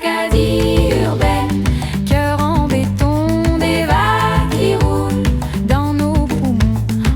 Acadie urbaine, cœur en béton, des vagues qui roulent dans nos poumons.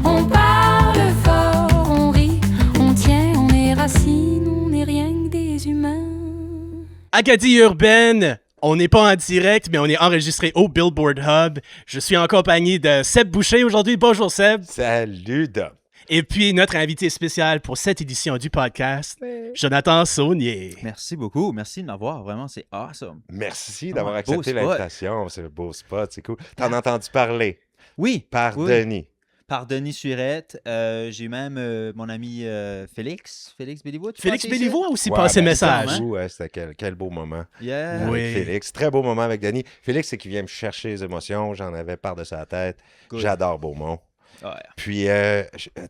On parle fort, on rit, on tient, on est racines, on n'est rien que des humains. Acadie urbaine, on n'est pas en direct, mais on est enregistré au Billboard Hub. Je suis en compagnie de Seb Boucher aujourd'hui. Bonjour Seb. Salut Dom. Et puis notre invité spécial pour cette édition du podcast, Jonathan Saunier. Merci beaucoup. Merci de m'avoir. Vraiment, c'est awesome. Merci d'avoir beau accepté spot. l'invitation. C'est un beau spot, c'est cool. T'en as entendu parler Oui. par oui. Denis. Par Denis Surette. J'ai même mon ami Félix Béliveau. Félix Béliveau a aussi Ouais, passé ben, message. c'était fou, hein, c'était quel beau moment Yeah. avec Oui. Félix. Très beau moment avec Denis. Félix, c'est qu'il vient me chercher les émotions. J'en avais par de sa tête. Good. J'adore Beaumont. Ouais. Puis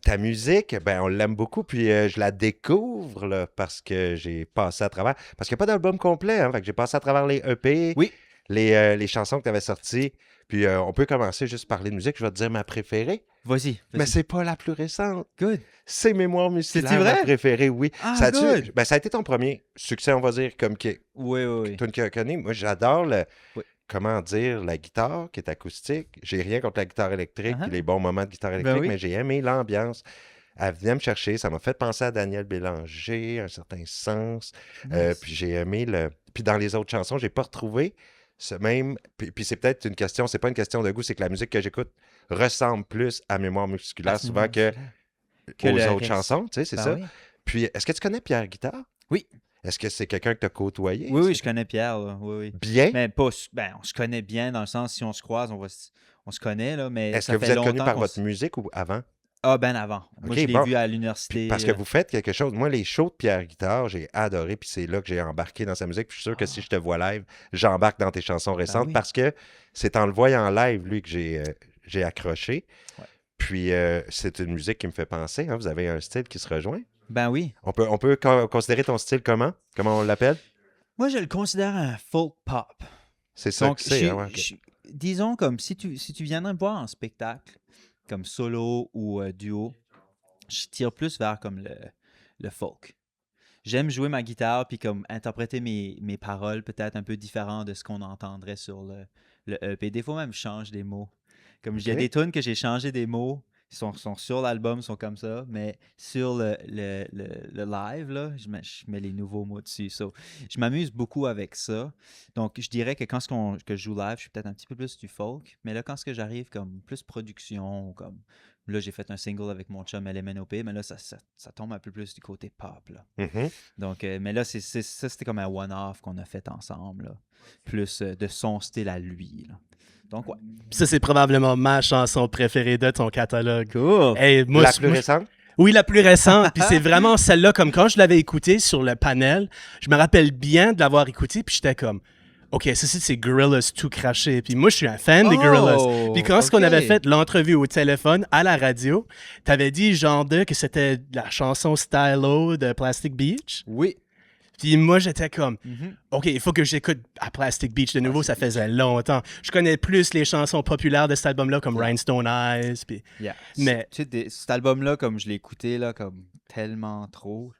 ta musique, ben on l'aime beaucoup, puis je la découvre là, parce que j'ai passé à travers. Parce qu'il n'y a pas d'album complet, hein, fait que j'ai passé à travers les EP, Oui. les chansons que tu avais sorties. Puis on peut commencer juste par parler de musique. Je vais te dire ma préférée, Vas-y. mais c'est pas la plus récente. Good. C'est Mémoire musculaire, C'est-tu vrai? ma préférée, oui. Ah, ça, good. ça a été ton premier succès, on va dire, comme qui Oui. toi qui connais. Moi, j'adore Oui. comment dire, la guitare qui est acoustique. J'ai rien contre la guitare électrique Uh-huh. puis les bons moments de guitare électrique, oui. mais j'ai aimé l'ambiance. Elle venait me chercher, ça m'a fait penser à Daniel Bélanger, un certain sens. Nice. Puis j'ai aimé le... Puis dans les autres chansons, j'ai pas retrouvé ce même... Puis c'est peut-être une question, c'est pas une question de goût, c'est que la musique que j'écoute ressemble plus à Mémoire musculaire souvent que Que aux le autres reste. chansons, tu sais, c'est Ben ça. oui. Puis est-ce que tu connais Pierre Guitare? Oui. Est-ce que c'est quelqu'un que tu as côtoyé? Oui, je connais Pierre. Là. Oui. Bien. Mais pas... on se connaît bien dans le sens, si on se croise, on se connaît, là, mais Est-ce ça que vous fait êtes connu longtemps par qu'on votre s- musique ou avant? Ah, ben avant. Moi, Ok, je l'ai bon. vu à l'université. Parce que vous faites quelque chose. Moi, les shows de Pierre Guitare, j'ai adoré, puis c'est là que j'ai embarqué dans sa musique. Puis je suis sûr que si je te vois live, j'embarque dans tes chansons récentes oui. parce que c'est en le voyant live, lui, que j'ai accroché. Ouais. Puis c'est une musique qui me fait penser. Hein, vous avez un style qui se rejoint. Ben oui. On peut considérer ton style comment? Comment on l'appelle? Moi, je le considère un folk pop. C'est ça Donc, que c'est. Hein, ouais, ok. disons comme si tu viendrais me voir en spectacle, comme solo ou duo, je tire plus vers comme le folk. J'aime jouer ma guitare puis comme interpréter mes paroles peut-être un peu différentes de ce qu'on entendrait sur le EP. Des fois même, je change des mots. Comme il y a Ok. des tunes que j'ai changé des mots, ils sont sur l'album, sont comme ça, mais sur le live, là, je mets les nouveaux mots dessus. So, je m'amuse beaucoup avec ça. Donc, je dirais que que je joue live, je suis peut-être un petit peu plus du folk, mais là, quand j'arrive comme plus production, comme là, j'ai fait un single avec mon chum LMNOP, mais là, ça tombe un peu plus du côté pop, là. Mhm. Donc, mais là, ça, c'était comme un one-off qu'on a fait ensemble, là. Plus de son style à lui, là. Donc, ouais. Ça, c'est probablement ma chanson préférée de ton catalogue. Cool! Hey, moi, La je- plus moi, je- récente? Oui, la plus récente. Puis c'est vraiment celle-là, comme quand je l'avais écoutée sur le panel, je me rappelle bien de l'avoir écoutée, puis j'étais comme, OK, ça, c'est Gorillaz tout craché. Puis moi, je suis un fan des Gorillaz. Puis quand on avait fait l'entrevue au téléphone, à la radio, t'avais dit, genre, que c'était la chanson Stylo de Plastic Beach. Oui. Puis moi, j'étais comme, Mhm. OK, il faut que j'écoute à Plastic Beach de nouveau, ça faisait longtemps. Je connais plus les chansons populaires de cet album-là, comme Rhinestone Eyes. Puis... Yeah. Mais- Tu sais, cet album-là, comme je l'ai écouté, là, comme tellement trop.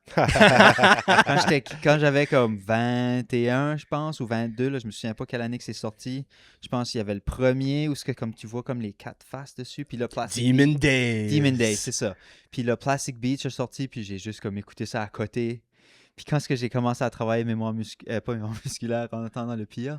Quand j'avais comme 21, je pense, ou 22, là, je me souviens pas quelle année que c'est sorti. Je pense qu'il y avait le premier, où ce que, comme tu vois, comme les 4 faces dessus, puis le Plastic Demon Days. Demon Days, c'est ça. Puis le Plastic Beach est sorti, puis j'ai juste comme écouté ça à côté. Puis quand j'ai commencé à travailler pas mémoire musculaire en attendant le pire,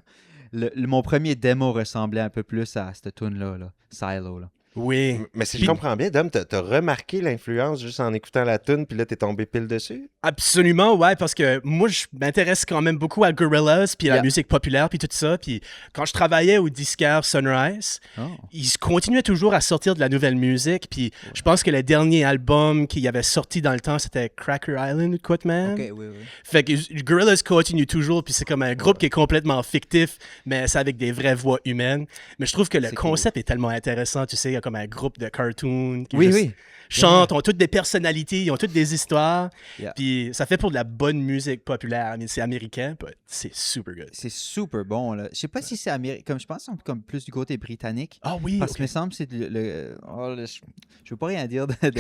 mon premier démo ressemblait un peu plus à cette tune-là, là, Silo. Là. Oui. Mais si Puis- je comprends bien, Dom, t'as remarqué l'influence juste en écoutant la tune, puis là, t'es tombé pile dessus? Absolument, ouais, parce que moi, je m'intéresse quand même beaucoup à Gorillaz, puis à la Yeah. musique populaire, puis tout ça. Puis quand je travaillais au disquaire Sunrise, Oh. ils continuaient toujours à sortir de la nouvelle musique. Puis je pense que le dernier album qu'il y avait sorti dans le temps, c'était Cracker Island, quoi de même. Ok, oui. Fait que Gorillaz continue toujours, puis c'est comme un groupe qui est complètement fictif, mais c'est avec des vraies voix humaines. Mais je trouve que le C'est concept est tellement intéressant, tu sais, comme un groupe de cartoons qui Oui, juste oui. chantent, ont toutes des personnalités, ils ont toutes des histoires. Yeah. Puis ça fait pour de la bonne musique populaire. Mais c'est américain, but c'est super good. C'est super bon, là. Je sais pas si c'est américain. Comme je pense que c'est comme plus du côté britannique. Ah oui, Parce ok. que me semble que c'est je veux pas rien dire mais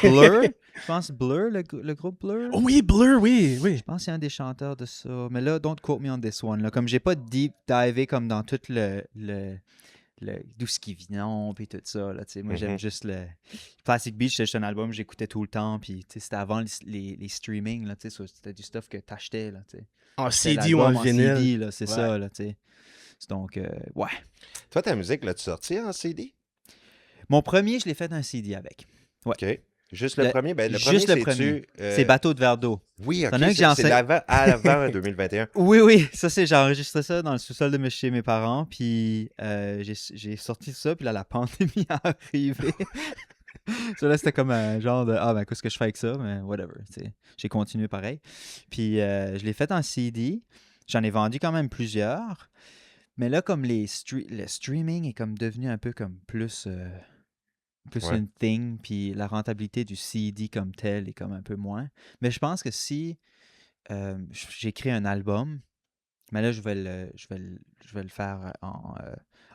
Blur. Je pense Blur, le groupe Blur. Oh oui, Blur, oui, oui. Je pense qu'il y a un des chanteurs de ça. Mais là, don't quote me on this one. Là. Comme j'ai pas deep divé comme dans tout d'où ce qui vient, puis tout ça. Là, moi, j'aime juste le Plastic Beach, c'était un album que j'écoutais tout le temps. Puis c'était avant les streamings. Là, c'était du stuff que t'achetais. Là, En c'était CD ou en l'album vinyle. CD, là, c'est Ouais. ça. Là, donc, ouais. Toi, ta musique, l'as-tu sortie en CD? Mon premier, je l'ai fait un CD avec. Ouais. OK. Juste le Le- premier? Ben, le juste premier, le premier. c'est-tu, C'est Bateau de verre d'eau. Oui, OK. T'en as un que j'ai C'est avant 2021. Oui, oui, ça c'est, j'ai enregistré ça dans le sous-sol de chez mes parents, puis j'ai sorti ça, puis là la pandémie est arrivée. Ça là c'était comme un genre de ben qu'est-ce que je fais avec ça, mais whatever, tu sais. J'ai continué pareil. Puis je l'ai fait en CD, j'en ai vendu quand même plusieurs, mais là comme le streaming est comme devenu un peu comme plus Ouais. une thing, puis la rentabilité du CD comme tel est comme un peu moins. Mais je pense que si j'écris un album, mais là, je vais le faire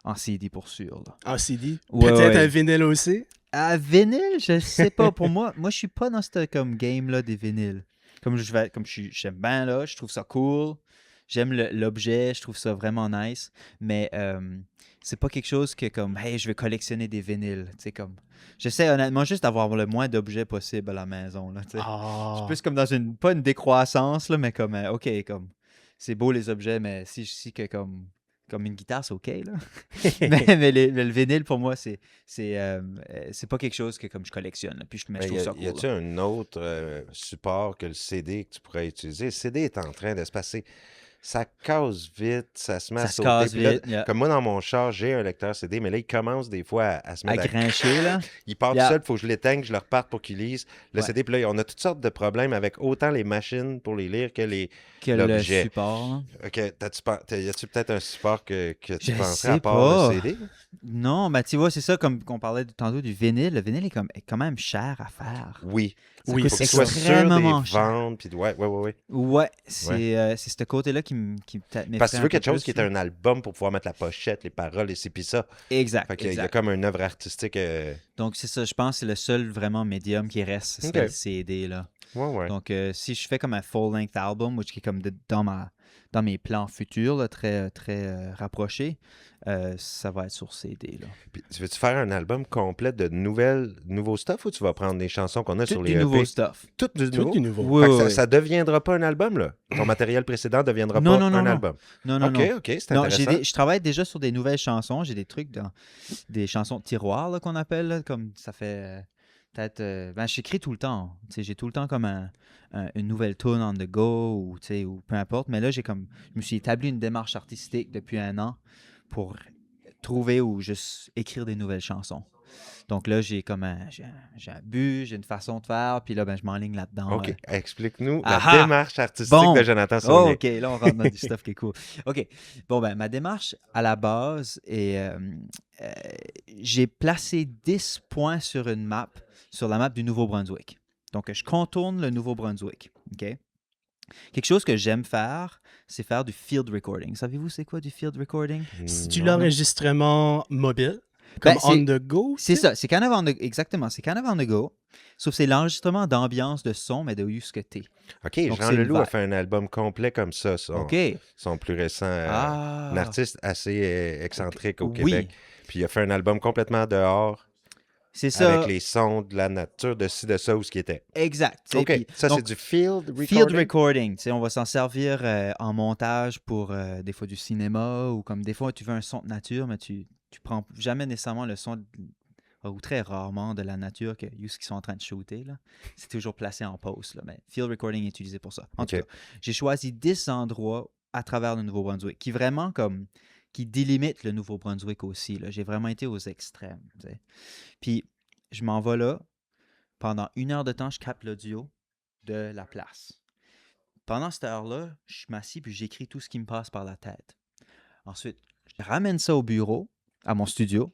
en CD pour sûr. Là. En CD. Ouais, Peut-être ouais. un vinyle aussi. À vinyle, je sais pas. Pour moi, je suis pas dans ce comme game-là des vinyles. J'aime bien là, je trouve ça cool. J'aime l'objet, je trouve ça vraiment nice. Mais c'est pas quelque chose que comme, hey, je vais collectionner des vinyles. Tu sais, comme, j'essaie honnêtement juste d'avoir le moins d'objets possible à la maison. Là, tu sais. Je Ah. suis plus comme dans pas une décroissance, là, mais comme, OK, comme, c'est beau les objets, mais si que comme une guitare, c'est OK, là. mais le vinyle, pour moi, c'est pas quelque chose que comme je collectionne. Là. Puis je Mais trouve ça cool. y a-tu un autre support que le CD que tu pourrais utiliser? Le CD est en train de se passer. Ça casse vite, ça se met à Ça se sauter. casse Puis là, vite, yeah. comme moi, dans mon char, j'ai un lecteur CD, mais là, il commence des fois à se À mettre grincher, là. Il part Yeah. tout seul, il faut que je l'éteigne, que je le reparte pour qu'il lise le Ouais. CD. Puis là, on a toutes sortes de problèmes avec autant les machines pour les lire que Que le l'objet. support. Là. OK, y a-tu peut-être un support que tu Je penserais à sais part pas. le CD? Non, mais tu vois, c'est ça, comme qu'on parlait tantôt du vinyle. Le vinyle est quand même cher à faire. Oui. Ça Oui, coûte Faut que c'est tu sois sûr extrêmement des cher. ventes. Puis ouais. Ouais, c'est ce côté-là qui m'effraie Parce que tu veux un peu quelque chose plus, qui est là. un album pour pouvoir mettre la pochette, les paroles et ci puis ça. Exact, Fait qu'il y a exact. comme une œuvre artistique. Donc, c'est ça, je pense que c'est le seul vraiment médium qui reste, c'est Ok. le CD, là. Ouais. Donc, si je fais comme un full-length album, which qui est comme dans mes plans futurs, là, très, très rapprochés, ça va être sur CD, là. Puis, tu veux-tu faire un album complet de nouveaux stuff ou tu vas prendre des chansons qu'on a Tout sur du les nouveau EP? stuff. Tout du Tout nouveau? du nouveau. Oui, Fait que oui, oui. ça deviendra pas un album, là. Ton matériel précédent deviendra Non, pas non, non, un non. album. Non, non, OK, non. OK, c'est Non, intéressant. je travaille déjà sur des nouvelles chansons. J'ai des trucs des chansons de tiroir là, qu'on appelle, là, comme ça fait peut-être. J'écris tout le temps. Tu sais, j'ai tout le temps comme une nouvelle tune on the go ou, tu sais, ou peu importe. Mais là, je me suis établi une démarche artistique depuis 1 an pour trouver ou juste écrire des nouvelles chansons. Donc là, j'ai comme j'ai un but, j'ai une façon de faire, puis là, je m'enligne là-dedans. OK, explique-nous Ah la ah! démarche artistique Bon. de Jonathan Oh, Saunier. OK, là, on rentre dans du stuff qui est cool. OK. Bon, ma démarche à la base est. J'ai placé 10 points sur une map, sur la map du Nouveau-Brunswick. Donc, je contourne le Nouveau-Brunswick. OK? Quelque chose que j'aime faire, c'est faire du field recording. Savez-vous c'est quoi du field recording? C'est-tu Non. l'enregistrement mobile? Comme Ben, on the go? C'est tu sais? ça, c'est kind of on the, exactement, c'est kind of on the go. Sauf que c'est l'enregistrement d'ambiance de son, mais de où ce que t'es. OK, Donc, Jean c'est une Leloup a vibe. fait un album complet comme ça, OK. son plus récent. Ah. Un artiste assez excentrique au Oui. Québec. Puis il a fait un album complètement dehors, C'est ça. avec les sons de la nature, de ci, de ça, où ce qui était. Exact. tu sais, OK, puis- ça, donc, c'est du field recording? Field recording, tu sais, on va s'en servir en montage pour des fois du cinéma ou comme des fois tu veux un son de nature, mais tu prends jamais nécessairement le son ou très rarement de la nature que qui sont en train de shooter. Là. C'est toujours placé en post, là, mais field recording est utilisé pour ça. En OK. tout cas, j'ai choisi 10 endroits à travers le Nouveau-Brunswick qui vraiment comme qui délimitent le Nouveau-Brunswick aussi. Là. J'ai vraiment été aux extrêmes. Tu sais. Puis je m'en vais là. Pendant 1 heure de temps, je capte l'audio de la place. Pendant cette heure-là, je m'assieds puis j'écris tout ce qui me passe par la tête. Ensuite, je ramène ça au bureau, à mon studio,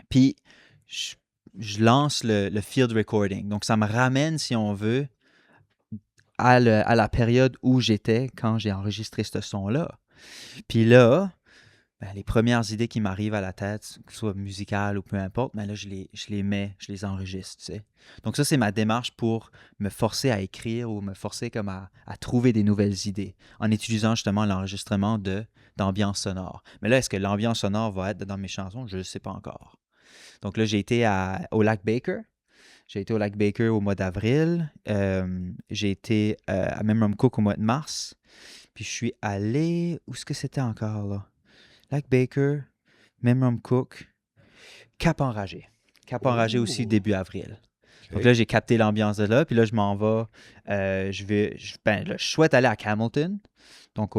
puis je lance le field recording. Donc, ça me ramène, si on veut, à la période où j'étais quand j'ai enregistré ce son-là. Puis là, les premières idées qui m'arrivent à la tête, que ce soit musicales ou peu importe, là, je les mets, je les enregistre, tu sais. Donc ça, c'est ma démarche pour me forcer à écrire ou me forcer comme à trouver des nouvelles idées en utilisant justement l'enregistrement d'ambiance sonore. Mais là, est-ce que l'ambiance sonore va être dans mes chansons? Je ne sais pas encore. Donc là, j'ai été au Lac Baker. J'ai été au Lac Baker au mois d'avril. J'ai été à Memram Cook au mois de mars. Puis je suis allé... Où est-ce que c'était encore, là? Lac Baker, Memram Cook, Cap-Enragé. Cap-Enragé aussi début avril. Okay. Donc là, j'ai capté l'ambiance de là. Puis là, je m'en vais. Je souhaite aller à Camelton. Donc,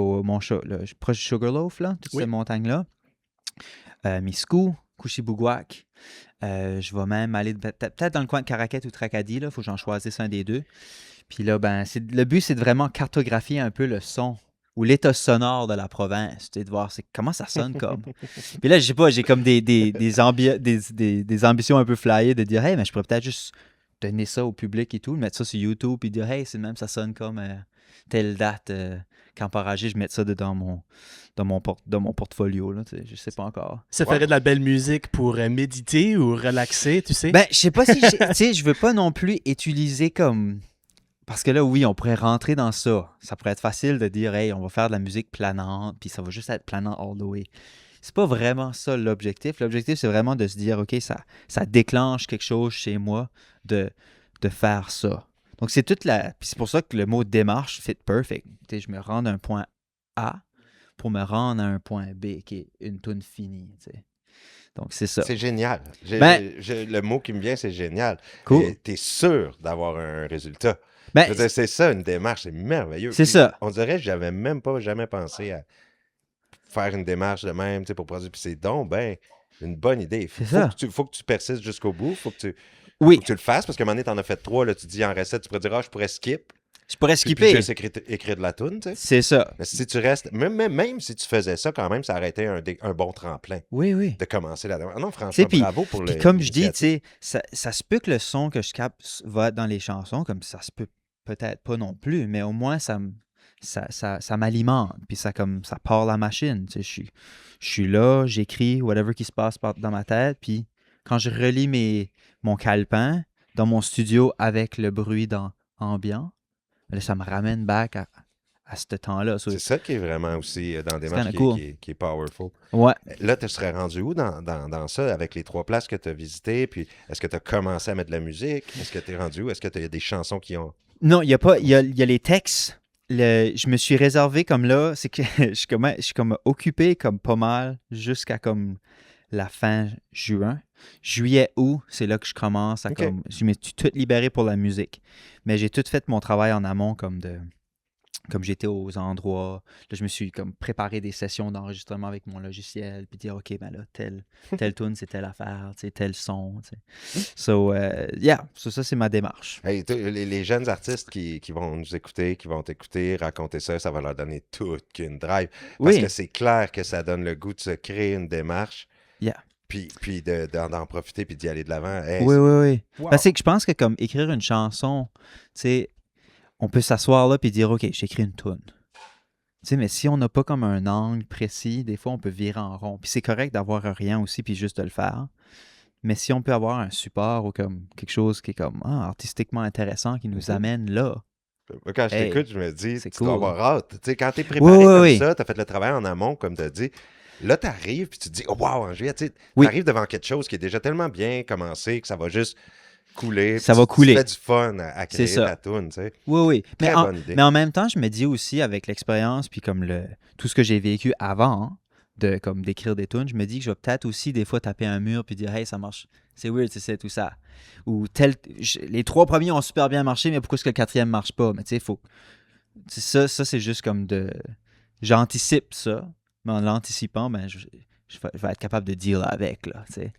proche du Sugarloaf, là, toute cette montagne-là. Miscou, Couchibouguac. Je vais même aller peut-être dans le coin de Caraquette ou Tracadie. Il faut que j'en choisisse un des deux. Puis là, le but, c'est de vraiment cartographier un peu le son ou l'état sonore de la province, de voir comment ça sonne comme. Puis là, je sais pas, j'ai comme des ambitions un peu flyées de dire « Hey, mais je pourrais peut-être juste donner ça au public et tout, mettre ça sur YouTube et dire « Hey, c'est même, ça sonne comme telle date, Cap-Enragé, je mets ça dans mon portfolio. » là, je sais pas encore. Ça ferait de la belle musique pour méditer ou relaxer, tu sais? Je sais pas si... Tu sais, je veux pas non plus utiliser comme... Parce que là, oui, on pourrait rentrer dans ça. Ça pourrait être facile de dire, hey, on va faire de la musique planante, puis ça va juste être planant all the way. C'est pas vraiment ça l'objectif. L'objectif, c'est vraiment de se dire, OK, ça déclenche quelque chose chez moi de faire ça. Donc, c'est toute la... Puis c'est pour ça que le mot démarche fit perfect. Tu sais, je me rends d'un point A pour me rendre à un point B, qui est une toune finie, tu sais. Donc, c'est ça. C'est génial. Le mot qui me vient, c'est génial. Cool. Tu es sûr d'avoir un résultat. Je veux dire, c'est ça, une démarche, c'est merveilleux. C'est ça. On dirait que j'avais même pas jamais pensé à faire une démarche de même pour produire. Puis c'est donc une bonne idée. Faut que tu persistes jusqu'au bout. Faut que tu le fasses parce qu'à un moment donné, t'en as fait 3. Là, tu dis en recette, tu pourrais dire, je pourrais skip. Je pourrais skipper. Puis juste écrire de la toune, tu sais. C'est ça. Mais si tu restes, même si tu faisais ça, quand même, ça aurait été un bon tremplin. Oui. De commencer la démarche. Non, franchement, bravo pour le. Comme je dis, tu sais, ça se peut que le son que je capte va être dans les chansons, comme ça se peut peut-être pas non plus, mais au moins ça m'alimente, puis ça part la machine. Tu sais, je suis là, j'écris whatever qui se passe dans ma tête, puis quand je relis mon calepin dans mon studio avec le bruit ambiant, là, ça me ramène back à ce temps-là. C'est ça qui est vraiment aussi dans des démarche qui est powerful. Ouais. Là, tu serais rendu où dans ça, avec les 3 places que tu as visitées, puis est-ce que tu as commencé à mettre de la musique? Est-ce que tu es rendu où? Est-ce que tu as des chansons qui ont... Non, il y a les textes. Je me suis réservé comme là, c'est que je suis comme occupé comme pas mal jusqu'à comme la fin juin. Juillet, août, c'est là que je commence à je me suis tout libéré pour la musique. Mais j'ai tout fait mon travail en amont comme j'étais aux endroits. Là, je me suis comme préparé des sessions d'enregistrement avec mon logiciel, puis dire, OK, là, telle tune, c'est telle affaire, tel son. So, ça, c'est ma démarche. Hey, les jeunes artistes qui vont nous écouter, qui vont t'écouter, raconter ça va leur donner toute qu'une drive. Parce que c'est clair que ça donne le goût de se créer une démarche. Yeah. Puis d'en profiter, puis d'y aller de l'avant. Hey, oui. Wow. Parce que je pense que comme écrire une chanson, tu sais, on peut s'asseoir là et dire, OK, j'écris une toune. Tu sais, mais si on n'a pas comme un angle précis, des fois, on peut virer en rond. Puis c'est correct d'avoir rien aussi puis juste de le faire. Mais si on peut avoir un support ou comme quelque chose qui est comme artistiquement intéressant qui nous amène là. Quand je t'écoute, je me dis, tu cool. dois avoir hâte. Tu sais, quand t'es préparé ça, t'as fait le travail en amont, comme t'as dit. Là, t'arrives puis tu te dis, oh, wow, en juillet, tu arrives devant quelque chose qui est déjà tellement bien commencé que ça va juste couler. Ça va couler. Tu fais du fun à créer ta toune, tu sais. Oui. Bonne idée. Mais en même temps, je me dis aussi avec l'expérience puis comme tout ce que j'ai vécu avant d'écrire des tunes, je me dis que je vais peut-être aussi des fois taper un mur puis dire, hey, ça marche. C'est weird, c'est tout ça. Ou les 3 premiers ont super bien marché, mais pourquoi est-ce que le 4e marche pas? Mais tu sais, ça, c'est juste comme j'anticipe ça. Mais en l'anticipant, je vais être capable de deal avec. Là, c'est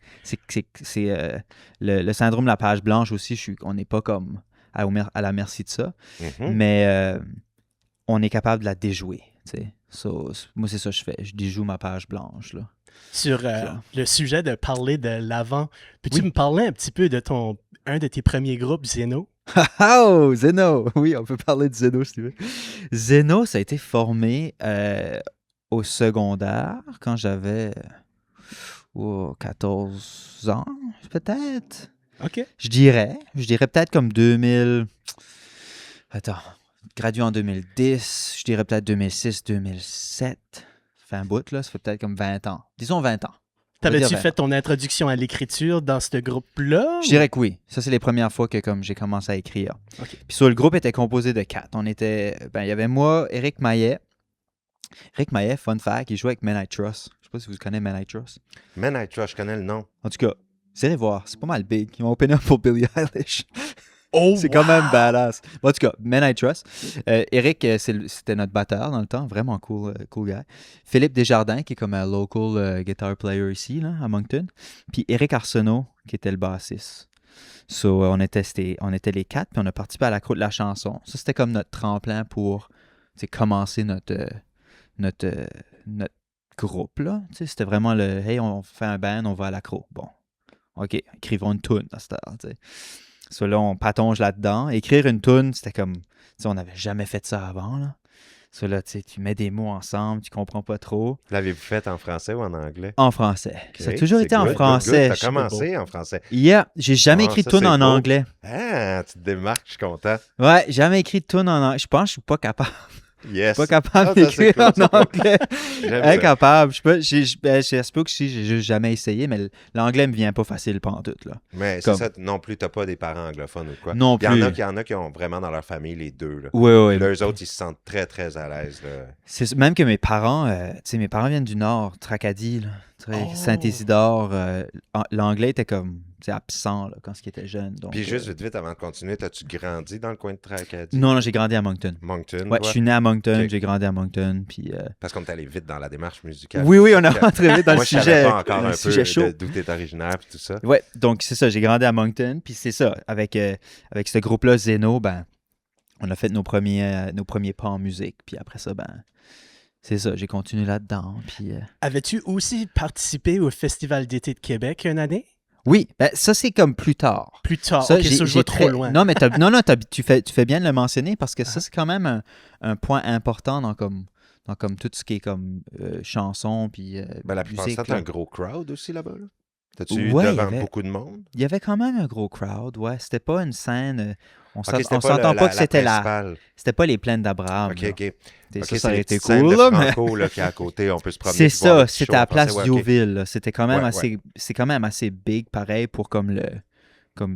le syndrome de la page blanche aussi. On n'est pas comme à la merci de ça. Mais on est capable de la déjouer. Moi, c'est ça que je fais. Je déjoue ma page blanche. Là. Sur le sujet de parler de l'avant, peux-tu me parler un petit peu de un de tes premiers groupes, Zeno? Oh, Zeno! Oui, on peut parler de Zeno si tu veux. Zeno, ça a été formé au secondaire quand j'avais 14 ans, peut-être. OK. Je dirais peut-être comme 2000... Attends, gradué en 2010, je dirais peut-être 2006, 2007. Ça fait un bout, là, ça fait peut-être comme 20 ans. Disons 20 ans. T'avais-tu fait ton introduction à l'écriture dans ce groupe-là? Je dirais que oui. Ça, c'est les premières fois que comme j'ai commencé à écrire. Okay. Puis le groupe était composé de 4. Il y avait moi, Éric Maillet. Éric Maillet, fun fact, il jouait avec Men I Trust. Je sais pas si vous connaissez Men I Trust. Men I Trust, je connais le nom. En tout cas, vous irez voir, c'est pas mal big. Ils ont open up pour Billie Eilish. Oh, c'est quand même badass. Bon, en tout cas, Men I Trust. Eric, c'était notre batteur dans le temps. Vraiment cool guy. Philippe Desjardins, qui est comme un local guitar player ici, là, à Moncton. Puis Eric Arsenault, qui était le bassiste. So, on était les 4, puis on a participé à la croûte de la chanson. Ça, c'était comme notre tremplin pour commencer notre groupe, là. C'était vraiment le « Hey, on fait un band, on va à l'accro. » Bon, OK, écrivons une toune à cette heure, tu sais. So, là, on patonge là-dedans. Écrire une toune, c'était comme... On n'avait jamais fait ça avant, là. So, là, tu mets des mots ensemble, tu comprends pas trop. L'avez-vous fait en français ou en anglais? En français. Okay, ça a toujours été en français. T'as commencé en français? Yeah, j'ai jamais écrit de toune en anglais. Ah, tu te démarques, je suis content. Ouais, jamais écrit de toune en anglais. Je pense que je suis pas capable. Yes. Je suis pas capable d'écrire en anglais. Incapable. Ça se peut que si j'ai juste jamais essayé, mais l'anglais me vient pas facile pantoute, là. Mais c'est ça, non plus, t'as pas des parents anglophones ou quoi? Non plus. Il y en a qui ont vraiment dans leur famille les deux, là. Oui. Eux autres, ils se sentent très, très à l'aise, là. C'est même que mes parents viennent du Nord, Tracadie, là. Saint-Isidore. L'anglais était comme absent là, quand ils étaient jeunes. Donc, puis juste vite avant de continuer, as-tu grandi dans le coin de Tracadie? Non, j'ai grandi à Moncton. Moncton, ouais. Je suis né à Moncton, j'ai grandi à Moncton. Puis, parce qu'on est allé vite dans la démarche musicale. Oui, on a rentré vite dans le sujet. Moi, je savais pas encore un peu chaud. D'où t'es originaire et tout ça. Ouais, donc c'est ça, j'ai grandi à Moncton. Puis c'est ça, avec ce groupe-là, Zeno, on a fait nos premiers pas en musique. Puis après ça, c'est ça, j'ai continué là-dedans. Puis, Avais-tu aussi participé au Festival d'été de Québec une année? Oui, ça c'est comme plus tard. Plus tard, ça, je vais trop loin. Non, mais tu fais bien de le mentionner parce que ça c'est quand même un point important dans comme tout ce qui est comme chanson puis la plupart du temps, t'as un gros crowd aussi là-bas. Là? T'as-tu devant beaucoup de monde? Il y avait quand même un gros crowd, ouais. C'était pas une scène... On s'entend pas que c'était c'était pas les plaines d'Abraham. OK. Ça aurait été cool, là, mais... Franco, là, qui est à côté, on peut se promener. C'est ça, c'était à la place Diouville. Okay. C'était quand même c'est quand même assez big, pareil, pour comme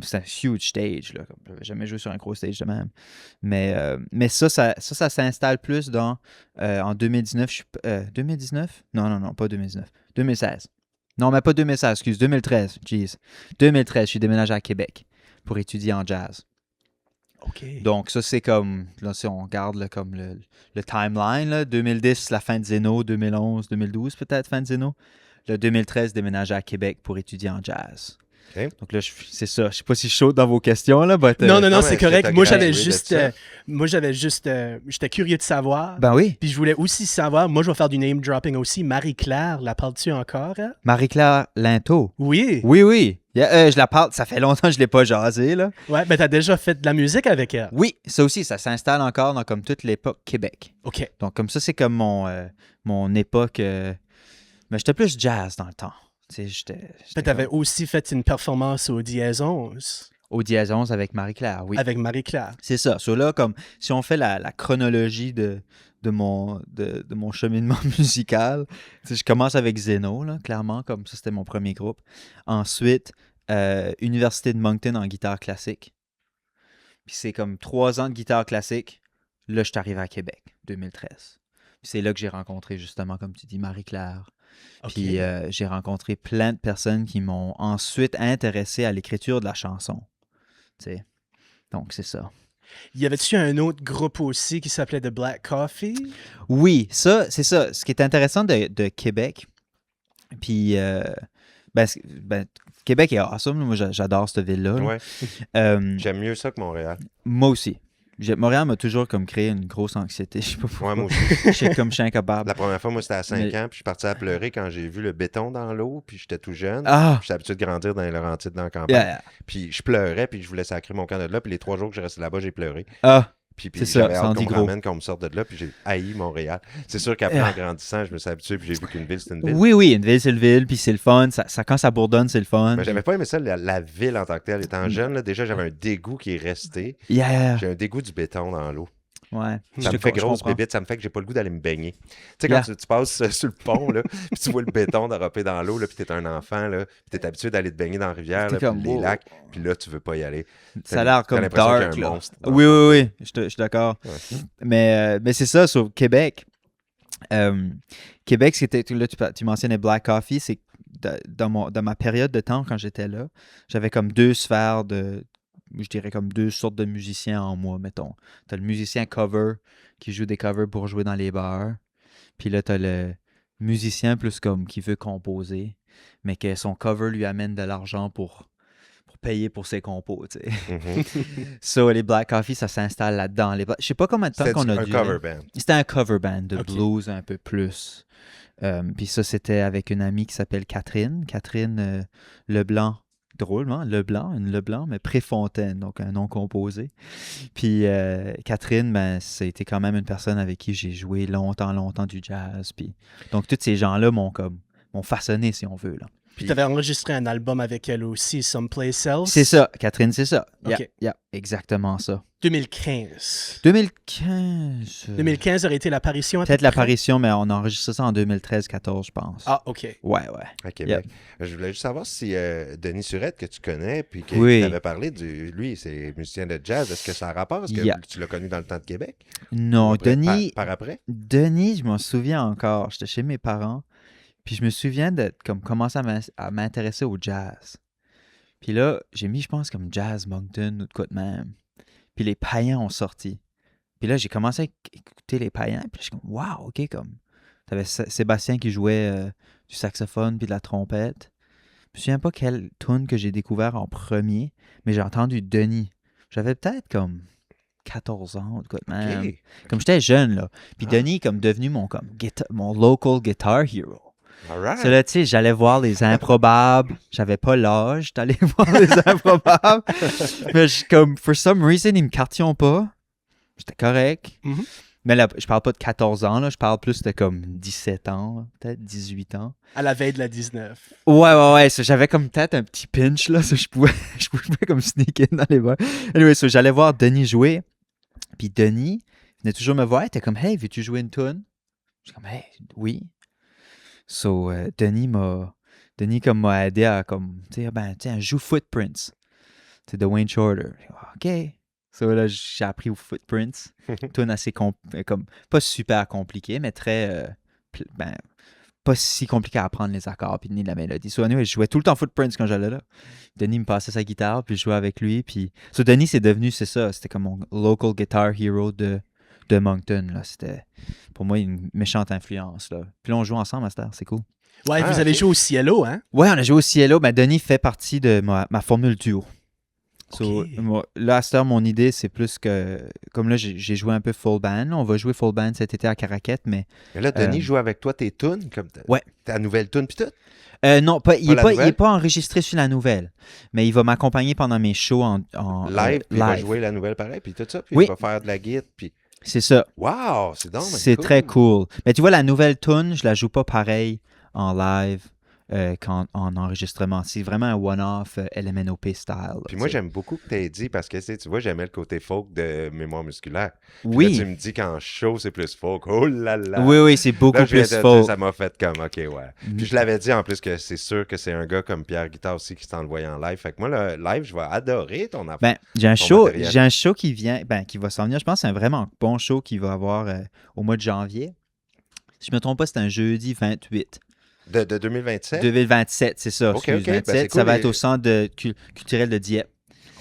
c'est un huge stage, là. J'avais jamais joué sur un gros stage de même. Mais ça s'installe plus en 2019. 2019? Non, pas 2019. 2016. Non, mais pas 2016, excuse, 2013. Jeez. 2013, je suis déménagé à Québec pour étudier en jazz. OK. Donc, ça, c'est comme, là, si on regarde là, comme le timeline, là, 2010, la fin de Zeno, 2011, 2012 peut-être, fin de Zeno. Le 2013, déménagé à Québec pour étudier en jazz. Okay. Donc là, c'est ça. Je sais pas si je saute dans vos questions, là. Non, c'est correct. Moi, j'étais curieux de savoir. Ben oui. Puis je voulais aussi savoir, moi, je vais faire du name dropping aussi. Marie-Claire, la parles-tu encore? Hein? Marie-Claire Linteau. Oui. Oui. Je la parle, ça fait longtemps que je l'ai pas jasé, là. Ouais, ben t'as déjà fait de la musique avec elle. Oui, ça aussi, ça s'installe encore dans comme toute l'époque Québec. OK. Donc comme ça, c'est comme mon époque... mais j'étais plus jazz dans le temps. T'avais aussi fait une performance au Dièse 11. Au Dièse 11 avec Marie-Claire, oui. Avec Marie-Claire. C'est ça. So là, comme si on fait la chronologie de mon cheminement musical, je commence avec Zeno, là, clairement, comme ça, c'était mon premier groupe. Ensuite, Université de Moncton en guitare classique. Puis c'est comme 3 ans de guitare classique. Là, je suis arrivé à Québec, 2013. Puis c'est là que j'ai rencontré, justement, comme tu dis, Marie-Claire. Okay. Puis j'ai rencontré plein de personnes qui m'ont ensuite intéressé à l'écriture de la chanson. T'sais. Donc, c'est ça. Y avait-tu un autre groupe aussi qui s'appelait The Black Coffee? Oui, ça, c'est ça. Ce qui est intéressant de Québec, puis Québec est awesome. Moi, j'adore cette ville-là. Ouais. J'aime mieux ça que Montréal. Moi aussi. Montréal m'a toujours comme créé une grosse anxiété. Je sais pas pourquoi. Ouais, moi aussi. Je suis comme je suis incapable. La première fois, moi, c'était à 5 ans, puis je suis parti à pleurer quand j'ai vu le béton dans l'eau, puis j'étais tout jeune. Ah! J'étais habitué de grandir dans les Laurentides, dans la campagne. Yeah. Puis je pleurais, puis je voulais sacrer mon camp de là, puis les 3 jours que j'ai resté là-bas, j'ai pleuré. Ah! Puis C'est ça, j'avais ça en hâte dit qu'on me gros. ramène, qu'on me sorte de là, puis j'ai haï Montréal. C'est sûr qu'après, en grandissant, je me suis habitué, puis j'ai vu qu'une ville, c'est une ville. Oui, une ville, c'est le ville, puis c'est le fun. Quand ça bourdonne, c'est le fun. Mais j'avais pas aimé ça, la ville en tant que telle. Étant jeune, là, déjà, j'avais un dégoût qui est resté. Yeah. J'ai un dégoût du béton dans l'eau. Ouais. Ça me fait grosse comprends. bébite, ça me fait que j'ai pas le goût d'aller me baigner. Tu sais, quand tu passes sur le pont, là, puis tu vois le béton dérapper dans l'eau, là, puis t'es un enfant, là, puis t'es habitué d'aller te baigner dans la rivière, là, puis comme, les wow. lacs, puis là, tu veux pas y aller. Ça a l'air comme l'impression qu'il y a dark. un Là. monstre. Oui, je suis d'accord. Ouais. Mais c'est ça, sur Québec. Québec, c'était. Là, tu mentionnais Black Coffee, c'est dans ma période de temps, quand j'étais là, j'avais comme 2 sphères de. Je dirais comme 2 sortes de musiciens en moi, mettons. T'as le musicien cover qui joue des covers pour jouer dans les bars. Puis là, t'as le musicien plus comme qui veut composer, mais que son cover lui amène de l'argent pour payer pour ses compos, tu sais. So, les Black Coffee, ça s'installe là-dedans. Je sais pas combien de temps qu'on a un dû. cover band. C'était un cover band de Ok. blues un peu plus. Puis ça, c'était avec une amie qui s'appelle Catherine. Catherine Leblanc. Drôlement, une Leblanc, mais Préfontaine, donc un nom composé. Puis Catherine, ben, c'était quand même une personne avec qui j'ai joué longtemps du jazz. Puis, donc, tous ces gens-là m'ont façonné, si on veut. Là. Puis tu avais enregistré un album avec elle aussi, Someplace Else. C'est ça, Catherine, c'est ça. Ok. Yeah, exactement ça. 2015. 2015. 2015 aurait été l'apparition. à peu Peut-être près? l'apparition, mais on a enregistré ça en 2013-14, je pense. Ah, OK. Ouais. À Québec. Je voulais juste savoir si Denis Surette, que tu connais, puis qui Oui. t'avait parlé, lui, c'est musicien de jazz. Est-ce que ça a rapport? Est-ce que Yeah. tu l'as connu dans le temps de Québec? Non, Après, Denis, Par après? Denis, je m'en souviens encore. J'étais chez mes parents. Puis je me souviens de commencer à m'intéresser au jazz. Puis là, j'ai mis, je pense, comme Jazz Moncton ou de quoi de même. Puis les païens ont sorti. Puis là, j'ai commencé à écouter les païens. Puis je suis comme, wow, OK, comme. T'avais Sébastien qui jouait du saxophone puis de la trompette. Je me souviens pas quelle tune que j'ai découvert en premier, mais j'ai entendu Denis. J'avais peut-être comme 14 ans ou de quoi de même. OK. Comme j'étais jeune, là. Puis Denis comme devenu mon local guitar hero. All right. C'est là, tu sais, j'allais voir les improbables. J'avais pas l'âge d'aller voir les improbables. Mais comme, for some reason, ils me cartillent pas. J'étais correct. Mhm. Mais là, je parle pas de 14 ans, là. Je parle plus de comme 17 ans, là, peut-être 18 ans. À la veille de la 19. Ouais. J'avais comme peut-être un petit pinch, là. Je pouvais comme sneak in dans les bars. Anyway, j'allais voir Denis jouer. Puis Denis venait toujours me voir. Il était comme, hey, veux-tu jouer une tune? Je suis comme, hey, oui. So, Denis m'a aidé à comme, tu sais, joue Footprints. C'est de Wayne Shorter. OK. So là, j'ai appris au Footprints. Tune assez comme, pas super compliqué, mais très, pas si compliqué à apprendre les accords puis ni la mélodie. So, anyway, je jouais tout le temps Footprints quand j'allais là. Denis me passait sa guitare, puis je jouais avec lui. Puis, so, Denis, c'est devenu, c'est ça, c'était comme mon local guitar hero de Moncton. Là. C'était, pour moi, une méchante influence. Là. Puis là, on joue ensemble à cette heure, c'est cool. Ouais, Ah, vous avez ok. joué au Cielo, hein? Ouais, on a joué au Cielo. Ben, Denis fait partie de ma formule duo. So, Ok. là, à cette heure, mon idée, c'est plus que... Comme là, j'ai joué un peu full band. Là. On va jouer full band cet été à Caraquette, mais... Mais là, Denis joue avec toi tes tunes, comme Ouais. ta nouvelle tune, puis tout. Non, il la n'est nouvelle? pas enregistré sur la nouvelle, mais il va m'accompagner pendant mes shows en Live, puis il va live. jouer la nouvelle pareil, puis tout ça, puis Oui. il va faire de la guitare, puis... C'est ça. Wow, c'est donc C'est très cool. Mais tu vois, la nouvelle tune, je la joue pas pareil en live qu'en enregistrement. C'est vraiment un one-off LMNOP style. Puis moi, j'aime beaucoup que tu aies dit, parce que tu vois, j'aimais le côté folk de mémoire musculaire. Puis Oui. là, tu me dis qu'en show, c'est plus folk. Oh là là! Oui, c'est beaucoup Là, je viens plus de folk. dire, ça m'a fait comme, OK, ouais. Puis je l'avais dit en plus que c'est sûr que c'est un gars comme Pierre Guitare aussi qui s'en le voyait en live. Fait que moi, le live, je vais adorer ton affaire. Ben, j'ai matériel. un show qui vient, qui va s'en venir. Je pense que c'est un vraiment bon show qui va avoir au mois de janvier. Si je me trompe pas, c'est un jeudi 28. De 2027? 2027, c'est ça. Ok, excuse, ok. Ben, 27, c'est ça cool, va les- être au centre culturel de Dieppe.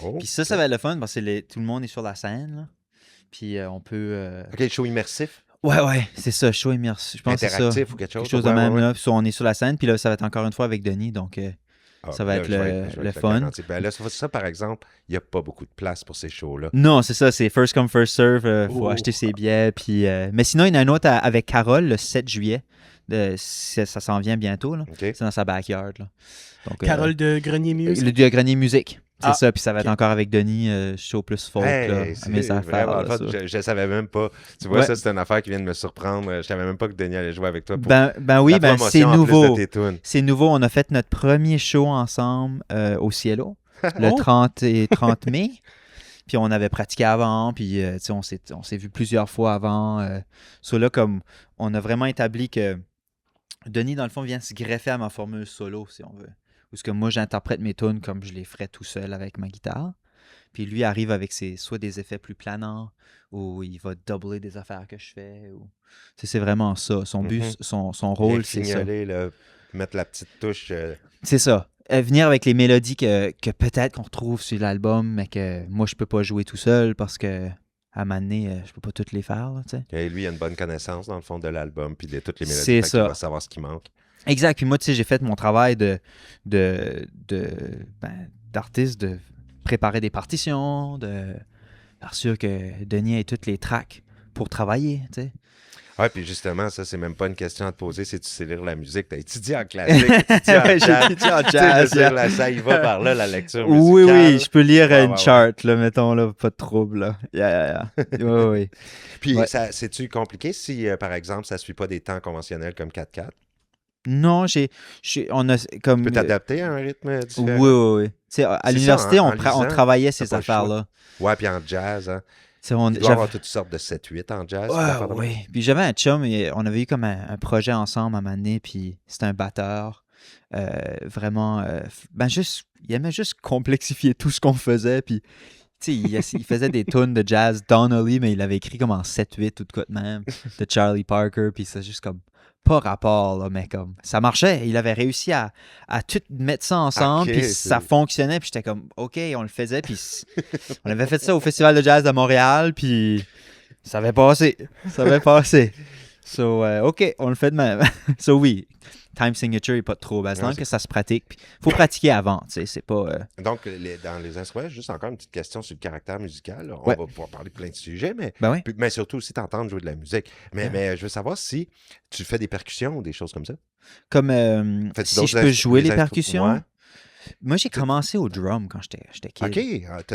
Oh. Puis ça va être le fun parce que tout le monde est sur la scène. Là. Puis on peut... OK, show immersif, Ouais, c'est ça, show immersif. Je pense que c'est ça. interactif ou quelque chose. Quelque chose de Ouais, même ouais, ouais. là. Puis on est sur la scène, puis là, ça va être encore une fois avec Denis. Donc, Ça va être le fun. Ben là, ça, par exemple, il n'y a pas beaucoup de place pour ces shows-là. Non, c'est ça. C'est first come, first serve. Faut acheter ses billets. Puis, mais sinon, il y en a un autre avec Carole le 7 juillet. Ça s'en vient bientôt. Là. Okay. C'est dans sa backyard. Là. Donc, Carole de Grenier Musique. Le de Grenier Musique. C'est ça, puis ça va être encore avec Denis, show plus folk, là, à mes affaires. Là, je savais même pas. Tu vois, ça, c'est une affaire qui vient de me surprendre. Je savais même pas que Denis allait jouer avec toi. Pour oui, c'est nouveau. C'est nouveau. On a fait notre premier show ensemble au Cielo, le 30 mai. Puis on avait pratiqué avant, puis on s'est vu plusieurs fois avant. Là, comme on a vraiment établi que Denis, dans le fond, vient se greffer à ma formule solo, si on veut. Parce que moi, j'interprète mes tunes comme je les ferais tout seul avec ma guitare. Puis lui arrive avec soit des effets plus planants, ou il va doubler des affaires que je fais. C'est vraiment ça. Son but, son rôle, c'est ça. Mettre la petite touche. C'est ça. Venir avec les mélodies que peut-être qu'on retrouve sur l'album, mais que moi, je peux pas jouer tout seul parce que à un moment donné, je peux pas toutes les faire. Là, et lui, il a une bonne connaissance, dans le fond, de l'album, puis de toutes les mélodies. C'est ça. Il va savoir ce qui manque. Exact. Puis moi, tu sais, j'ai fait mon travail d'artiste, de préparer des partitions, de faire sûr que Denis ait toutes les tracks pour travailler, tu sais. Ouais, puis justement, ça, c'est même pas une question à te poser, c'est tu sais lire la musique. T'as étudié en classique, t'as étudié en jazz. Ça y va par là, la lecture musicale. Oui, je peux lire une chart, là, mettons, là, pas de trouble, là. Yeah. Oui. Puis, c'est-tu compliqué si, par exemple, ça suit pas des temps conventionnels comme 4/4? Non, on a comme... Tu peux t'adapter à un rythme différent? Oui. À l'université, on travaillait ces affaires-là. Ouais, puis en jazz, hein. Tu dois avoir toutes sortes de 7-8 en jazz. Oui. Puis j'avais un chum et on avait eu comme un projet ensemble à un moment donné, puis c'était un batteur. Vraiment, il aimait juste complexifier tout ce qu'on faisait, puis il faisait des tunes de jazz Donnelly, mais il avait écrit comme en 7-8 ou de quoi de même, de Charlie Parker, puis c'est juste comme pas rapport, là, mais comme ça marchait. Il avait réussi à tout mettre ça ensemble, puis ça fonctionnait, puis j'étais comme, OK, on le faisait, puis on avait fait ça au Festival de jazz de Montréal, puis ça avait passé. OK, on le fait de même. Oui, time signature n'est pas trop basant, que ça se pratique. Il faut pratiquer avant, tu sais, c'est pas... Donc, dans les instruments, juste encore une petite question sur le caractère musical. On va pouvoir parler de plein de sujets, mais surtout aussi t'entendre jouer de la musique. Mais je veux savoir si tu fais des percussions ou des choses comme ça. Comme si je peux jouer les percussions? Ouais. Moi, j'ai commencé au drum quand j'étais kid. OK,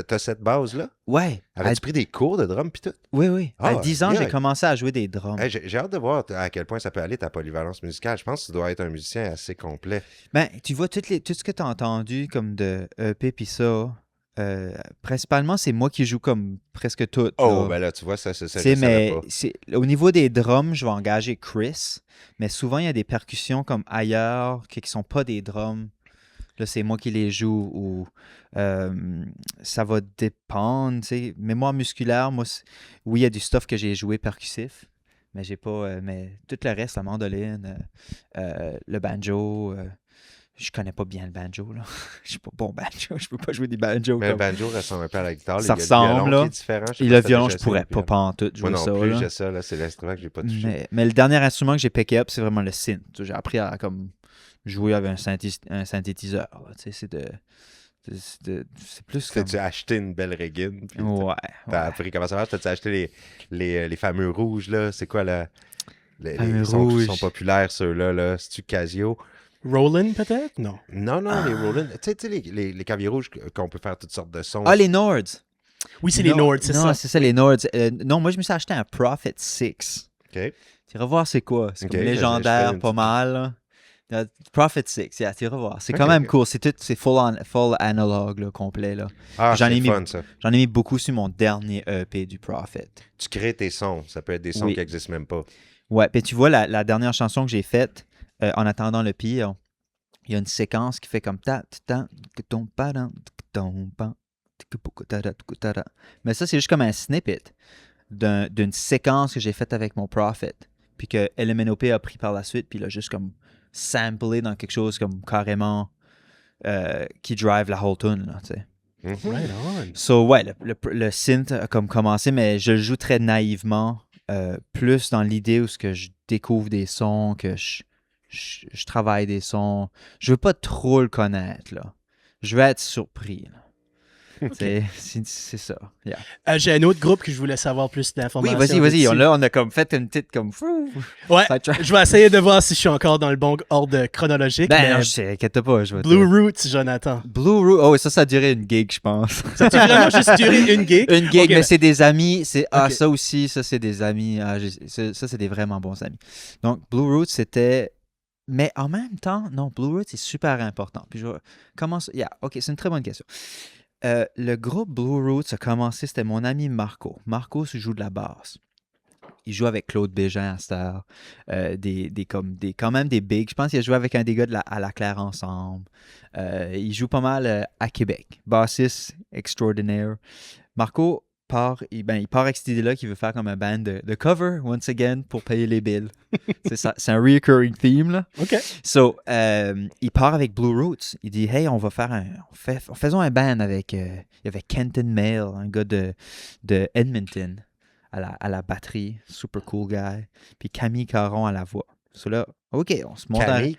t'as cette base-là? Ouais. Avais-tu pris des cours de drum pis tout? Oui. À 10 ans, j'ai commencé à jouer des drums. J'ai hâte de voir à quel point ça peut aller, ta polyvalence musicale. Je pense que tu dois être un musicien assez complet. Ben, tu vois, tout ce que tu as entendu comme de EP pis ça, principalement, c'est moi qui joue comme presque tout. Ben là, tu vois, ça, je savais pas. Au niveau des drums, je vais engager Chris, mais souvent, il y a des percussions comme ailleurs qui sont pas des drums. Là, c'est moi qui les joue ou ça va dépendre. T'sais. Mémoire musculaire, moi, oui, il y a du stuff que j'ai joué percussif, mais j'ai pas. Mais tout le reste, la mandoline, le banjo. Je connais pas bien le banjo, là. Je suis pas bon banjo, je peux pas jouer des banjos. Mais le banjo ressemble un peu à la guitare. Ça ressemble, là. Et le violon, je pourrais pas en tout jouer ça. Moi non plus, j'ai ça, là. C'est l'instrument que j'ai pas touché. Mais le dernier instrument que j'ai pické up, c'est vraiment le synth. J'ai appris à comme jouer avec un synthétiseur. C'est plus comme... T'as-tu acheté une belle Regine? Ouais. T'as appris comment ça marche? T'as-tu acheté les fameux rouges, là? C'est quoi, les rouges. sont populaires, ceux-là, là? C'est-tu Casio? Roland, peut-être? Non. Non, les Roland. Tu sais, les claviers rouges qu'on peut faire toutes sortes de sons. Ah, les Nords. Oui, c'est les Nords, c'est ça. Non, c'est ça, les Nords. Non, moi, je me suis acheté un Prophet 6. OK. Tu vas voir c'est quoi. C'est comme légendaire, pas mal. Prophet 6, tu vas voir. C'est quand même cool. C'est full analog, là, complet. Là. J'en ai fun, ça. J'en ai mis beaucoup sur mon dernier EP du Prophet. Tu crées tes sons. Ça peut être des sons qui n'existent même pas. Ouais, puis tu vois, la dernière chanson que j'ai faite, En attendant le pire, il y a une séquence qui fait comme mais ça, c'est juste comme un snippet d'une séquence que j'ai faite avec mon Prophet. Puis que LMNOP a pris par la suite, puis il a juste comme samplé dans quelque chose comme carrément qui drive la whole tune, là, tu sais. Right on. So, ouais, le synth a comme commencé, mais je le joue très naïvement, plus dans l'idée où ce que je découvre des sons, que je je travaille des sons. Je veux pas trop le connaître, là. Je veux être surpris, là. Okay. C'est ça. Yeah. J'ai un autre groupe que je voulais savoir plus d'informations. Oui, vas-y. On a comme fait une petite comme... Ouais, je vais essayer de voir si je suis encore dans le bon ordre chronologique. Ben non, je sais, inquiète pas. Blue Roots, Jonathan. Blue Roots, oh, ça a duré une gig, je pense. Ça a vraiment juste duré une gig? Une gig, okay, mais c'est des amis. Ça aussi, ça c'est des amis. Ça, c'est des vraiment bons amis. Donc, Blue Roots, c'était... Mais en même temps, non, Blue Roots, c'est super important. Puis comment ça... OK, c'est une très bonne question. Le groupe Blue Roots a commencé, c'était mon ami Marco. Marco joue de la basse. Il joue avec Claude Bégin à Star. Quand même des bigs. Je pense qu'il a joué avec un des gars à la Claire ensemble. Il joue pas mal à Québec. Bassiste extraordinaire. Marco il part avec cette idée-là qu'il veut faire comme un band de cover, once again, pour payer les bills. C'est un recurring theme, là. OK. So, il part avec Blue Roots. Il dit, hey, on va faire faisons un band avec... il y avait Kenton Mail, un gars de Edmonton, à la batterie. Super cool guy. Puis Camille Caron à la voix. So là, OK, on se monte Camille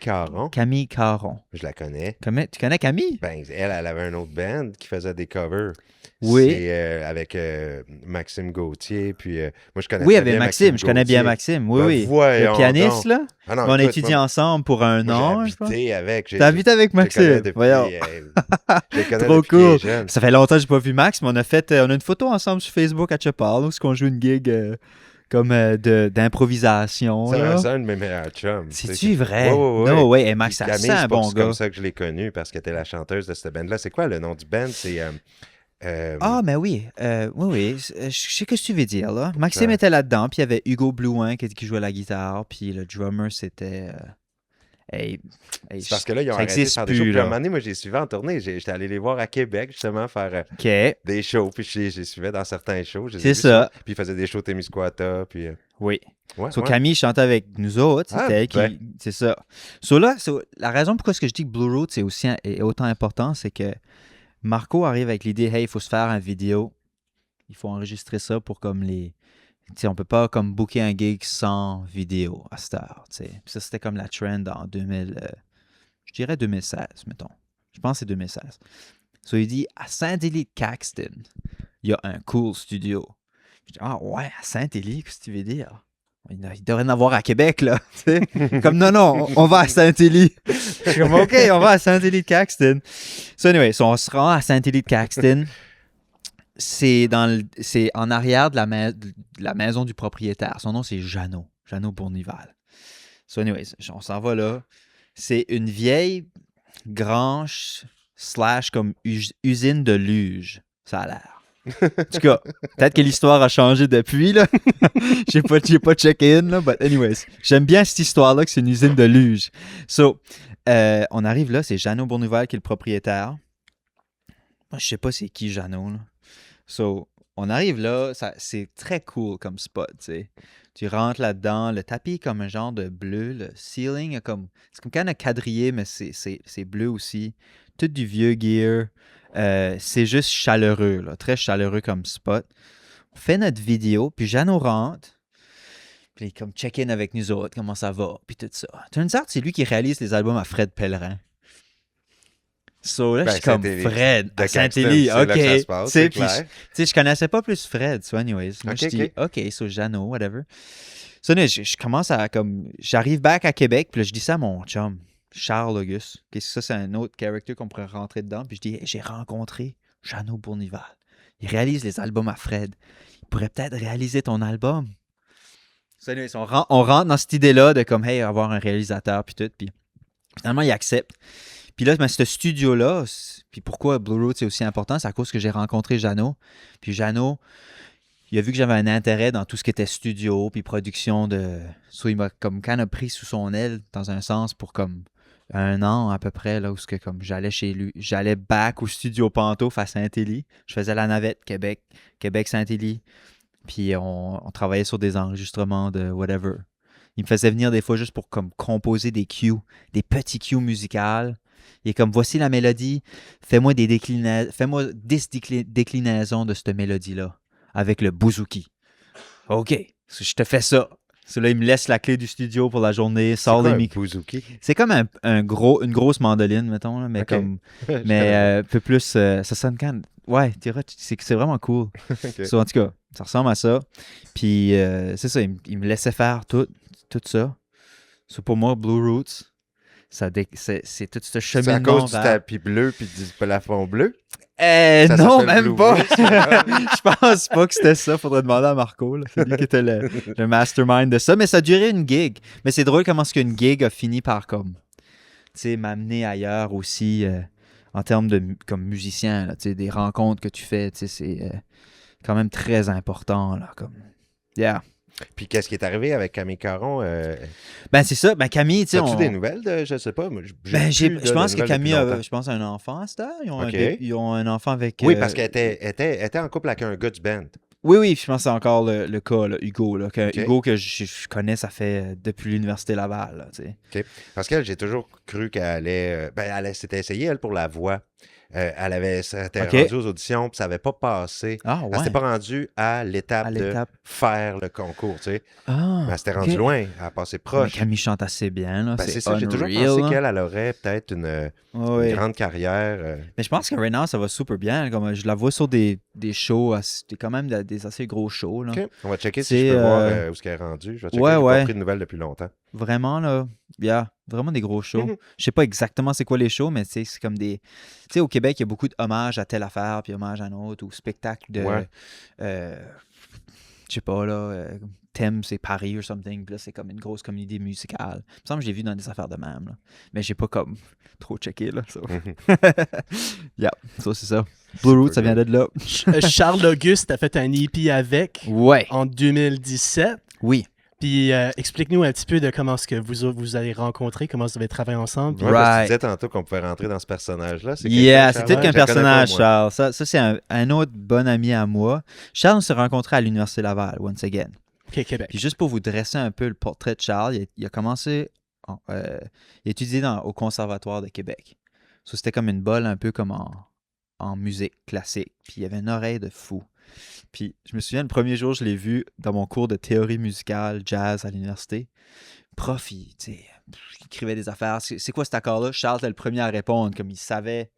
Caron. Je la connais. Tu connais Camille? Ben, elle avait un autre band qui faisait des covers. Oui. C'est avec Maxime Gauthier. Puis moi, je connais avec Maxime. Je connais bien Maxime. Oui, oui. Le pianiste, là. Ah non, on a étudié ensemble pour un an. T'as habité avec Maxime. Voyons. Trop cool. Ça fait longtemps que j'ai pas vu Max, mais on a une photo ensemble sur Facebook à Chapal, où on joue une gig comme d'improvisation. C'est un de mes meilleurs chums. C'est-tu vrai? Non, ouais. Et Max, c'est un bon gars. C'est comme ça que je l'ai connu, parce qu'elle était la chanteuse de cette band-là. C'est quoi le nom du band? C'est... mais oui. Oui. Je sais ce que tu veux dire, là. Maxime était là-dedans, puis il y avait Hugo Blouin qui jouait la guitare, puis le drummer, c'était... c'est parce que là, ils ont arrêté de faire des shows. Puis à un moment donné, moi, j'ai suivi en tournée. J'étais allé les voir à Québec, justement, faire des shows. Puis j'ai suivi dans certains shows. C'est ça. Puis ils faisaient des shows Témiscouata. Puis... Oui. Camille chantait avec nous autres. C'est ça. La raison pourquoi je dis que Blue Roots est autant important, c'est que Marco arrive avec l'idée, hey, il faut se faire une vidéo. Il faut enregistrer ça pour comme les... T'sais, on peut pas comme booker un gig sans vidéo à cette heure. Ça, c'était comme la trend en 2016, mettons. Je pense que c'est 2016. So, il dit, à Saint-Élie-de-Caxton, il y a un cool studio. Je dis, ah ouais, à Saint-Élie, qu'est-ce que tu veux dire? Il devrait en avoir à Québec, là. Comme, non, on va à Saint-Élie. Je suis comme, OK, on va à Saint-Élie-de-Caxton. So, anyway, on se rend à Saint-Élie-de-Caxton. C'est en arrière de la maison du propriétaire. Son nom, c'est Jeannot Bournival. So anyways, on s'en va là. C'est une vieille grange / comme usine de luge, ça a l'air. En tout cas, peut-être que l'histoire a changé depuis, là. J'ai pas checké in, là, but anyways. J'aime bien cette histoire-là que c'est une usine de luge. So, on arrive là, c'est Jeannot Bournival qui est le propriétaire. Moi, je sais pas c'est qui Jeannot, là. So, on arrive là, c'est très cool comme spot, tu sais. Tu rentres là-dedans, le tapis est comme un genre de bleu, le ceiling c'est comme quand même un quadrillé, mais c'est bleu aussi. Tout du vieux gear. C'est juste chaleureux, là, très chaleureux comme spot. On fait notre vidéo, puis Jeannot rentre, puis comme check-in avec nous autres, comment ça va, puis tout ça. Turns out, c'est lui qui réalise les albums à Fred Pellerin. So là, je suis comme Fred, à Saint-Élie, OK. Je connaissais pas plus Fred, so anyways. Moi, je dis, OK, so Jeannot, whatever. So je commence à, comme, j'arrive back à Québec, puis là, je dis ça à mon chum, Charles Auguste. Ça, c'est un autre character qu'on pourrait rentrer dedans. Puis je dis, hey, j'ai rencontré Jeannot Bournival. Il réalise les albums à Fred. Il pourrait peut-être réaliser ton album. So anyways, on rentre dans cette idée-là de, comme, hey, avoir un réalisateur, puis tout. Puis finalement, il accepte. Puis là, ce studio-là, puis pourquoi Blue Roots c'est aussi important, c'est à cause que j'ai rencontré Jeannot. Puis Jeannot, il a vu que j'avais un intérêt dans tout ce qui était studio, puis production de... So, il m'a comme quand même pris sous son aile, dans un sens, pour comme 1 an à peu près, là, où que, comme j'allais chez lui. J'allais back au studio Pantouf à Saint-Élie. Je faisais la navette Québec-Saint-Élie. Puis on travaillait sur des enregistrements de whatever. Il me faisait venir des fois juste pour comme composer des cues, des petits cues musicales. Il est comme, voici la mélodie, fais-moi 10 déclinaisons de cette mélodie-là avec le bouzouki. OK, je te fais ça. Là, il me laisse la clé du studio pour la journée, sort les micros. Bouzouki? C'est comme une grosse mandoline, mettons, là, mais Okay. un peu plus, ça sonne quand... Ouais, c'est vraiment cool. Okay. So, en tout cas, ça ressemble à ça. Puis, c'est ça, il me laissait faire tout ça. So, pour moi, Blue Roots, c'est tout ce cheminement. C'est à cause du tapis bleu puis du plafond bleu? Non, même pas. Je pense pas que c'était ça. Faudrait demander à Marco. Là. C'est lui qui était le mastermind de ça. Mais ça a duré une gig. Mais c'est drôle comment ce qu'une gig a fini par comme, m'amener ailleurs aussi en termes de comme musicien. Là, des rencontres que tu fais. C'est quand même très important. Là, comme... Yeah. Puis qu'est-ce qui est arrivé avec Camille Caron? Ben c'est ça. Ben Camille, tu sais, as-tu des nouvelles de, je sais pas. Je pense que Camille a un enfant à cette heure. Ils ont un enfant avec... Oui, parce qu'elle était en couple avec un gars du band. Oui, je pense que c'est encore le cas, là, Hugo. Là, Hugo que je connais, ça fait depuis l'Université Laval. Là, OK. Parce qu'elle, j'ai toujours cru qu'elle allait... elle s'était essayée, elle, pour la voix. Elle s'était rendue aux auditions, puis ça n'avait pas passé. Ah, ouais. Elle s'était pas rendue à l'étape de faire le concours, tu sais. Ah, mais elle s'était rendue loin, elle a passé proche. Mais Camille chante assez bien, là. C'est ça, j'ai toujours pensé qu'elle aurait peut-être une grande carrière. Mais je pense que right now, ça va super bien. Comme, je la vois sur des shows, c'est quand même des assez gros shows. Là. OK. On va checker si je peux voir où est-ce qu'elle est rendue. Je vais checker, j'ai pas pris de nouvelles depuis longtemps. Vraiment, là, vraiment des gros shows. Je sais pas exactement c'est quoi les shows, mais c'est comme des... Tu sais, au Québec, il y a beaucoup d'hommages à telle affaire, puis hommages à une autre, ou spectacle de... je sais pas, là... thème, c'est Paris ou something, puis là, c'est comme une grosse comédie musicale. Il me semble que j'ai vu dans des affaires de même, là. Mais j'ai pas comme trop checké, là. So. Ça, c'est ça. Blue Roots, ça vient de là. Charles Auguste a fait un EP avec en 2017. Oui. Puis explique-nous un petit peu de comment est-ce que vous avez rencontré, comment vous avez travaillé ensemble. Puis... Tu disais tantôt qu'on pouvait rentrer dans ce personnage-là. C'est peut-être qu'un personnage, Charles. Ça c'est un autre bon ami à moi. Charles, on s'est rencontrés à l'Université Laval, once again. OK, Québec. Puis juste pour vous dresser un peu le portrait de Charles, il a commencé, il a étudié au Conservatoire de Québec. So, c'était comme une bolle un peu comme en musique classique. Puis il avait une oreille de fou. Puis je me souviens, le premier jour, je l'ai vu dans mon cours de théorie musicale, jazz à l'université. Prof, il écrivait des affaires. C'est quoi cet accord-là? Charles était le premier à répondre, comme il savait.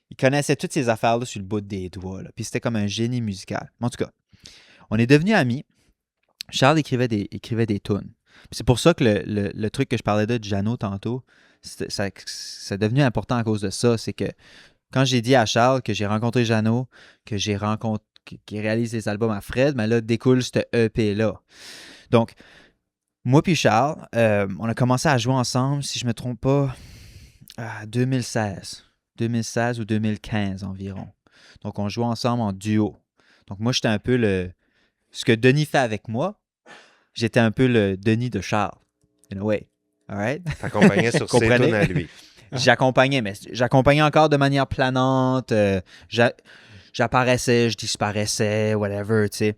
Il connaissait toutes ces affaires-là sur le bout des doigts. Là. Puis c'était comme un génie musical. Mais en tout cas, on est devenus amis. Charles écrivait des tunes. C'est pour ça que le truc que je parlais de Jano tantôt, c'est devenu important à cause de ça. C'est que quand j'ai dit à Charles que j'ai rencontré Jano, qui réalise des albums à Fred, mais là découle ce EP-là. Donc, moi puis Charles, on a commencé à jouer ensemble, si je ne me trompe pas, en 2016 ou 2015 environ. Donc, on jouait ensemble en duo. Donc, moi, j'étais un peu ce que Denis fait avec moi, j'étais un peu le Denis de Charles, in a way. All right? T'accompagnais sur ses tunes à lui. J'accompagnais, mais j'accompagnais encore de manière planante. J'apparaissais, je disparaissais, whatever, tu sais.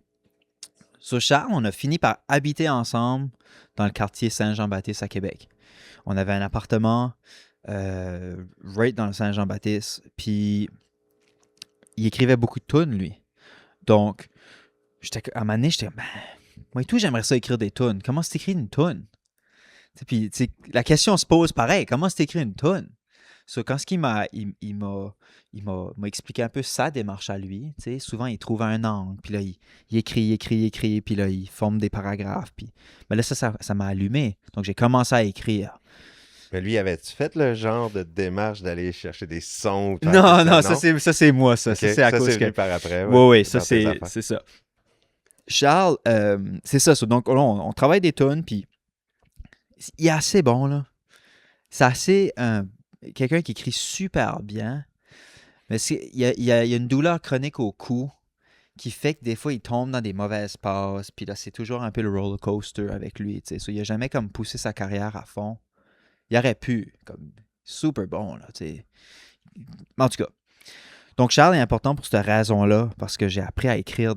Sur Charles, on a fini par habiter ensemble dans le quartier Saint-Jean-Baptiste à Québec. On avait un appartement right dans le Saint-Jean-Baptiste, puis il écrivait beaucoup de tunes, lui. Donc, à un moment donné, j'étais moi et tout, j'aimerais ça écrire des tunes. Comment c'est écrit une tune? Puis, la question se pose pareil. Comment c'est écrit une tune? So, quand il m'a expliqué un peu sa démarche à lui, souvent il trouve un angle, puis là il écrit, puis là il forme des paragraphes. Puis ben là, ça m'a allumé. Donc j'ai commencé à écrire. Mais lui, avais-tu fait le genre de démarche d'aller chercher des sons? Non, ça c'est moi, ça. Okay. Ça c'est à cause que... par après. Oui, ça c'est ça. Charles, c'est ça. Donc on travaille des tunes, puis il est assez bon, là. C'est assez... quelqu'un qui écrit super bien, mais il y a une douleur chronique au cou qui fait que des fois, il tombe dans des mauvaises passes, puis là, c'est toujours un peu le roller coaster avec lui, tu sais. Il n'a jamais comme poussé sa carrière à fond. Il aurait pu, comme super bon, là, tu sais. En tout cas. Donc, Charles est important pour cette raison-là, parce que j'ai appris à écrire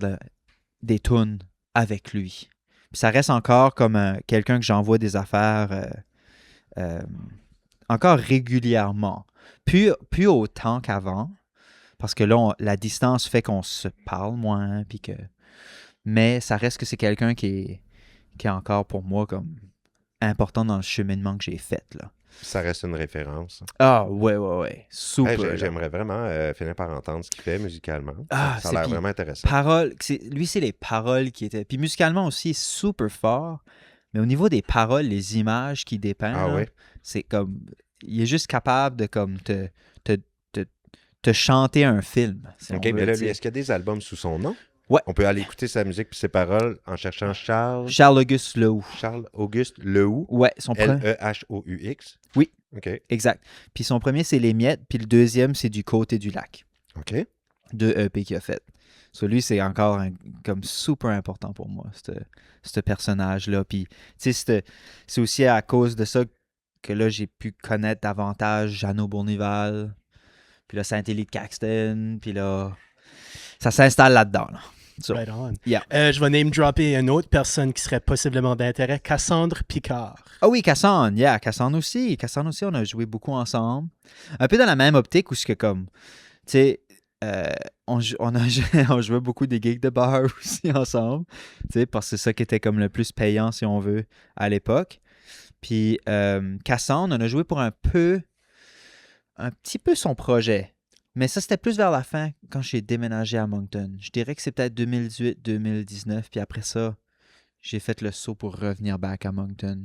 des tunes avec lui. Puis ça reste encore comme quelqu'un que j'envoie des affaires... encore régulièrement. Plus autant qu'avant, parce que là, la distance fait qu'on se parle moins, puis que... Mais ça reste que c'est quelqu'un qui qui est encore pour moi comme important dans le cheminement que j'ai fait, là. Ça reste une référence. Ah, ouais. Super. Hey, j'aimerais vraiment finir par entendre ce qu'il fait musicalement. Ah, ça a l'air puis vraiment intéressant. Lui, c'est les paroles qui étaient... Puis musicalement aussi, il est super fort. Mais au niveau des paroles, les images qu'il dépeint, Ah là, oui? c'est comme... Il est juste capable de comme te chanter un film. Si OK, on veut, mais là, tu lui, sais. est-ce qu'il y a des albums sous son nom? Ouais. On peut aller écouter sa musique puis ses paroles en cherchant Charles-Auguste Lehoux. Charles-Auguste Lehoux. Ouais, son premier. L-E-H-O-U-X. Oui. OK. Exact. Puis son premier, c'est Les Miettes. Puis le deuxième, c'est Du côté du lac. OK. 2 EP qu'il a fait. Lui, c'est encore comme super important pour moi, ce personnage-là. Puis, tu sais, c'est aussi à cause de ça que là, j'ai pu connaître davantage Jeannot Bournival, puis là, Saint-Élie de Caxton, puis là, ça s'installe là-dedans. Là. So, Right on. yeah. Je vais name-dropper une autre personne qui serait possiblement d'intérêt, Cassandre Picard. Ah oui, Cassandre, yeah, Cassandre aussi. Cassandre aussi, on a joué beaucoup ensemble. Un peu dans la même optique où c'est que comme, tu sais, on jouait beaucoup des gigs de bar aussi ensemble, tu sais, parce que c'est ça qui était comme le plus payant, si on veut, à l'époque. Puis Cassandre, on a joué pour un petit peu son projet. Mais ça, c'était plus vers la fin, quand j'ai déménagé à Moncton. Je dirais que c'est peut-être 2018-2019, puis après ça, j'ai fait le saut pour revenir back à Moncton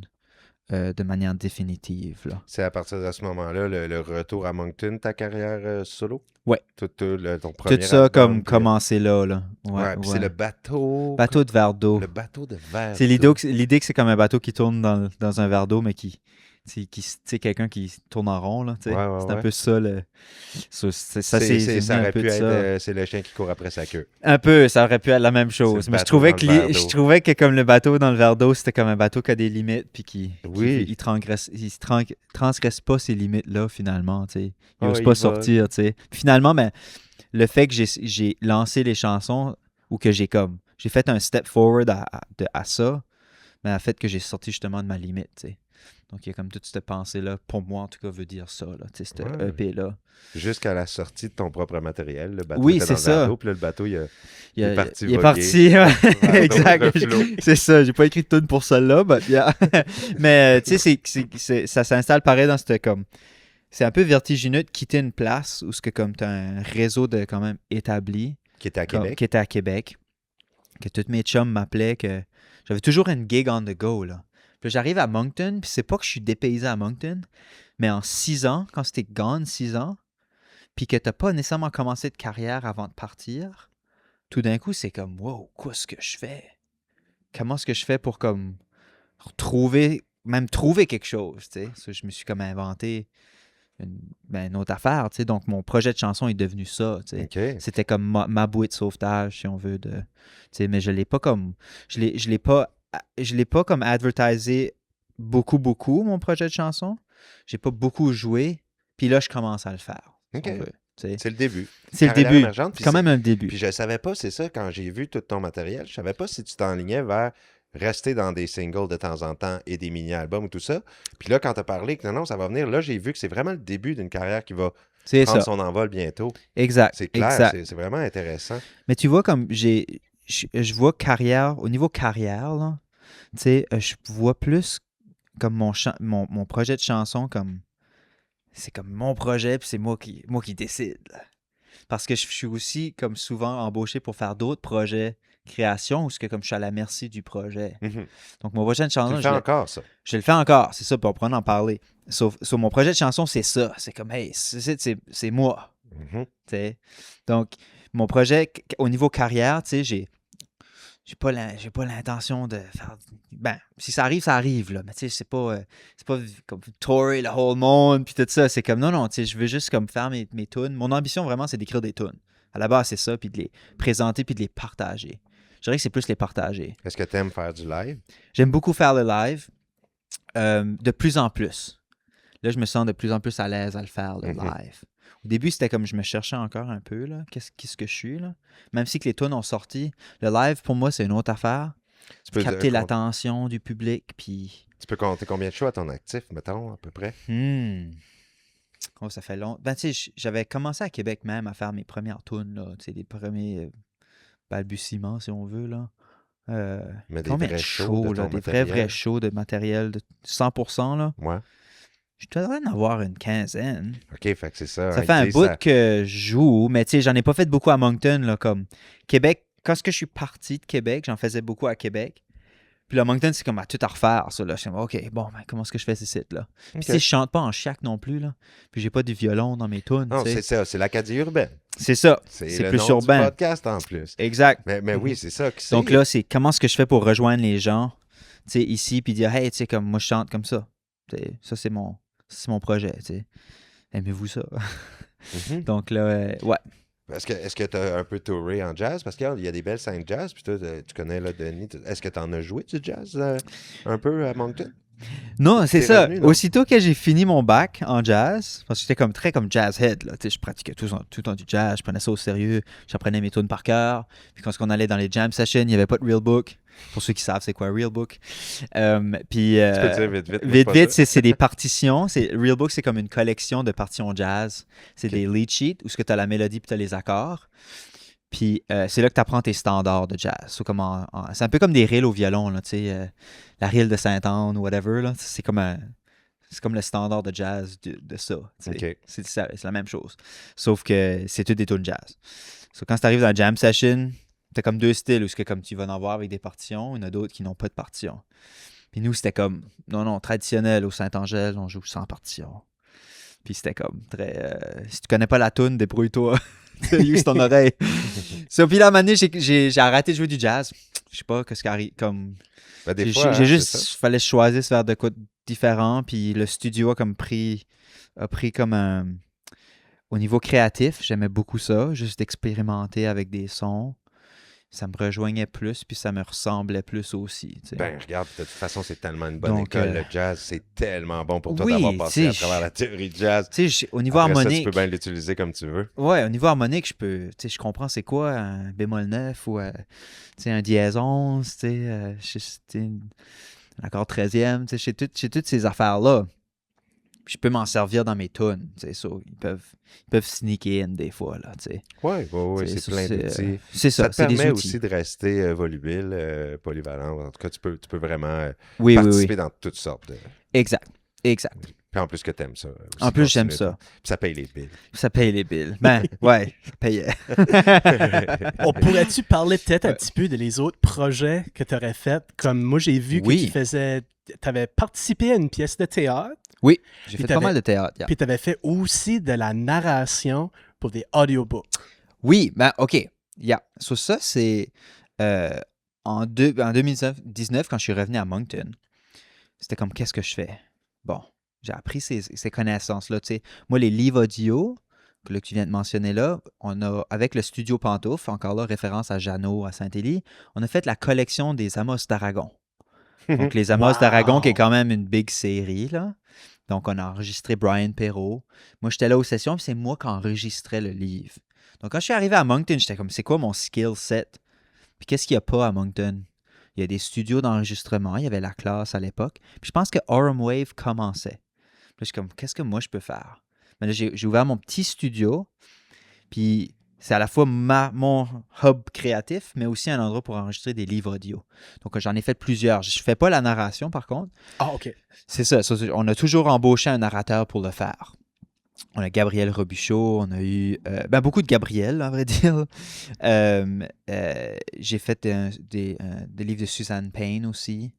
de manière définitive. Là. C'est à partir de ce moment-là, le retour à Moncton, ta carrière solo? Ouais. Ton premier Tout ça album, comme puis- commencé là. Ouais, puis c'est le bateau. Bateau de verre d'eau. Le bateau de verre. C'est l'idée que c'est comme un bateau qui tourne dans un verre d'eau, mais tu sais, quelqu'un qui tourne en rond, là, tu sais. Ouais, c'est un peu ça, ça Ça venu aurait un peu pu de être. ça. C'est le chien qui court après sa queue. Un peu, ça aurait pu être la même chose. C'est le Mais bateau dans le verre d'eau. je trouvais que comme le bateau dans le verre d'eau, c'était comme un bateau qui a des limites, puis Oui. il transgresse pas ces limites-là, finalement, tu sais. Il Oh, n'ose il pas va. sortir, tu sais. Puis finalement, ben, le fait que j'ai lancé les chansons, ou que j'ai fait un step forward à ça, mais a fait que j'ai sorti justement de ma limite, tu sais. Donc, il y a comme toute cette pensée-là, pour moi, en tout cas, veut dire ça, là, tu sais, cette Ouais. EP-là. Jusqu'à la sortie de ton propre matériel. Le bateau Oui, était c'est dans le verre ça. d'eau, puis là, le bateau, il Il est parti il est voguer. parti, ouais. Vers exact. d'autres flots. C'est ça, j'ai pas écrit de tune pour celle-là, but yeah. Mais, tu sais, ça s'installe pareil dans cette, comme... C'est un peu vertigineux de quitter une place où tu as un réseau de quand même établi. Qui était à Québec. Qui était à Québec. Que tous mes chums m'appelaient, que j'avais toujours une gig on the go, là. Puis j'arrive à Moncton, puis c'est pas que je suis dépaysé à Moncton, mais en 6 ans, quand c'était gone 6 ans, puis que t'as pas nécessairement commencé de carrière avant de partir, tout d'un coup, c'est comme, wow, qu'est-ce que je fais? Comment est-ce que je fais pour comme trouver quelque chose, tu sais? So, je me suis comme inventé une autre affaire, tu sais. Donc, mon projet de chanson est devenu ça, tu sais. OK. C'était comme ma bouée de sauvetage, si on veut, tu sais, mais je l'ai pas comme... Je l'ai pas comme advertisé beaucoup, mon projet de chanson. J'ai pas beaucoup joué, puis là, je commence à le faire, si OK. on veut, tu sais. C'est le début. C'est le Carrière début. émergente, C'est puis quand même un début. Puis je savais pas, c'est ça, quand j'ai vu tout ton matériel, je savais pas si tu t'enlignais vers rester dans des singles de temps en temps et des mini-albums ou tout ça. Puis là, quand tu as parlé que non, ça va venir, là, j'ai vu que c'est vraiment le début d'une carrière qui va C'est prendre ça. son envol bientôt. Exact. C'est clair, exact. c'est vraiment intéressant. Mais tu vois, comme je vois carrière, au niveau carrière, là, tu sais, je vois plus comme mon projet de chanson comme c'est comme mon projet, puis c'est moi qui décide. Là. Parce que je suis aussi comme souvent embauché pour faire d'autres projets création ou ce que comme je suis à la merci du projet. Mhm. Donc mon projet de Tu chanson, le fais encore, ça. je le fais encore, c'est ça, puis on pourra en parler. Sauf mon projet de chanson, c'est ça. C'est comme, hey, c'est moi. Mhm. T'sais. Donc, mon projet, au niveau carrière, tu sais, j'ai pas l'intention de faire... Ben, si ça arrive, là. Mais tu sais, c'est pas comme tourer le whole monde, puis tout ça. C'est comme, non, tu sais, je veux juste comme faire mes tunes. Mon ambition, vraiment, c'est d'écrire des tunes. À la base, c'est ça, puis de les présenter, puis de les partager. Je dirais que c'est plus les partager. Est-ce que tu aimes faire du live? J'aime beaucoup faire le live, de plus en plus. Là, je me sens de plus en plus à l'aise à le faire, le live. Au début, c'était comme je me cherchais encore un peu, là. Qu'est-ce que je suis, là? Même si que les tunes ont sorti, le live, pour moi, c'est une autre affaire. Tu peux Capter l'attention du public, puis... Tu peux compter combien de shows à ton actif, mettons, à peu près? Oh, ça fait longtemps. Ben, tu sais, j'avais commencé à Québec même à faire mes premières tunes, là. Tu sais, les premiers balbutiements, si on veut, là. Mais des combien vrais de shows de shows, là, ton des matériel. vrais shows de matériel de 100%, là. Ouais. Je devrais en avoir une quinzaine. OK, fait que c'est ça. Ça hein, fait un tu sais, bout ça- que je joue, mais tu sais, j'en ai pas fait beaucoup à Moncton, là, comme Québec. Quand est-ce que je suis parti de Québec, j'en faisais beaucoup à Québec. Puis là, Moncton, c'est comme à tout à refaire, ça, là. Je suis comme, OK, bon, ben, comment est-ce que je fais ces sites-là? Puis OK. tu sais, je chante pas en chiac non plus, là. Puis j'ai pas du violon dans mes tunes, Non, tu sais. c'est ça, c'est l'Acadie urbaine. C'est ça. C'est C'est le plus nom urbain. du podcast en plus. Exact. Mais oui, c'est ça. qui Donc c'est. là, c'est comment est-ce que je fais pour rejoindre les gens, tu sais, ici, puis dire, hey, tu sais, comme moi, je chante comme ça. Tu sais, ça, c'est mon projet, tu sais. Aimez-vous ça? Mhm. Donc là, ouais. Est-ce que tu as un peu touré en jazz? Parce qu'il y a des belles scènes jazz, puis toi, tu connais là, Denis. Est-ce que tu en as joué du jazz un peu à Moncton? Non, c'est T'es ça. revenu, non? Aussitôt que j'ai fini mon bac en jazz, parce que j'étais comme très comme jazz head, là, tu sais, je pratiquais tout le temps du jazz, je prenais ça au sérieux, j'apprenais mes tunes par cœur. Puis quand on allait dans les jam sessions, il n'y avait pas de real book. Pour ceux qui savent, c'est quoi un real book. Puis Tu peux dire vite, vite. moi, je sais pas vite, ça. c'est des partitions. Real book, c'est comme une collection de partitions jazz. C'est Ok. des lead sheets où tu as la mélodie puis tu as les accords. Puis c'est là que tu apprends tes standards de jazz. So, c'est un peu comme des reels au violon, là, tu sais, la reel de Saint-Anne ou whatever. Là, c'est comme le standard de jazz de ça. Tu sais. Ok. C'est la même chose. Sauf que c'est tout des tunes jazz. So, quand tu arrives dans la jam session, t'as comme deux styles où comme tu vas en avoir avec des partitions, il y en a d'autres qui n'ont pas de partition. Puis nous, c'était comme, non, traditionnel au Saint-Angèle, on joue sans partition. Puis c'était comme très, si tu connais pas la toune, débrouille-toi. Use ton oreille. So, puis là, à un moment donné, j'ai arrêté de jouer du jazz. Je sais pas qu'est-ce qui arrive, comme... Ben, des J'ai fois, j'ai hein, juste, c'est ça. fallait que je choisisse vers de quoi de différent, puis le studio a pris comme un... Au niveau créatif, j'aimais beaucoup ça, juste d'expérimenter avec des sons. Ça me rejoignait plus, puis ça me ressemblait plus aussi. Tu sais. Ben, regarde, de toute façon, c'est tellement une bonne Donc, école, le jazz. C'est tellement bon pour toi oui, d'avoir passé à tu sais, travers la théorie de jazz. Tu sais, au niveau Après ça, harmonique... tu peux bien l'utiliser comme tu veux. Ouais, au niveau harmonique, tu sais, je comprends c'est quoi un bémol 9 ou tu sais, un dièse 11, tu sais, un accord 13e, tu sais, j'ai toutes ces affaires-là. Puis je peux m'en servir dans mes tunes, tu sais, ils peuvent sneaker in des fois, là, tu sais. Oui, Tu sais, c'est plein d'outils. C'est ça, Ça te c'est des permet outils. aussi de rester volubile, polyvalent. En tout cas, tu peux vraiment Oui, participer oui. dans toutes sortes. Exact. Puis en plus que t'aimes ça. aussi, En plus, j'aime continuer. ça. Puis ça paye les billes. Ça paye les billes. Ben, ouais, ça payait. On pourrait-tu parler peut-être un petit peu de les autres projets que tu aurais faits? Comme moi, j'ai vu que Oui. tu avais participé à une pièce de théâtre, Oui, j'ai Puis fait pas mal de théâtre. Yeah. puis tu avais fait aussi de la narration pour des audiobooks. Oui, ben OK. Yeah. So, ça, c'est en 2019, quand je suis revenu à Moncton, c'était comme, qu'est-ce que je fais? Bon, j'ai appris ces connaissances-là. Tu sais. Moi, les livres audio que tu viens de mentionner là, on a, avec le studio Pantouf, encore là, référence à Jeannot, à Saint-Élie, on a fait la collection des Amos d'Aragon. Donc, les Amos Wow! d'Aragon, qui est quand même une big série, là. Donc, on a enregistré Brian Perrault. Moi, j'étais là aux sessions, puis c'est moi qui enregistrais le livre. Donc, quand je suis arrivé à Moncton, j'étais comme, c'est quoi mon skill set? Puis, qu'est-ce qu'il n'y a pas à Moncton? Il y a des studios d'enregistrement, il y avait la classe à l'époque. Puis, je pense que Aurum Wave commençait. Puis, là, je suis comme, qu'est-ce que moi, je peux faire? Mais là, j'ai ouvert mon petit studio, puis c'est à la fois mon hub créatif, mais aussi un endroit pour enregistrer des livres audio. Donc, j'en ai fait plusieurs. Je ne fais pas la narration, par contre. Ah, OK. C'est ça. On a toujours embauché un narrateur pour le faire. On a Gabriel Robuchot, on a eu beaucoup de Gabriel, à vrai dire. J'ai fait des livres de Suzanne Payne aussi.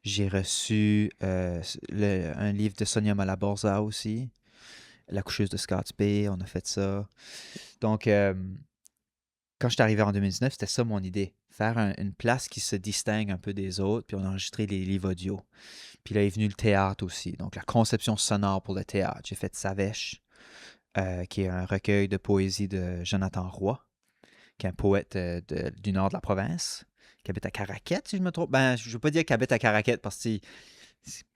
J'ai reçu un livre de Sonia Malaborza aussi. La coucheuse de Scott's Bay, on a fait ça. Donc, quand je suis arrivé en 2019, c'était ça mon idée. Faire une place qui se distingue un peu des autres, puis on a enregistré les livres audio. Puis là est venu le théâtre aussi. Donc, la conception sonore pour le théâtre. J'ai fait Savèche, qui est un recueil de poésie de Jonathan Roy, qui est un poète du nord de la province, qui habite à Caraquette, si je me trompe. Ben, je ne veux pas dire qu'il habite à Caraquette, parce que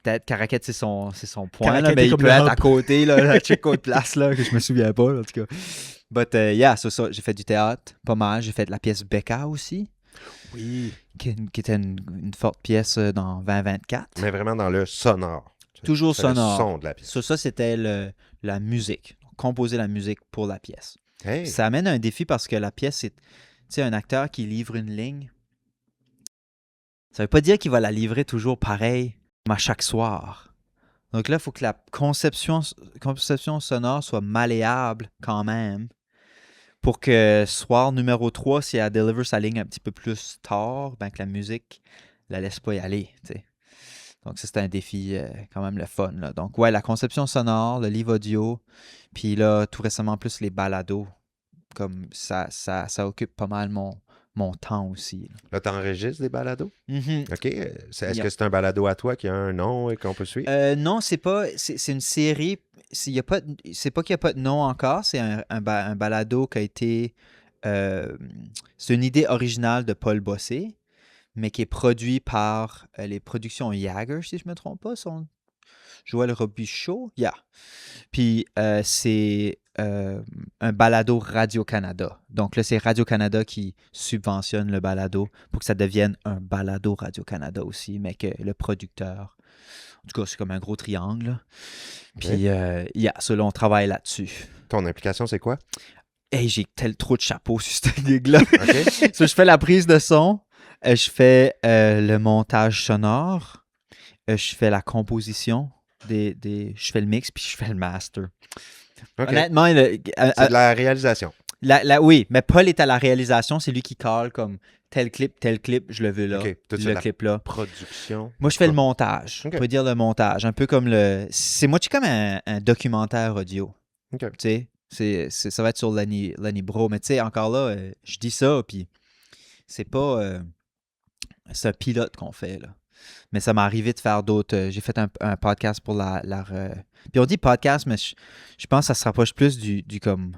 peut-être Caraquette, c'est son point, là, Caraquette mais est il comme peut le être hub. à côté, là, à chaque autre place, là, que je me souviens pas, en tout cas. But, yeah, c'est ça. J'ai fait du théâtre, pas mal. J'ai fait de la pièce Becca aussi, Oui. qui était une forte pièce dans 2024. Mais vraiment dans le sonore. Toujours C'est le sonore. son de la pièce. Ça, c'était la musique. Composer la musique pour la pièce. Hey. Ça amène un défi parce que la pièce, sais, un acteur qui livre une ligne, ça veut pas dire qu'il va la livrer toujours pareil, comme à chaque soir. Donc là, il faut que la conception sonore soit malléable quand même pour que soir numéro 3, si elle deliver sa ligne un petit peu plus tard, ben que la musique la laisse pas y aller, tu sais. Donc ça, c'est un défi quand même le fun, là. Donc ouais, la conception sonore, le livre audio, puis là, tout récemment, plus les balados, comme ça occupe pas mal mon temps aussi. Là, tu enregistres des balados? Mm-hmm. OK. Est-ce que c'est un balado à toi qui a un nom et qu'on peut suivre? Non, c'est pas. C'est une série. C'est pas qu'il n'y a pas de nom encore. C'est un balado qui a été. C'est une idée originale de Paul Bossé, mais qui est produit par les productions Jagger, si je ne me trompe pas. Joël Robuchon. Yeah. Puis c'est un balado Radio-Canada. Donc là, c'est Radio-Canada qui subventionne le balado pour que ça devienne un balado Radio-Canada aussi, mais que le producteur... En tout cas, c'est comme un gros triangle. Puis, selon on travaille là-dessus. Ton implication, c'est quoi? Hey, j'ai trop de chapeaux sur cette gig-là. OK. So, je fais la prise de son, je fais le montage sonore, je fais la composition, je fais le mix, puis je fais le master. Okay. Honnêtement, c'est de la réalisation. Oui, mais Paul est à la réalisation, c'est lui qui cale comme tel clip, je le veux là, le clip là. Production. Moi, je fais le montage. On peut dire le montage, un peu comme c'est moi, je suis comme un documentaire audio. Okay. Tu sais, ça va être sur Lenny Bro, mais tu sais, encore là, je dis ça, puis c'est pas... c'est un pilote qu'on fait, là. Mais ça m'est arrivé de faire d'autres... j'ai fait un podcast pour Puis on dit podcast, mais je pense que ça se rapproche plus du comme...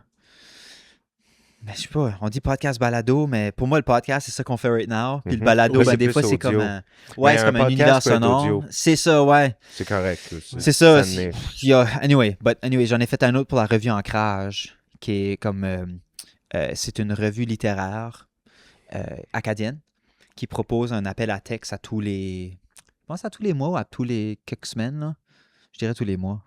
Mais je sais pas, on dit podcast balado, mais pour moi, le podcast, c'est ça qu'on fait right now. Puis le balado, des fois, c'est comme un... Ouais, c'est comme un univers sonore. C'est ça, ouais. C'est correct aussi. C'est ça. Anyway, j'en ai fait un autre pour la revue Ancrage, qui est comme... c'est une revue littéraire acadienne qui propose un appel à texte à tous les... Je pense à tous les mois ou à tous les quelques semaines, là. Je dirais tous les mois.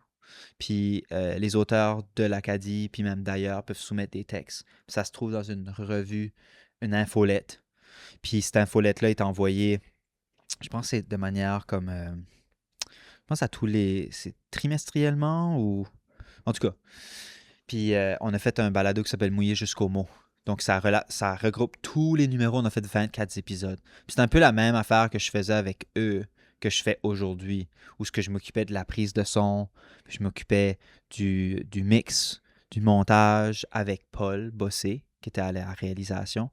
Puis les auteurs de l'Acadie, puis même d'ailleurs, peuvent soumettre des textes. Puis ça se trouve dans une revue, une infolette. Puis cette infolette-là est envoyée, je pense que c'est de manière comme... je pense à tous les... C'est trimestriellement ou... En tout cas. Puis on a fait un balado qui s'appelle « Mouillé jusqu'au mot ». Donc, ça regroupe tous les numéros. On a fait 24 épisodes. Puis c'est un peu la même affaire que je faisais avec eux, que je fais aujourd'hui, où ce que je m'occupais de la prise de son, puis je m'occupais du mix, du montage avec Paul Bossé, qui était à la réalisation,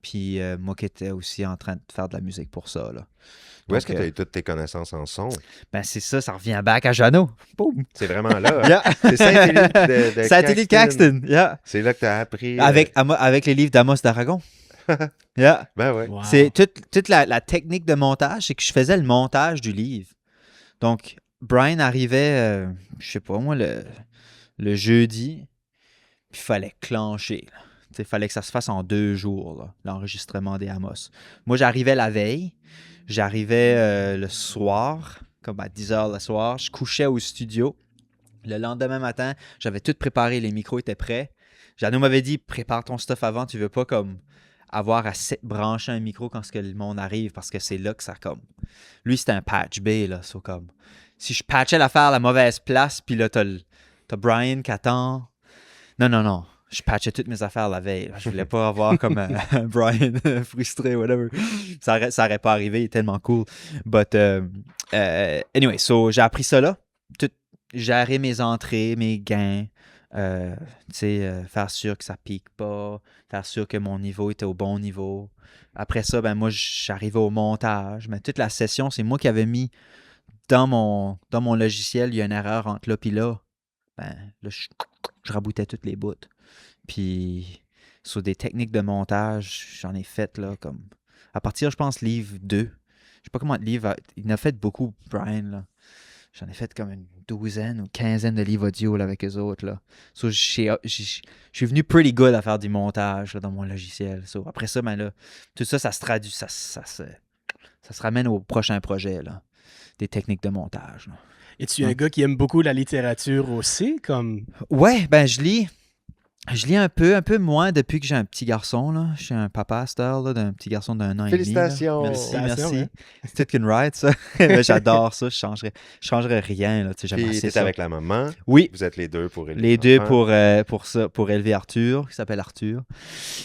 puis moi qui étais aussi en train de faire de la musique pour ça, là. Où est-ce que tu as eu toutes tes connaissances en son? Ben c'est ça revient back à Jeannot. Boum! C'est vraiment là. Yeah. C'est Saint-Élie de Saint-Élie de Caxton. Yeah. C'est là que tu as appris... Avec les livres d'Amos d'Aragon. Yeah. Ben ouais. Wow. C'est toute la technique de montage, c'est que je faisais le montage du livre. Donc, Brian arrivait, je sais pas moi, le jeudi, puis il fallait clencher. Il fallait que ça se fasse en 2 jours, là, l'enregistrement des Amos. Moi, j'arrivais la veille, j'arrivais le soir, comme à 10h le soir, je couchais au studio. Le lendemain matin, j'avais tout préparé, les micros étaient prêts. Jeannot m'avait dit, prépare ton stuff avant, tu veux pas comme avoir à brancher un micro quand ce que le monde arrive, parce que c'est là que ça comme... Lui, c'était un patch B, là, so comme... Si je patchais l'affaire à la mauvaise place, puis là, t'as Brian qui attend... Non. Je patchais toutes mes affaires la veille. Là. Je voulais pas avoir comme un Brian frustré, whatever. Ça aurait pas arrivé, il est tellement cool. But, anyway, so j'ai appris ça là. Gérer mes entrées, mes gains, faire sûr que ça pique pas, faire sûr que mon niveau était au bon niveau. Après ça, ben moi, j'arrivais au montage. Mais toute la session, c'est moi qui avais mis dans mon logiciel, il y a une erreur entre là et là. Ben, là, je raboutais toutes les bouts. Puis, sur des techniques de montage, j'en ai fait, là, comme... À partir, je pense, livre 2. Je sais pas comment de livres... Il en a fait beaucoup, Brian, là. J'en ai fait comme une 12aine ou 15aine de livres audio, là, avec eux autres, là. So, je suis venu pretty good à faire du montage, là, dans mon logiciel. So, après ça, ben là, tout ça, ça se traduit, ça se ramène au prochain projet, là. Des techniques de montage, là. Es-tu un gars qui aime beaucoup la littérature aussi, comme... Ouais, ben je lis. Je lis un peu moins depuis que j'ai un petit garçon. Là. Je suis un papa star là, d'un petit garçon d'1 an et demi. Félicitations! Merci. Ouais. C'est toute qu'une ride, ça. Mais j'adore ça. Je changerais rien. Là. J'aime Puis assez t'es ça. avec la maman. Oui, Vous êtes les deux pour élever les deux l'enfant. pour élever Arthur, qui s'appelle Arthur.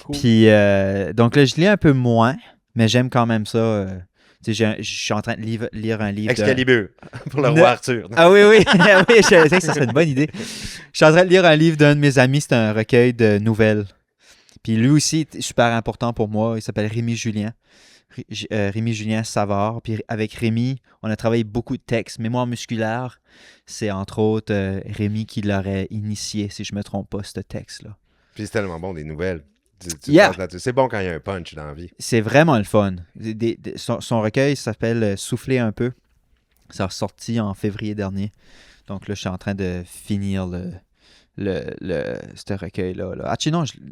Cool. Puis, donc là, je lis un peu moins, mais j'aime quand même ça. Je suis en train de lire un livre. Excalibur pour le Ne- roi Arthur. Ah oui, oui, oui, je sais que ça serait une bonne idée. Je suis en train de lire un livre d'un de mes amis, c'est un recueil de nouvelles. Puis lui aussi, est super important pour moi. Il s'appelle Rémi Julien. Rémi Julien Savard. Puis avec Rémi, on a travaillé beaucoup de textes. Mémoire musculaire, c'est entre autres Rémi qui l'aurait initié, si je me trompe pas, ce texte-là. Puis c'est tellement bon, des nouvelles. Tu Yeah. passes là-dessus. C'est bon quand il y a un punch dans la vie. C'est vraiment le fun. Son recueil s'appelle Souffler un peu. Ça a sorti en février dernier. Donc là, je suis en train de finir ce recueil-là. Là. Ah,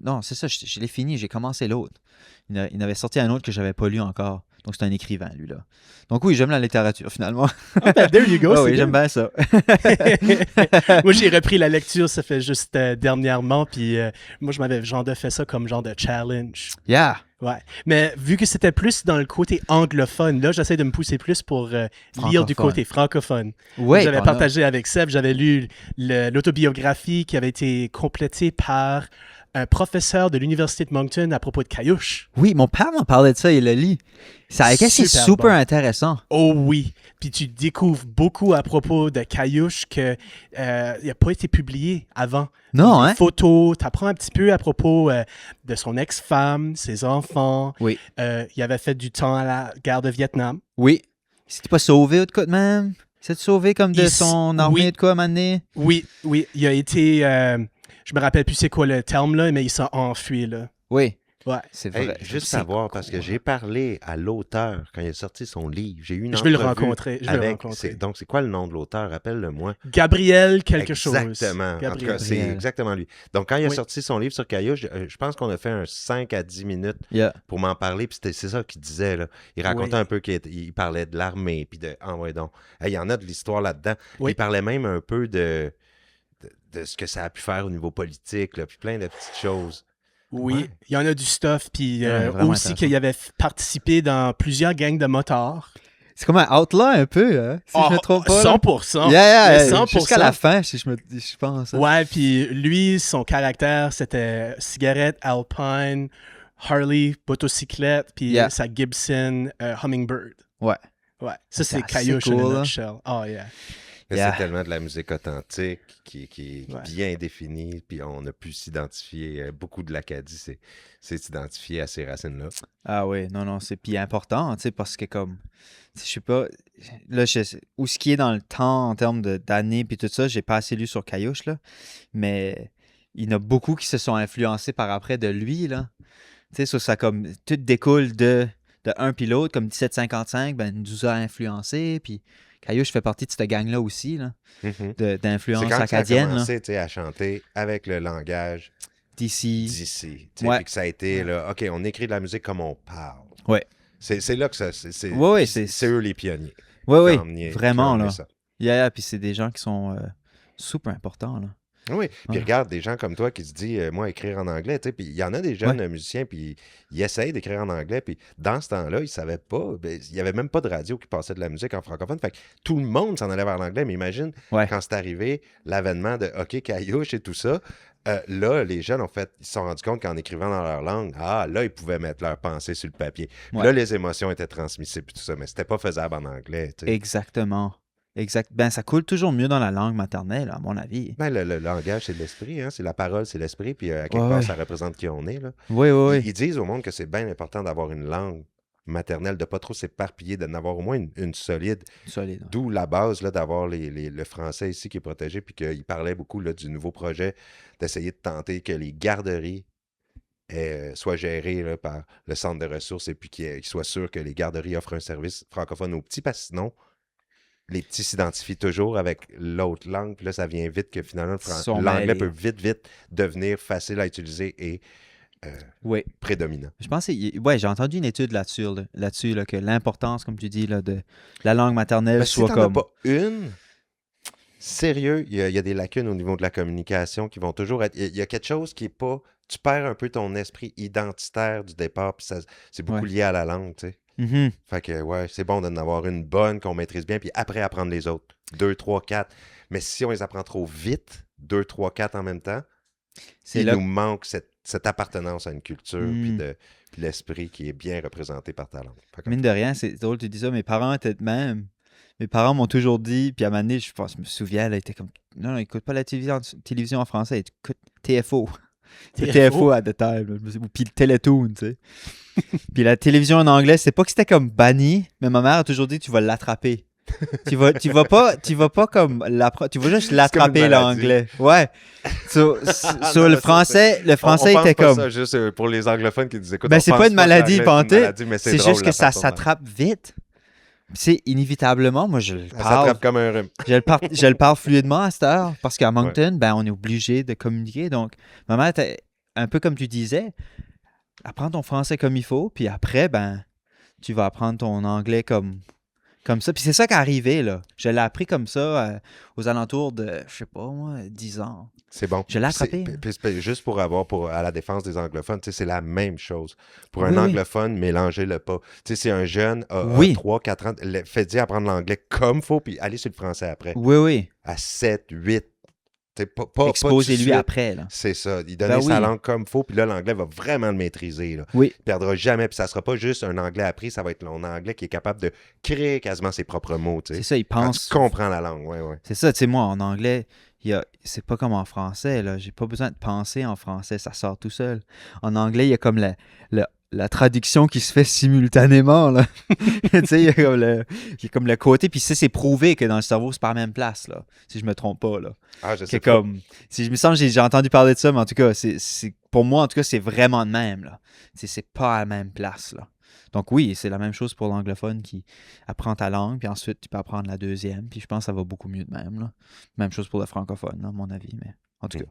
non, c'est ça, je l'ai fini, j'ai commencé l'autre. Il avait sorti un autre que je n'avais pas lu encore. Donc c'est un écrivain, lui, là. Donc oui, j'aime la littérature, finalement. Ah, ben, there you go. Ah c'est oui, good. j'aime bien ça. Moi, j'ai repris la lecture, ça fait juste dernièrement, puis moi, je m'avais genre de fait ça comme genre de challenge. Yeah! Ouais. Mais vu que c'était plus dans le côté anglophone, là, j'essaie de me pousser plus pour lire du Francophone. côté francophone. Oui, J'avais partagé avec Seb, j'avais lu l'autobiographie qui avait été complétée par un professeur de l'Université de Moncton à propos de Caillouche. Oui, mon père m'en parlait de ça, il le lit. C'est super bon. intéressant. Oh oui. Puis tu découvres beaucoup à propos de Caillouche que il n'a pas été publié avant. Non, Des hein? photos, tu apprends un petit peu à propos de son ex-femme, ses enfants. Oui. Il avait fait du temps à la guerre de Vietnam. Oui. Il s'était pas sauvé ou de quoi de même? Il s'est sauvé comme de son armée oui. de quoi, à un moment donné? Oui, il a été... je me rappelle plus c'est quoi le terme, là, mais il s'est enfui, là. Oui. Ouais. C'est Hey, vrai. juste savoir, parce que j'ai parlé à l'auteur quand il a sorti son livre. J'ai eu une Je vais le entrevue rencontrer. Donc, c'est quoi le nom de l'auteur? Rappelle-le-moi. Gabriel quelque chose. Exactement. En tout cas, Gabriel. c'est exactement lui. Donc, quand il a Oui. sorti son livre sur Caillouche, je pense qu'on a fait un 5 à 10 minutes Yeah. pour m'en parler. Puis c'est ça qu'il disait. Là. Il racontait Oui. un peu qu'il parlait de l'armée. Puis de. Ah, ouais, donc. Hey, il y en a de l'histoire là-dedans. Oui. Il parlait même un peu de ce que ça a pu faire au niveau politique. Là, puis plein de petites choses. Oui, Ouais. il y en a du stuff. Puis vraiment aussi intéressant. qu'il avait participé dans plusieurs gangs de motards. C'est comme un outlaw un peu, hein? Si je me trompe pas. là. 100%. Yeah, Mais 100%. jusqu'à la fin, si je pense. hein. Ouais, puis lui, son caractère, c'était cigarette, Alpine, Harley, motocyclette, puis Yeah. sa Gibson Hummingbird. Ouais. Ouais, ça c'est C'est assez Caillouche cool, in là. a nutshell. Oh yeah. Mais Yeah. c'est tellement de la musique authentique qui est Ouais. bien définie, puis on a pu s'identifier. Beaucoup de l'Acadie s'est identifié à ces racines-là. Ah oui, non, c'est puis important, tu sais, parce que comme, tu sais, je sais pas, là, où ce qui est dans le temps en termes d'années puis tout ça, j'ai pas assez lu sur Caillouche, là, mais il y en a beaucoup qui se sont influencés par après de lui, là. Tu sais, ça comme, tout découle de un puis l'autre, comme 1755, ben, nous a influencés, puis Caillouche fait partie de cette gang-là aussi, là, Mhm. d'influence C'est quand acadienne, ça a là, commencé tu sais, à chanter avec le langage d'ici. d'ici. Tu sais, Ouais. Puis que ça a été, là, OK, on écrit de la musique comme on parle. Ouais. C'est là que ça... Ouais, c'est eux les pionniers. Oui, qui ont emmené- vraiment, qui ont emmené là. ça. Yeah, puis c'est des gens qui sont super importants, là. Oui, puis Ouais. regarde, des gens comme toi qui se disent, moi, écrire en anglais, tu sais, puis il y en a des jeunes musiciens, puis ils essayent d'écrire en anglais, puis dans ce temps-là, ils savaient pas, il n'y avait même pas de radio qui passait de la musique en francophone, fait que tout le monde s'en allait vers l'anglais, mais imagine, Ouais. quand c'est arrivé, l'avènement de OK, Caillouche et tout ça, là, les jeunes, ils se sont rendus compte qu'en écrivant dans leur langue, là, ils pouvaient mettre leurs pensées sur le papier. Puis Ouais. là, les émotions étaient transmissibles, puis tout ça, mais c'était pas faisable en anglais, tu sais. Exactement. Exact. Ben, ça coule toujours mieux dans la langue maternelle, à mon avis. Ben, le langage, c'est l'esprit, hein? C'est la parole, c'est l'esprit, puis à quelque Ouais, part, ouais. ça représente qui on est, là. Oui, oui, Ils disent au monde que c'est bien important d'avoir une langue maternelle, de pas trop s'éparpiller, d'en avoir au moins une solide. oui. Solide. D'où la base là, d'avoir le français ici qui est protégé, puis qu'il parlait beaucoup là, du nouveau projet, d'essayer de tenter que les garderies soient gérées là, par le centre de ressources et puis qu'il soit sûr que les garderies offrent un service francophone aux petits, parce que sinon, les petits s'identifient toujours avec l'autre langue, puis là, ça vient vite que finalement, Sont l'anglais mêlés. peut vite devenir facile à utiliser et Oui. prédominant. Je pense que ouais, j'ai entendu une étude là-dessus là, que l'importance, comme tu dis, là, de la langue maternelle Ben, si soit t'en as comme. pas une, sérieux, il y a des lacunes au niveau de la communication qui vont toujours être... Il y a quelque chose qui est pas... Tu perds un peu ton esprit identitaire du départ, puis c'est beaucoup lié à la langue, tu sais. Mhm. Fait que, ouais, c'est bon d'en avoir une bonne qu'on maîtrise bien, puis après apprendre les autres. 2, 3, 4. Mais si on les apprend trop vite, 2, 3, 4 en même temps, nous manque cette appartenance à une culture, puis l'esprit qui est bien représenté par ta langue. Mine de rien, c'est drôle, tu dis ça, mes parents étaient de même. Mes parents m'ont toujours dit, puis à un moment donné, je me souviens, là, ils étaient comme, non, écoute pas la télévision en français, écoute TFO. TFO à the time, ou puis le Télétoon, tu sais. Puis la télévision en anglais, c'est pas que c'était comme banni, mais ma mère a toujours dit, tu vas l'attraper. tu vas pas comme tu vas juste l'attraper l'anglais. Ouais. Le français était comme ça, juste pour les anglophones qui nous écoutent. Ben c'est pas une maladie panté, c'est drôle, juste que ça s'attrape vite. C'est inévitablement, moi je le parle. Ça s'attrape comme un rhume. je le parle fluidement à cette heure parce qu'à Moncton, ben on est obligé de communiquer. Donc ma mère était un peu comme tu disais, apprends ton français comme il faut, puis après ben tu vas apprendre ton anglais comme ça. Puis c'est ça qui est arrivé, là. Je l'ai appris comme ça aux alentours de, je sais pas, moi, 10 ans. C'est bon. Je l'ai attrapé. Juste à la défense des anglophones, c'est la même chose. Pour un anglophone, mélangez-le pas. Si un jeune a 3, 4 ans, faites-y apprendre l'anglais comme il faut, puis allez sur le français après. Oui. À 7, 8. Exposez-lui après. Là. C'est ça. Il donne sa langue comme il faut, puis là, l'anglais va vraiment le maîtriser. Là. Oui. Il ne perdra jamais, puis ça ne sera pas juste un anglais appris, ça va être un anglais qui est capable de créer quasiment ses propres mots. C'est ça, il pense. Quand tu comprends la langue, ouais. C'est ça, tu sais, moi, en anglais, c'est pas comme en français. Là. J'ai pas besoin de penser en français, ça sort tout seul. En anglais, il y a comme la traduction qui se fait simultanément. Là. Tu sais, il y a comme le côté, puis c'est prouvé que dans le cerveau, c'est pas la même place, là, si je me trompe pas. Là. Ah, je sais pas. Si je me sens j'ai entendu parler de ça, mais en tout cas, pour moi, en tout cas, c'est vraiment de même. Là. C'est pas à la même place. Là. Donc oui, c'est la même chose pour l'anglophone qui apprend ta langue, puis ensuite, tu peux apprendre la deuxième, puis je pense que ça va beaucoup mieux de même. Là. Même chose pour le francophone, à mon avis, mais en tout cas.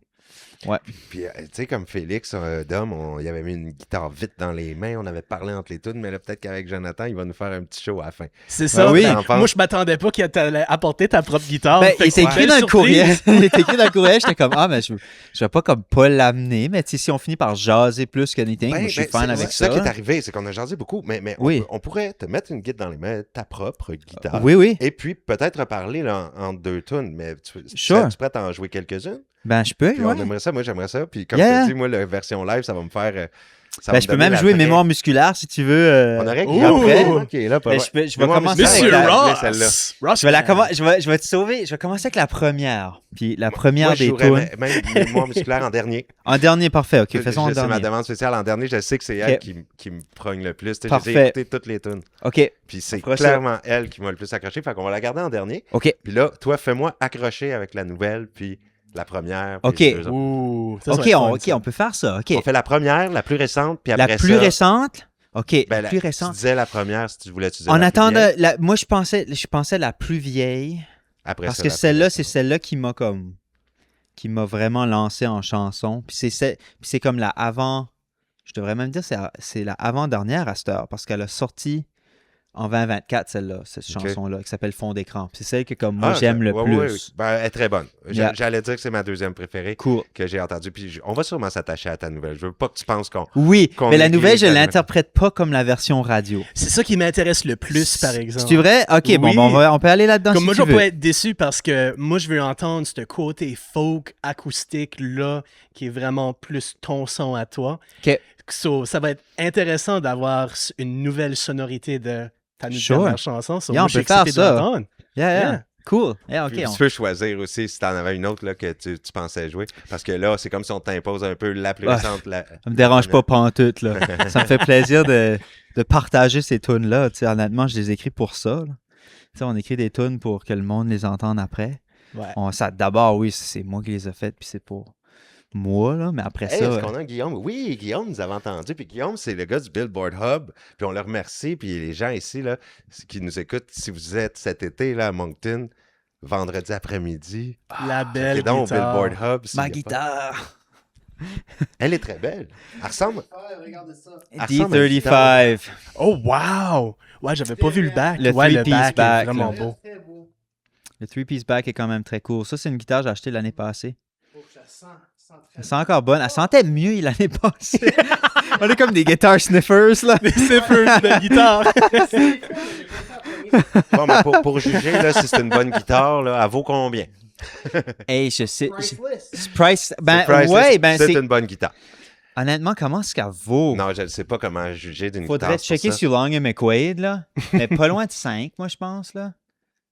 Ouais. Puis, tu sais, comme Félix, Dom, il avait mis une guitare vite dans les mains, on avait parlé entre les tunes, mais là, peut-être qu'avec Jonathan, il va nous faire un petit show à la fin. C'est ça. Oui. Moi, je m'attendais pas qu'il t'allait apporter ta propre guitare. Ben, il était écrit dans le courriel. J'étais comme, mais je vais pas comme pas l'amener, mais si on finit par jaser plus qu'anything, moi, je suis fan avec ça. C'est ça qui est arrivé, c'est qu'on a jasé beaucoup, mais on pourrait te mettre une guitare dans les mains, ta propre guitare. Oui. Et puis, peut-être reparler là, entre deux tunes, mais tu prêtes à en jouer quelques-unes? Ben, je peux, on aimerait ça, moi j'aimerais ça. Puis comme tu as dit, moi, la version live, ça va me faire... je peux même jouer mémoire musculaire si tu veux. On aurait après. Okay, là, je vais commencer Monsieur avec Ross. Je vais te sauver. Je vais commencer avec la première. Puis la première des tunes. Même mémoire musculaire en dernier. En dernier, parfait. OK, faisons en dernier. C'est ma demande spéciale en dernier. Je sais que c'est elle qui me progne le plus. Parfait. J'ai écouté toutes les tunes. OK. Puis c'est clairement elle qui m'a le plus accroché. Fait qu'on va la garder en dernier. OK. Puis là, toi, fais-moi accrocher avec la nouvelle. Puis... la première. OK. On peut faire ça. OK. On fait la première, la plus récente, puis après ça... La plus récente? OK, la plus récente. Tu disais la première si tu voulais utiliser en attendant, moi, je pensais la plus vieille. Après parce que celle-là, c'est celle-là qui m'a vraiment lancé en chanson. Puis c'est comme la avant... Je devrais même dire c'est la avant-dernière à cette heure, parce qu'elle a sorti... En 2024, celle-là, cette chanson-là, qui s'appelle Fond d'écran. C'est celle que, comme moi, j'aime le plus. Oui. Ben, elle est très bonne. J'allais dire que c'est ma deuxième préférée que j'ai entendue. Puis on va sûrement s'attacher à ta nouvelle. Je veux pas que tu penses qu'on... Oui, mais la nouvelle, je ne l'interprète pas comme la version radio. C'est ça qui m'intéresse le plus, par exemple. C'est vrai? OK, oui. Bon, on peut aller là-dedans comme si moi, tu veux. je vais pas être déçu parce que moi, je veux entendre ce côté folk, acoustique-là, qui est vraiment plus ton son à toi. OK. So, ça va être intéressant d'avoir une nouvelle sonorité de... ta dernière chanson. On peut faire ça. Yeah. Cool. Yeah, okay, tu peux choisir aussi si tu en avais une autre là, que tu pensais jouer. Parce que là, c'est comme si on t'impose un peu la plus récente. Ça me dérange pas pantoute. Là. Ça me fait plaisir de partager ces tunes-là. Honnêtement, je les écris pour ça. On écrit des tunes pour que le monde les entende après. Ouais. D'abord, oui, c'est moi qui les ai faites, puis c'est pour moi, là, mais après ça... Est-ce qu'on a Guillaume? Oui, Guillaume nous avait entendu, puis Guillaume, c'est le gars du Billboard Hub, puis on le remercie, puis les gens ici, là, qui nous écoutent, si vous êtes cet été, là, à Moncton, vendredi après-midi... La belle guitare. Au Billboard Hub. Ma guitare! Elle est très belle. Elle ressemble... Regardez ça. D35. Oh, wow! Ouais, j'avais pas vu le back. Le back three-piece back, est vraiment Très, beau. très beau. Le 3-piece back est quand même très cool. Ça, c'est une guitare que j'ai achetée l'année passée. Elle sent encore bonne. Elle sentait mieux l'année passée. On est comme des guitar sniffers, là. Des sniffers de guitare. Bon, mais pour juger là, si c'est une bonne guitare, là, elle vaut combien? Hey, je sais. C'est une bonne guitare. Honnêtement, comment est-ce qu'elle vaut? Non, je ne sais pas comment juger d'une guitare. Faudrait checker sur Long & McQuaid, là. Mais pas loin de 5, moi, je pense, là.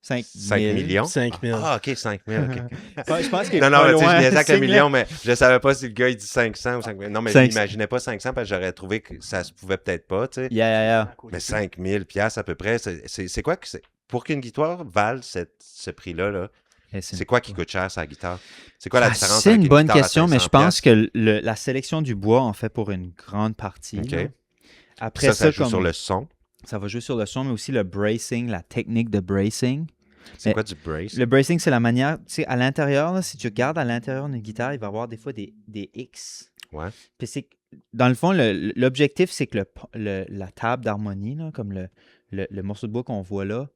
5 millions? 5 000. Ah, OK, 5 000, OK. Je pense qu'il est non, pas tu sais, je loin. niaisais avec le million, mais je savais pas si le gars, il dit 500 ou 5 000. Non, mais je n'imaginais pas 500 parce que j'aurais trouvé que ça se pouvait peut-être pas, tu sais. Yeah. Mais 5 000 piastres à peu près, c'est quoi que c'est? Pour qu'une guitare vale ce prix-là, là, c'est quoi qui coûte cher, sa guitare? C'est quoi la différence? C'est une bonne guitare question, mais je pense que la sélection du bois en fait pour une grande partie. OK. Après ça joue sur le son. Ça va jouer sur le son, mais aussi le bracing, la technique de bracing. C'est quoi du brace? Le bracing, c'est la manière, tu sais, à l'intérieur, là, si tu regardes à l'intérieur d'une guitare, il va y avoir des fois des X. Ouais. Puis dans le fond, l'objectif, c'est que la table d'harmonie, là, comme le morceau de bois qu'on voit là,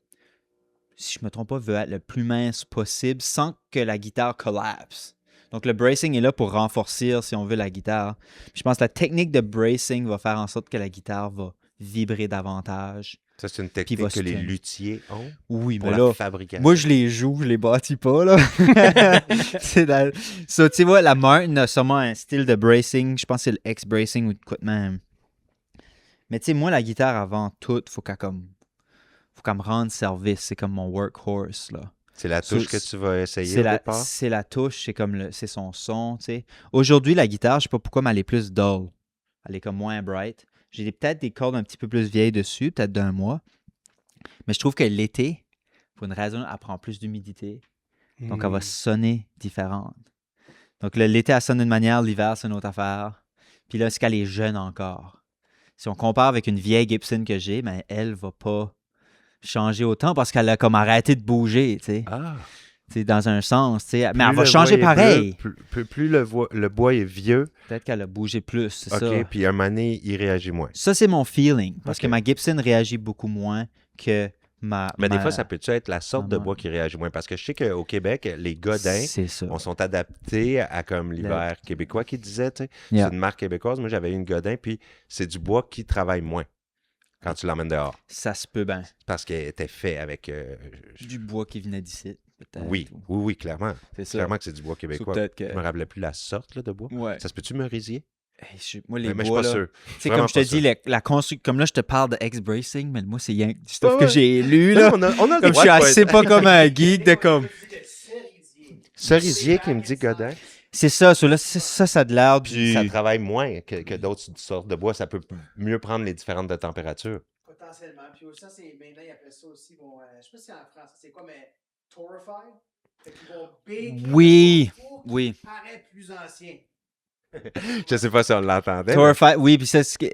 si je ne me trompe pas, veut être le plus mince possible sans que la guitare collapse. Donc, le bracing est là pour renforcer, si on veut, la guitare. Puis, je pense que la technique de bracing va faire en sorte que la guitare va vibrer davantage. Ça, c'est une technique que les luthiers ont pour la fabrication. Moi, je les joue, je les bâtis pas, là. So, tu vois, la Martin a sûrement un style de bracing. Je pense que c'est le X-bracing ou de quoi de même. Mais tu sais, moi, la guitare, avant tout, faut qu'elle me rende service. C'est comme mon workhorse, là. C'est la touche que tu vas essayer au départ? C'est la touche, c'est son son, tu sais. Aujourd'hui, la guitare, je sais pas pourquoi, mais elle est plus dull. Elle est comme moins bright. J'ai peut-être des cordes un petit peu plus vieilles dessus, peut-être d'un mois. Mais je trouve que l'été, pour une raison, elle prend plus d'humidité. Donc, elle va sonner différente. Donc, l'été, elle sonne d'une manière, l'hiver, c'est une autre affaire. Puis là, c'est qu'elle est jeune encore. Si on compare avec une vieille Gibson que j'ai, ben, elle va pas changer autant parce qu'elle a comme arrêté de bouger, tu sais. Ah. C'est dans un sens, tu sais. Mais elle va changer pareil. Plus le bois est vieux. Peut-être qu'elle a bougé plus, c'est ça. OK, puis un moment donné, il réagit moins. Ça, c'est mon feeling. Parce que ma Gibson réagit beaucoup moins que Mais des fois, ça peut-tu être la sorte de bois qui réagit moins? Parce que je sais qu'au Québec, les godins sont adaptés à comme l'hiver québécois qui disait, tu sais. C'est une marque québécoise. Moi, j'avais une godin, puis c'est du bois qui travaille moins quand tu l'emmènes dehors. Ça se peut bien. Parce qu'elle était fait avec... du bois qui venait d'ici. Oui, clairement. C'est clairement que c'est du bois québécois. Je me rappelais plus la sorte là, de bois. Ouais. Ça se peut-tu merisier? Moi, les mais bois, je suis pas sûr. C'est comme je te dis, la construction. Comme là, je te parle de X-bracing, mais moi, c'est rien du stuff que j'ai lu. Là. On a comme je suis assez pas comme un geek de comme. Cerisier qui me dit Godin. C'est ça, ça a de l'air du. Ça travaille moins que d'autres sortes de bois. Ça peut mieux prendre les différentes de température. Potentiellement. Puis ça, c'est maintenant, ils appellent ça aussi. Bon, je sais pas si en français, c'est quoi, mais Torify. Oui. Paraît plus ancien. Je sais pas si on l'entendait. Torify, oui, puis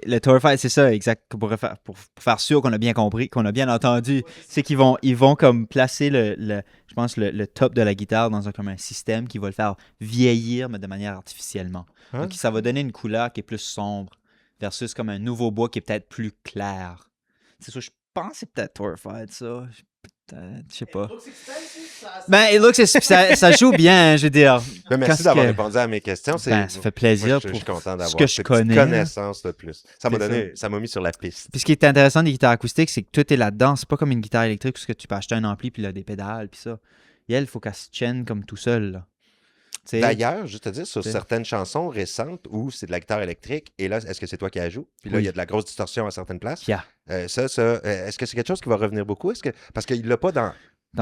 le Torify, c'est ça, exact, pour faire sûr qu'on a bien compris, qu'on a bien entendu. C'est qu'ils vont comme placer je pense, le top de la guitare dans comme un système qui va le faire vieillir, mais de manière artificiellement. Donc, ça va donner une couleur qui est plus sombre versus comme un nouveau bois qui est peut-être plus clair. C'est ça, je pense que c'est peut-être Torify, ça. Je sais pas. Ça joue bien, je veux dire. Mais merci d'avoir répondu à mes questions. Ça fait plaisir. Je suis content d'avoir ce que je connais. Connaissance de plus. Ça m'a mis sur la piste. Puis ce qui est intéressant des guitares acoustiques, c'est que tout est là-dedans. C'est pas comme une guitare électrique où tu peux acheter un ampli puis là, des pédales puis ça. Et elle, il faut qu'elle se tienne comme tout seul. Là. D'ailleurs, juste te dire, sur certaines chansons récentes où c'est de la guitare électrique, et là, est-ce que c'est toi qui la joues? Puis là, il y a de la grosse distorsion à certaines places. Est-ce que c'est quelque chose qui va revenir beaucoup? Parce qu'il ne l'a pas dans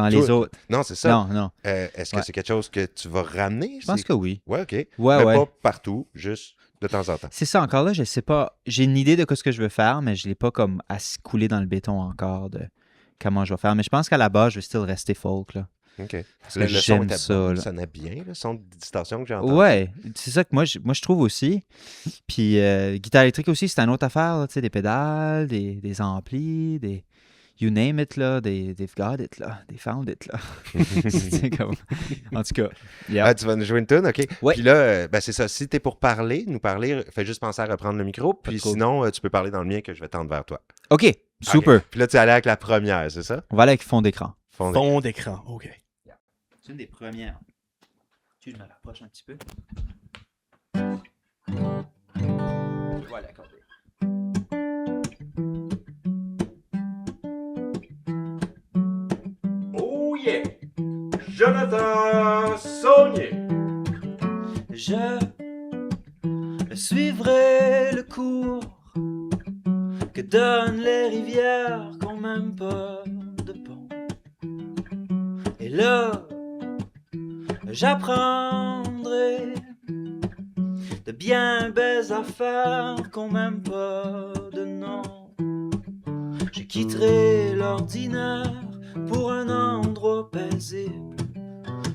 les autres. Non, c'est ça. Non. Est-ce que c'est quelque chose que tu vas ramener? Je pense que oui. Ouais, OK. Mais pas partout, juste de temps en temps. C'est ça, encore là, je sais pas. J'ai une idée de ce que je veux faire, mais je ne l'ai pas comme couler dans le béton encore de comment je vais faire. Mais je pense qu'à la base, je vais still rester folk, là. OK. Parce que j'aime ça. Ça sonnait bien, le son de distorsion que j'ai entendu. Ouais, c'est ça que moi je trouve aussi. Puis guitare électrique aussi, c'est une autre affaire, là, des pédales, des amplis, des you name it, là, they've got it, là, they found it, là. Comme... En tout cas. Yeah. Tu vas nous jouer une tune, OK? Ouais. Puis là, c'est ça. Si t'es pour nous parler, fais juste penser à reprendre le micro. Puis sinon, tu peux parler dans le mien que je vais tendre vers toi. OK, super. Puis là, tu es allé avec la première, c'est ça? On va aller avec fond d'écran. Fond d'écran, OK. une des premières. Je me rapproche un petit peu. Voilà, accordé. Oh yeah! Jonathan Saunier! Je suivrai le cours que donnent les rivières qui n'ont même pas de pont. Et là, j'apprendrai de bien belles affaires qui n'ont même pas de nom. Je quitterai l'ordinaire pour un endroit paisible,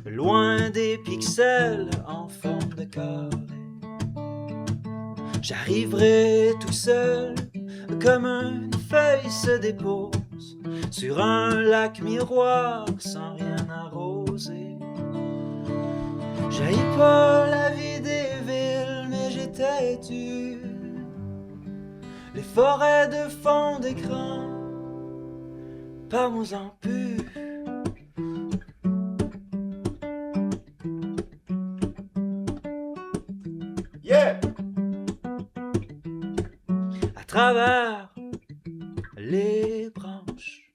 loin des pixels en forme de carré. J'arriverai tout seul, comme une feuille se dépose sur un lac miroir sans rien arroser. J'haïs pas la vie des villes, mais j'ai têtu les forêts de fond d'écran. Parle-moi-en plus. Yeah! À travers les branches,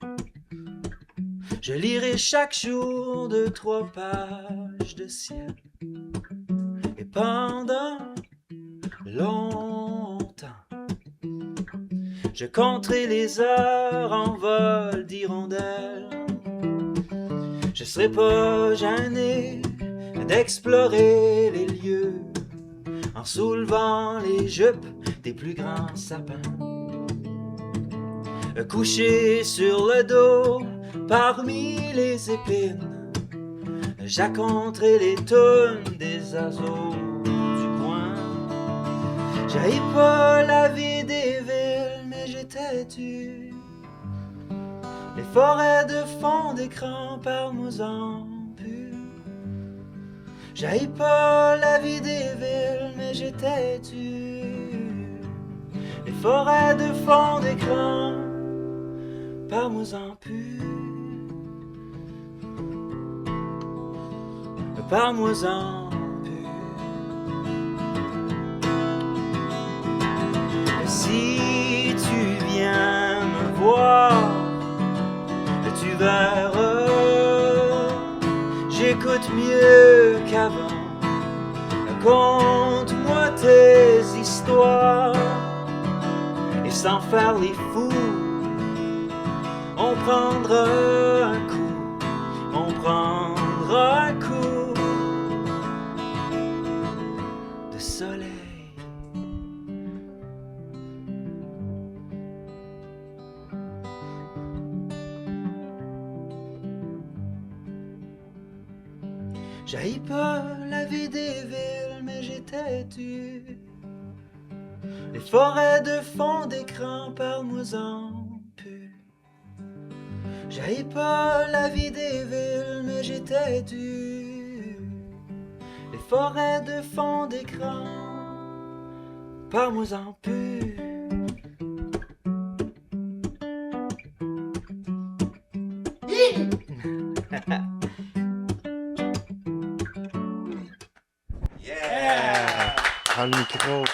je lirai chaque jour 2-3 pages de ciel. Et pendant longtemps, je compterai les heures en vol d'hirondelles. Je serai pas gêné d'explorer les lieux en soulevant les jupes des plus grands sapins. Couché sur le dos parmi les épines, j'accompterai les tonnes des oiseaux du coin. J'haïs pas la vie des villes, mais j'ai têtu les forêts de fond d'écran, parle-moi-en plus. J'haïs pas la vie des villes, mais j'ai têtu les forêts de fond d'écran, parle-moi-en plus. Parle-moi-en plus. Si tu viens me voir, tu verras, j'écoute mieux qu'avant. Conte-moi tes histoires, et sans faire les fous, on prendra un coup, on prendra un coup de soleil. J'haïs pas la vie des villes, mais j'ai têtu les forêts de fond d'écran, parle-moi-en plus. J'haïs pas la vie des villes, mais j'ai têtu les forêts de fond d'écran, parle-moi-en plus. Yeah! Prends le micro.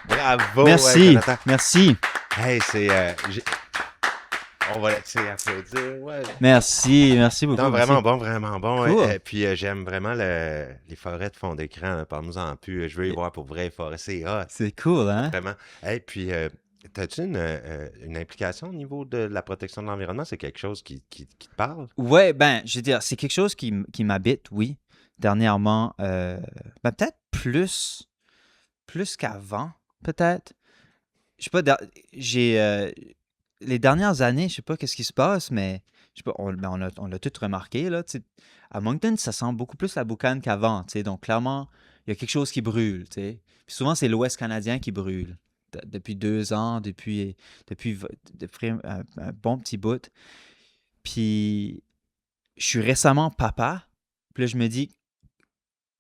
Bravo! Merci, Jonathan. merci. Hey, c'est... on va applaudir. Ouais. Merci beaucoup. Non, merci. vraiment bon. Cool. Puis j'aime vraiment les forêts de fond d'écran. Parle-nous-en plus. Je veux y voir pour vrai, les forêts. C'est hot. C'est cool, hein? Vraiment. Et puis, as-tu une implication au niveau de la protection de l'environnement? C'est quelque chose qui te parle? Ouais, ben, je veux dire, c'est quelque chose qui m'habite, oui. Dernièrement, peut-être plus qu'avant, peut-être. Je sais pas, les dernières années, je sais pas qu'est-ce qui se passe, mais je sais pas, on l'a tout remarqué, là, tu sais. À Moncton, ça sent beaucoup plus la boucane qu'avant, tu sais. Donc, clairement, il y a quelque chose qui brûle, tu sais. Puis souvent, c'est l'Ouest canadien qui brûle. Depuis 2 ans, depuis un bon petit bout. Puis, je suis récemment papa. Puis là, je me dis,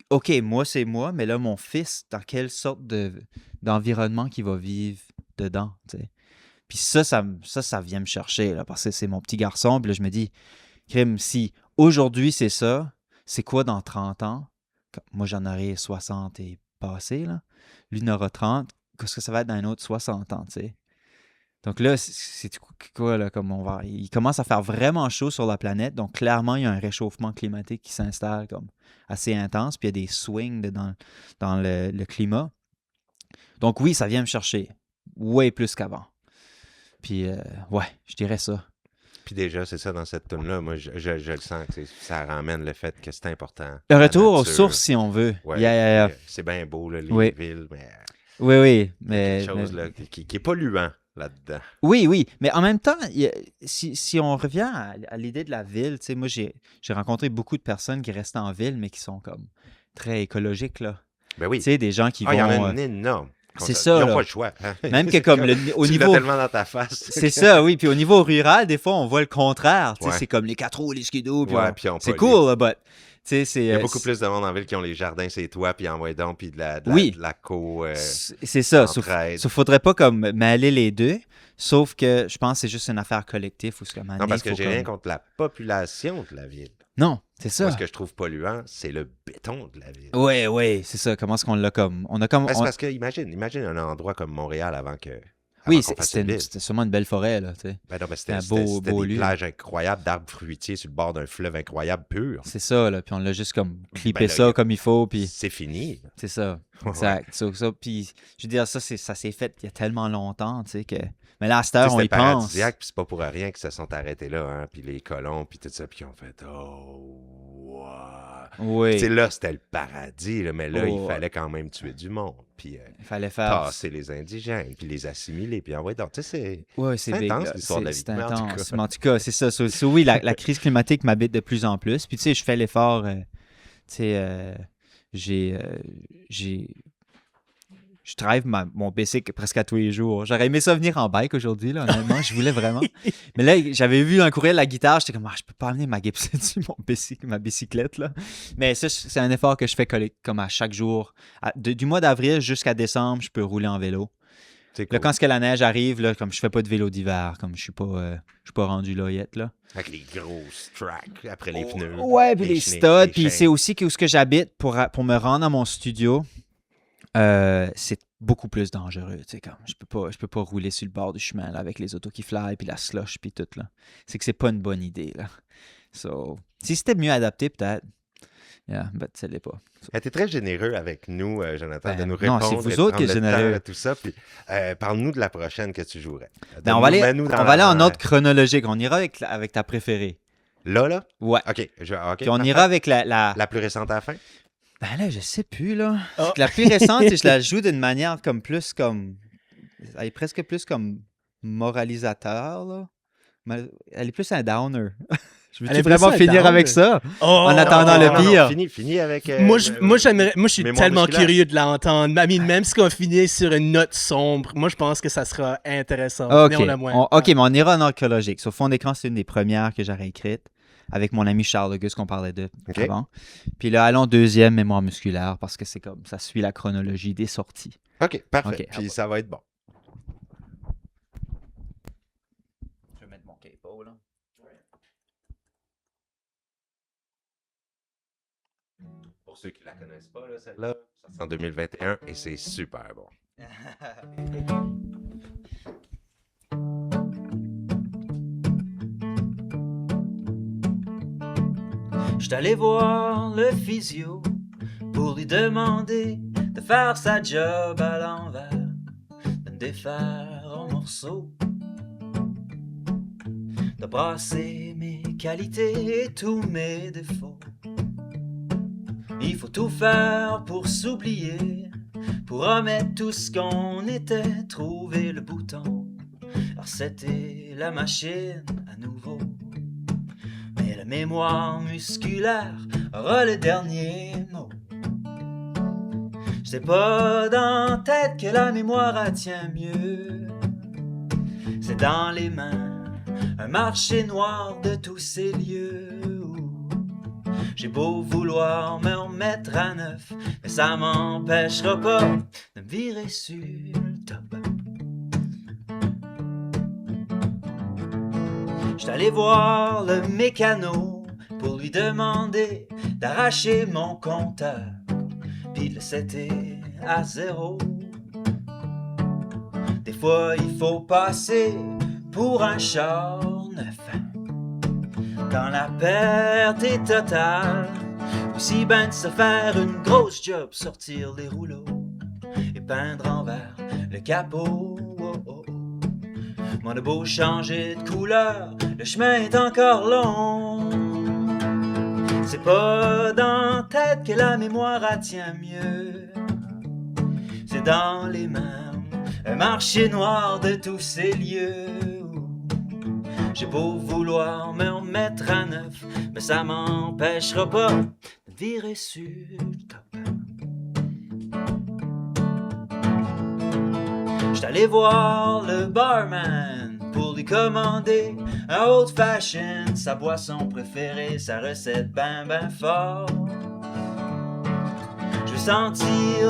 OK, moi, c'est moi, mais là, mon fils, dans quelle sorte d'environnement qu'il va vivre dedans, tu sais. Puis ça vient me chercher, là, parce que c'est mon petit garçon. Puis là, je me dis, crime, si aujourd'hui, c'est ça. C'est quoi dans 30 ans? Moi, j'en aurai 60 et passé, là. Lui, il en aura 30. Qu'est-ce que ça va être dans un autre 60 ans, tu sais? Donc là, c'est quoi, là, comme on va... Il commence à faire vraiment chaud sur la planète, donc clairement, il y a un réchauffement climatique qui s'installe comme assez intense, puis il y a des swings dans le climat. Donc oui, ça vient me chercher way plus qu'avant. Puis, ouais, je dirais ça. Puis déjà, c'est ça, dans cette tune-là, moi, je le sens, que ça ramène le fait que c'est important. Le retour aux sources, si on veut. Ouais, c'est bien beau, là, les villes, mais... Oui, mais... quelque chose là, qui est polluant là-dedans. Oui, mais en même temps, si on revient à l'idée de la ville, tu sais, moi, j'ai rencontré beaucoup de personnes qui restent en ville, mais qui sont comme très écologiques, là. Ben oui. Tu sais, des gens qui vont... il y en a une énorme. C'est ça, ils n'ont là. pas le choix. Hein? Même que comme au tu niveau... l'as tellement dans ta face. C'est ça, oui. Puis au niveau rural, des fois, on voit le contraire. Tu sais, c'est comme les 4 roues, les skidoo. Puis c'est cool, là, but... Il y a beaucoup plus de monde en ville qui ont les jardins, c'est toi, puis envoie donc, puis de la co. C'est ça. Il ne faudrait pas comme mêler les deux, sauf que je pense que c'est juste une affaire collective. Non, parce que j'ai rien contre la population de la ville. Non, c'est ça. Moi, ce que je trouve polluant, c'est le béton de la ville. Oui, c'est ça. Comment est-ce qu'on l'a comme... C'est parce que imagine un endroit comme Montréal avant que... Oui, c'était sûrement une belle forêt, là, tu sais. Ben non, mais c'était des plages incroyables, d'arbres fruitiers sur le bord d'un fleuve incroyable, pur. C'est ça, là, puis on l'a juste comme clippé ça comme il faut, puis... C'est fini. C'est ça, exact. Ça, puis, je veux dire, ça s'est fait il y a tellement longtemps, tu sais, que... Mais là, à cette heure, on y pense. Puis c'est pas pour rien qu'ils se sont arrêtés là, hein, puis les colons, puis tout ça, puis ils ont fait « Oh, wow. » Oui. Tu sais, là, c'était le paradis, là, mais là, il fallait quand même tuer du monde, puis il fallait faire... tasser les indigènes, puis les assimiler, puis envoyer... Donc, tu sais, c'est intense, l'histoire de la vie. C'est intense, mais en tout cas, c'est ça. Oui, la crise climatique m'habite de plus en plus, puis tu sais, je fais l'effort, tu sais, je drive mon bicycle presque à tous les jours. J'aurais aimé ça venir en bike aujourd'hui, là, honnêtement. Je voulais vraiment. Mais là, j'avais vu un courriel la guitare. J'étais comme, je peux pas amener ma bicyclette, là. Mais ça, c'est un effort que je fais comme à chaque jour. Du mois d'avril jusqu'à décembre, je peux rouler en vélo. Cool. Là, quand la neige arrive, là, comme je fais pas de vélo d'hiver, comme je suis pas rendu là yet, là. Avec les grosses tracks après les pneus. Ouais, puis les studs. Puis c'est aussi où ce que j'habite pour me rendre à mon studio. C'est beaucoup plus dangereux, tu sais, comme je peux pas rouler sur le bord du chemin là, avec les autos qui fly puis la slush puis tout là. C'est que c'est pas une bonne idée là. So, si c'était mieux adapté peut-être. Mais ça l'est pas. T'es très généreux avec nous, Jonathan, de nous répondre. Non, c'est vous autres qui êtes généreux. Tout ça, puis parle-nous de la prochaine que tu jouerais. On va aller en ordre chronologique. On ira avec ta préférée. Là? Ouais. OK. Puis on ira avec la plus récente à la fin? Ben là, je sais plus, là. Oh. La plus récente, je la joue d'une manière comme plus comme... Elle est presque plus comme moralisateur, là. Elle est plus un downer. Je veux vraiment finir avec ça en attendant le pire. Finis avec... moi, je suis tellement curieux de l'entendre. Même si on finit sur une note sombre, moi, je pense que ça sera intéressant. OK, mais on ira en archéologique. Sur fond d'écran, c'est une des premières que j'aurais écrites. Avec mon ami Charles Auguste qu'on parlait de avant. Puis là, allons deuxième, mémoire musculaire, parce que c'est comme ça suit la chronologie des sorties. OK, parfait. Puis ça va être bon. Je vais mettre mon capo, là. Pour ceux qui la connaissent pas, là, celle-là, ça c'est en 2021 et c'est super bon. J'étais allé voir le physio pour lui demander de faire sa job à l'envers, de me défaire en morceaux, de brasser mes qualités et tous mes défauts. Il faut tout faire pour s'oublier, pour remettre tout ce qu'on était, trouver le bouton, recéter la machine à nouveau. Mais la mémoire musculaire aura le dernier mot. C'est pas dans la tête que la mémoire elle tient mieux. C'est dans les mains, un marché noir de tous ces lieux où j'ai beau vouloir me remettre à neuf, mais ça m'empêchera pas de me virer sur le top. J'étais allé voir le mécano pour lui demander d'arracher mon compteur, puis le setter à 0. Des fois il faut passer pour un char neuf. Quand la perte est totale, aussi ben de se faire une grosse job, sortir les rouleaux et peindre envers le capot. Mon a beau changer de couleur, le chemin est encore long. C'est pas dans la tête que la mémoire tient mieux, c'est dans les mains, un marché noir de tous ces lieux. J'ai beau vouloir me remettre à neuf, mais ça m'empêchera pas de virer sur le top. J'suis allé voir le barman pour lui commander un old fashion, sa boisson préférée, sa recette ben ben fort. Je veux sentir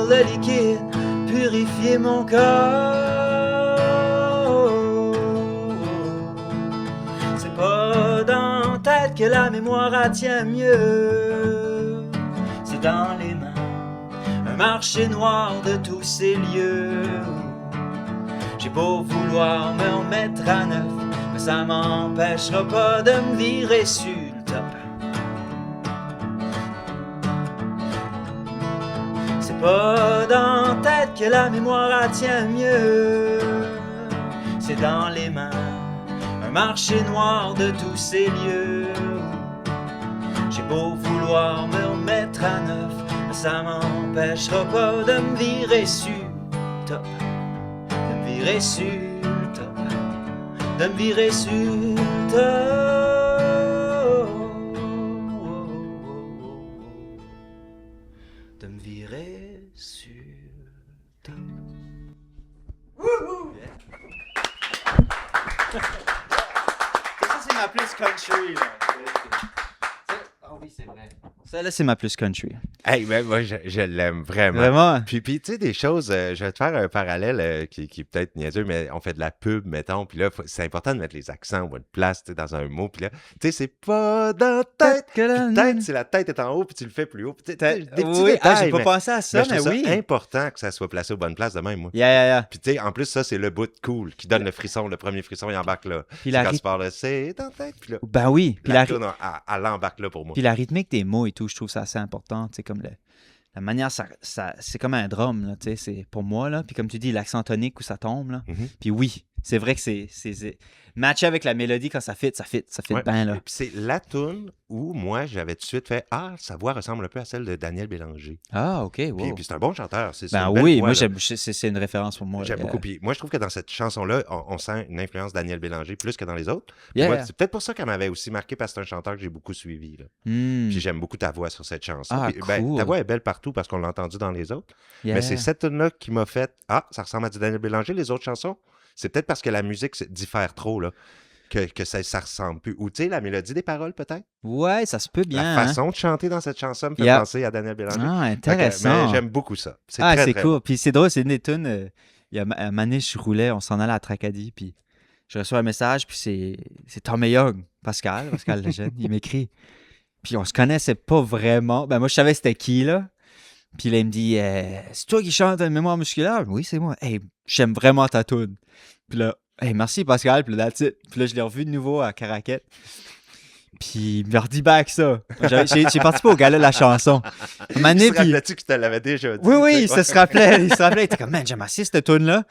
le liquide purifier mon corps. C'est pas dans la tête que la mémoire tient mieux, c'est dans les mains, un marché noir de tous ces lieux. J'ai beau vouloir me remettre à neuf, mais ça m'empêchera pas de me virer sur le top. C'est pas dans la tête que la mémoire tient mieux, c'est dans les mains, un marché noir de tous ces lieux. J'ai beau vouloir me remettre à neuf, mais ça m'empêchera pas de me virer sur le top. De me virer sur le top, de me virer sur le top, de me virer sur le top. Ça, c'est ma plus country, là. Ah oui, c'est vrai. Celle-là, c'est ma plus country. Hey, ben, moi, je l'aime vraiment. Vraiment? Puis tu sais, des choses, je vais te faire un parallèle qui est peut-être niaiseux, mais on fait de la pub, mettons, puis là, c'est important de mettre les accents ou de place dans un mot, puis là, tu sais, c'est pas dans ta tête. Tête, c'est la tête est en haut, puis tu le fais plus haut. Des petits Oui, détails, j'ai pas pensé à ça, mais oui. C'est important que ça soit placé aux bonnes places de même, moi. Yeah. Puis tu sais, en plus, ça, c'est le bout cool qui donne le frisson, le premier frisson, il embarque là. Puis Quand tu parles, c'est dans ta tête, puis là. Ben oui. Puis la tourne, elle embarque là pour moi. Puis la rythmique des mots et tout, je trouve ça assez important, tu sais, comme la manière, ça, c'est comme un drum, là, tu sais, c'est pour moi, là. Puis comme tu dis, l'accent tonique où ça tombe, là. Mm-hmm. Puis oui, c'est vrai que c'est matché avec la mélodie quand ça fit Ouais. bien, là. Puis c'est la toune où moi, j'avais tout de suite fait « Ah, sa voix ressemble un peu à celle de Daniel Bélanger. » Ah, OK, wow. Puis c'est un bon chanteur. C'est Ben une belle oui, voix, moi, là. c'est une référence pour moi. J'aime beaucoup. Puis moi, je trouve que dans cette chanson-là, on sent une influence Daniel Bélanger plus que dans les autres. Puis Yeah. moi, c'est peut-être pour ça qu'elle m'avait aussi marqué parce que c'est un chanteur que j'ai beaucoup suivi. Là. Puis j'aime beaucoup ta voix sur cette chanson. Ah, Puis, ben, cool. ta voix est belle partout parce qu'on l'a entendue dans les autres. Yeah. Mais c'est cette tune-là qui m'a fait « Ah, ça ressemble à du Daniel Bélanger, les autres chansons. » C'est peut-être parce que la musique diffère trop, là, que ça ressemble plus. Ou tu sais, la mélodie des paroles, peut-être. Ouais, ça se peut bien. La façon de chanter dans cette chanson me fait penser à Daniel Bélanger. Ah, Fait que, intéressant. mais j'aime beaucoup ça. C'est Ah, très, c'est très cool. bon. Puis c'est drôle, c'est une des tunes. Il y a un moment donné, je roulais, on s'en allait à Tracadie, puis je reçois un message, puis c'est Tom Young, Pascal Lejeune, il m'écrit. Puis on se connaissait pas vraiment. Ben moi, je savais c'était qui, là. Puis là, il me dit, c'est toi qui chantes Mémoire musculaire? Oui, c'est moi. Hey, j'aime vraiment ta tune. Puis là, hey, merci Pascal. Puis là, that's it. Puis là, je l'ai revu de nouveau à Caraquette. Puis il me redit back ça. J'ai participé au gala de la chanson. Tu te rappelais-tu que tu te l'avais déjà dit? Oui, il se rappelait. Il était comme, man, j'aime assez cette tune-là.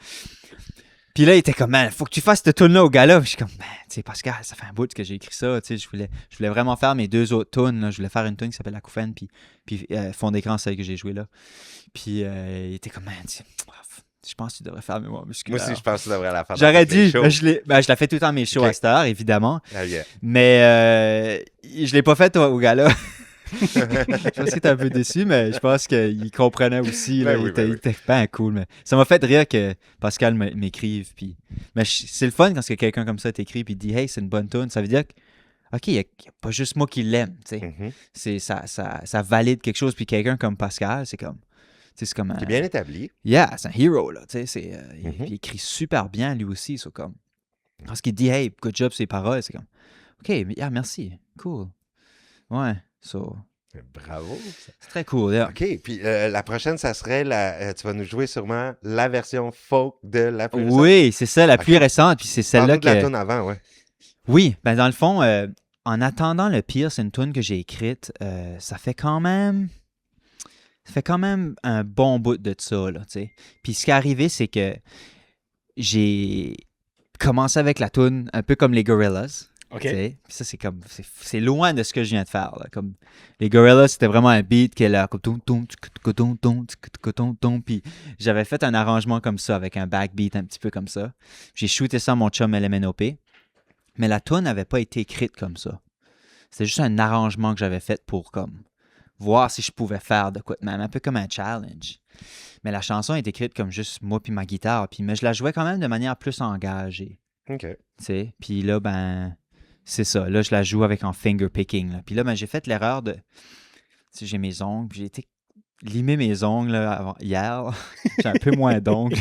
Puis là, il était comme, man, faut que tu fasses cette tune-là au gala. Puis je suis comme, man, tu sais, Pascal, ça fait un bout que j'ai écrit ça. Tu sais, je voulais vraiment faire mes deux autres tunes. Je voulais faire une tune qui s'appelle La Couffaine, puis Fond d'écran, celle que j'ai jouée là. Puis il était comme, man, je pense que tu devrais faire Mémoire musculaire. Moi aussi, je pense que tu devrais la faire. J'aurais dû. Je la fais tout le temps mes shows à cette heure, évidemment. Ah, yeah. Mais je l'ai pas fait au gala. Je pense qu'il était un peu déçu, mais je pense qu'il comprenait aussi. Là, il était pas cool. Mais ça m'a fait rire que Pascal m'écrive. Puis... Mais c'est le fun quand quelqu'un comme ça t'écrit et dit « Hey, c'est une bonne tune ». Ça veut dire que, OK, il n'y a pas juste moi qui l'aime. Mm-hmm. Ça valide quelque chose. Puis quelqu'un comme Pascal, c'est comme... C'est comme qui est bien établi. Yeah, c'est un hero. Là, il écrit super bien lui aussi. Comme... Quand il dit « Hey, good job, ses paroles », c'est comme « OK, yeah, merci. Cool. » Ouais, so, Bravo. c'est très cool. Yeah. OK, puis la prochaine, ça serait tu vas nous jouer sûrement la version folk de la plus récente. Oui, c'est ça, la plus récente, puis c'est celle-là Parle-nous de la que... toune avant, ouais. Oui, ben dans le fond, en attendant le pire, c'est une tune que j'ai écrite. Ça fait quand même un bon bout de ça, là, tu sais. Puis ce qui est arrivé, c'est que j'ai commencé avec la tune un peu comme les Gorillaz. OK. Tu sais. Puis ça, c'est loin de ce que je viens de faire, là. Comme les Gorillaz, c'était vraiment un beat qui est là, comme puis j'avais fait un arrangement comme ça, avec un backbeat un petit peu comme ça. J'ai shooté ça à mon chum LMNOP. Mais la tune n'avait pas été écrite comme ça. C'était juste un arrangement que j'avais fait pour comme voir si je pouvais faire de quoi de même, un peu comme un challenge. Mais la chanson est écrite comme juste moi puis ma guitare, mais je la jouais quand même de manière plus engagée. OK. Tu sais, puis là, ben, c'est ça. Là, je la joue avec en finger picking. Là. Puis là, ben, j'ai fait l'erreur de... Tu sais, j'ai mes ongles, puis j'ai été limer mes ongles là, hier. J'ai un peu moins d'ongles.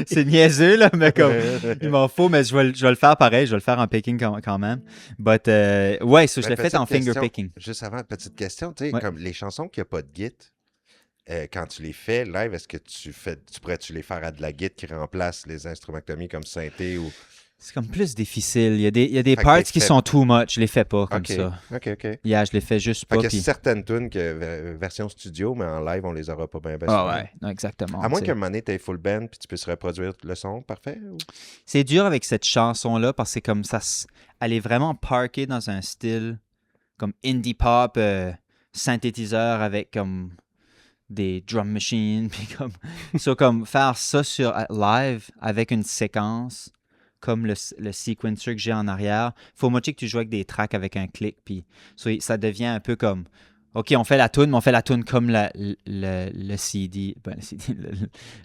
C'est niaiseux, là, mais comme il m'en faut, mais je vais le faire pareil. Je vais le faire en picking quand même. But, ouais, so, je l'ai fait en finger picking. Juste avant, petite question, tu sais, Ouais. comme les chansons qui n'ont pas de git, quand tu les fais live, est-ce que tu pourrais-tu les faire à de la git qui remplace les instrumentectomies comme synthé ou... C'est comme plus difficile. Il y a des Fait que parts les qui fais- sont too much. Je les fais pas comme OK, ça. OK. Yeah, je les fais juste Fait pas. qu'il y a puis- certaines tunes que version studio, mais en live, on les aura pas bien Ah ouais, non, exactement. À moins tu sais. qu'un moment donné, tu aies full band puis tu puisses reproduire le son parfait? Ou... C'est dur avec cette chanson-là parce que comme ça, elle est vraiment parkée dans un style comme indie pop, synthétiseur avec comme des drum machines, puis comme faire ça sur live avec une séquence comme le sequencer que j'ai en arrière. Faut moitié que tu joues avec des tracks avec un clic, puis ça devient un peu comme OK, on fait la tune, mais on fait la tune comme le CD, ben,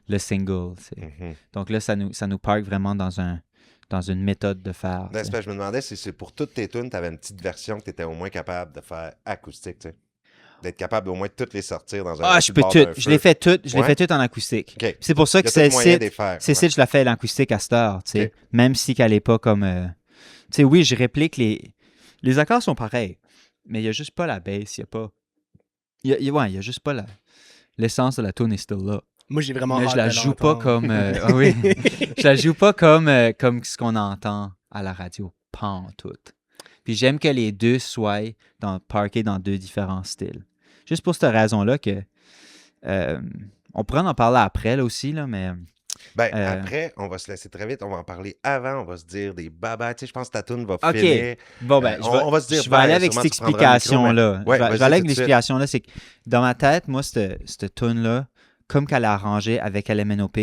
le single. Tu sais. Mhm. Donc là, ça nous parque vraiment dans une méthode de faire. tu sais. Je me demandais si c'est pour toutes tes tunes, tu avais une petite version que tu étais au moins capable de faire acoustique, tu sais. D'être capable au moins de toutes les sortir dans un Ah, je peux bord d'un toutes. Je feu. l'ai fait toutes. Je l'ai Ouais? fait toutes en acoustique. OK. C'est pour ça Il y que a tout c'est moyen site. de les faire. C'est site, je la fais l'acoustique à cette heure, tu sais. OK. Même si qu'elle n'est pas comme... Tu sais, oui, je réplique les accords sont pareils, mais il n'y a juste pas la bass, il n'y a pas... Il y a juste pas l'essence de la tune est still là. Moi, j'ai vraiment Mais hâte je la de joue pas l'entendre. comme... oui. Je la joue pas comme ce qu'on entend à la radio. Pas en tout. Puis j'aime que les deux soient parkés dans deux différents styles. Juste pour cette raison-là que... on pourrait en parler après, là, aussi, là, mais... Après, on va se laisser très vite. On va en parler avant. On va se dire des babas. Tu sais, je pense que ta tune va OK. finir. Bon, ben, on va se dire je vais aller bye, avec sûrement cette tu prendras le micro, explication-là. mais- Ouais, je vais vas-y aller avec tout de suite. l'explication-là. C'est que dans ma tête, moi, cette tune-là, comme qu'elle a arrangé avec LMNOP,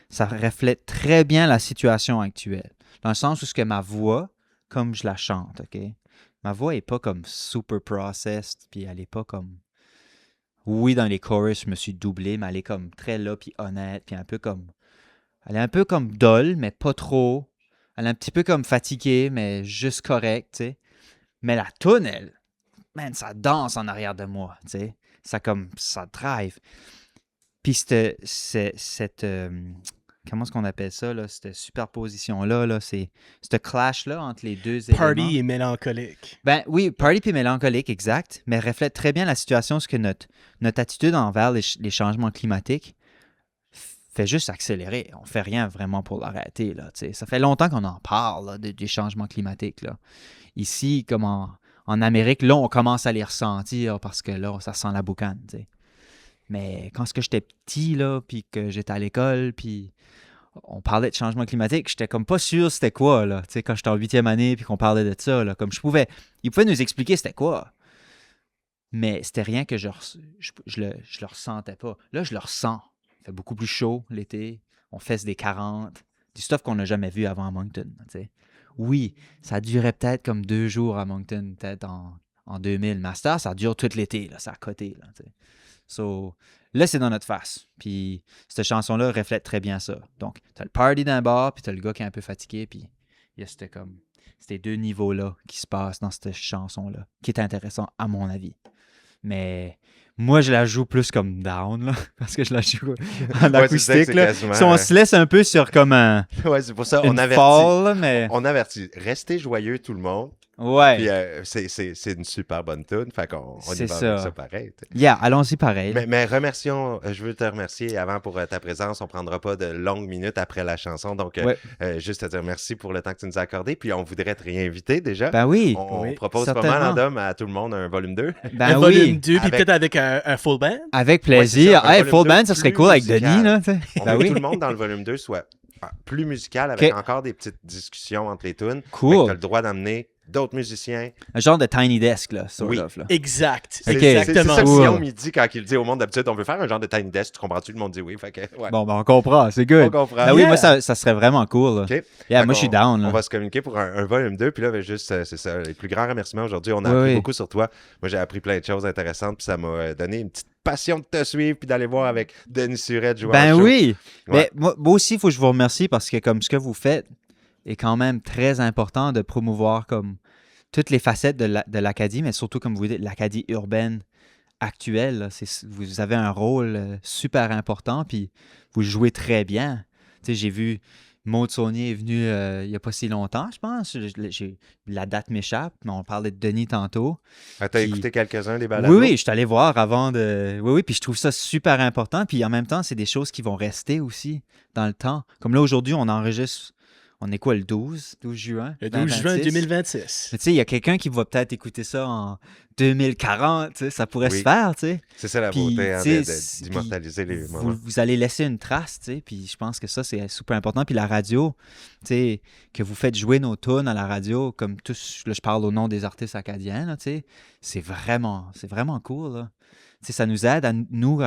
ça reflète très bien la situation actuelle. Dans le sens où ce que ma voix, comme je la chante, OK? Ma voix n'est pas comme super processed, puis elle n'est pas comme... Oui, dans les chorus, je me suis doublé, mais elle est comme très là, puis honnête, puis un peu comme... Elle est un peu comme dolle, mais pas trop. Elle est un petit peu comme fatiguée, mais juste correcte, tu sais. Mais la toune, elle, man, ça danse en arrière de moi, tu sais. Ça drive. Puis cette comment est-ce qu'on appelle ça, là, cette superposition-là, là, c'est ce clash-là entre les deux éléments. Party et mélancolique. Ben oui, party puis mélancolique, exact, mais reflète très bien la situation, ce que notre attitude envers les changements climatiques fait juste accélérer. On fait rien vraiment pour l'arrêter, là, tu sais. Ça fait longtemps qu'on en parle, là, des changements climatiques, là. Ici, comme en Amérique, là, on commence à les ressentir parce que là, ça sent la boucane, tu sais. Mais quand j'étais petit, là, puis que j'étais à l'école, puis on parlait de changement climatique, j'étais comme pas sûr c'était quoi, là. Tu sais, quand j'étais en 8e année, puis qu'on parlait de ça, là. Comme ils pouvaient nous expliquer c'était quoi. Mais c'était rien que je le ressentais pas. Là, je le ressens. Il fait beaucoup plus chaud l'été. On fesse des 40. Du stuff qu'on n'a jamais vu avant à Moncton, tu sais. Oui, ça durait peut-être comme 2 jours à Moncton, peut-être en 2000. Master, ça dure tout l'été, là, ça a coté, là, tu sais. So, là, c'est dans notre face. Puis, cette chanson-là reflète très bien ça. Donc, t'as le party d'un bar, puis t'as le gars qui est un peu fatigué, puis il y a ces deux niveaux-là qui se passent dans cette chanson-là, qui est intéressant, à mon avis. Mais moi, je la joue plus comme down, là, parce que je la joue en Ouais, c'est ça que acoustique, c'est là. quasiment, Si on se laisse un peu sur comme Ouais, c'est pour ça, une on avertit. fall, là, mais... On avertit. Restez joyeux, tout le monde. Ouais. Puis c'est une super bonne tune, fait qu'on C'est y va ça. avec ça pareil. t'sais. Yeah, allons-y pareil. Mais remercions, je veux te remercier avant pour ta présence. On prendra pas de longues minutes après la chanson, donc Ouais. juste te dire merci pour le temps que tu nous as accordé. Puis on voudrait te réinviter déjà. Ben oui. On Oui, propose pas certainement. mal en dom à tout le monde un volume 2. Ben un volume oui. 2, puis Avec- peut-être avec un full band. Avec Ouais, c'est plaisir. ça, un Hey, volume full 2 band, ça serait plus cool avec musical. Denis, là. tu sais. On Ben veut que oui. tout le monde dans le volume 2 soit plus musical, avec Ok. encore des petites discussions entre les tunes. Cool. Tu as le droit d'amener d'autres musiciens. Un genre de Tiny Desk, là, sort Oui. of, là. Exact. Ok. C'est Exactement. ça que Cool. Sion me dit quand il dit au monde d'habitude, on veut faire un genre de tiny desk, tu comprends-tu? Le monde dit oui. Fait que, ouais. Bon, ben on comprend, c'est On good. comprend. Ben oui, Yeah. moi, ça serait vraiment cool. Là. OK. Yeah, Fait moi, je suis qu'on- down. Là. On va se communiquer pour un volume 2. Puis là, ben, juste, c'est ça, les plus grands remerciements aujourd'hui. On a Oui, appris oui. beaucoup sur toi. Moi, j'ai appris plein de choses intéressantes. Puis ça m'a donné une petite passion de te suivre. Puis d'aller voir avec Denis Surette jouer Ben en show. oui. Ouais. Mais moi aussi, il faut que je vous remercie parce que comme ce que vous faites est quand même très important de promouvoir comme toutes les facettes de l'Acadie, mais surtout, comme vous dites, l'Acadie urbaine actuelle. Là, vous avez un rôle super important, puis vous jouez très bien. Tu sais, j'ai vu Maud Saunier est venue il n'y a pas si longtemps, je pense. La date m'échappe, mais on parlait de Denis tantôt. T'as Puis- écouté quelques-uns des balados? Oui, je suis allé voir avant de. Oui, puis je trouve ça super important. Puis en même temps, c'est des choses qui vont rester aussi dans le temps. Comme là, aujourd'hui, on enregistre. On est quoi, le 12 juin? Le 12 juin 2026? 2026. Mais tu sais, il y a quelqu'un qui va peut-être écouter ça en 2040, tu sais, ça pourrait Oui. se faire, tu sais. C'est ça la Puis, beauté, hein, tu sais, d'immortaliser les Vous, moments. vous allez laisser une trace, tu sais, puis je pense que ça, c'est super important. Puis la radio, tu sais, que vous faites jouer nos tunes à la radio, comme tous, là, je parle au nom des artistes acadiens, là, tu sais, c'est vraiment cool, là. Tu sais, ça nous aide à nous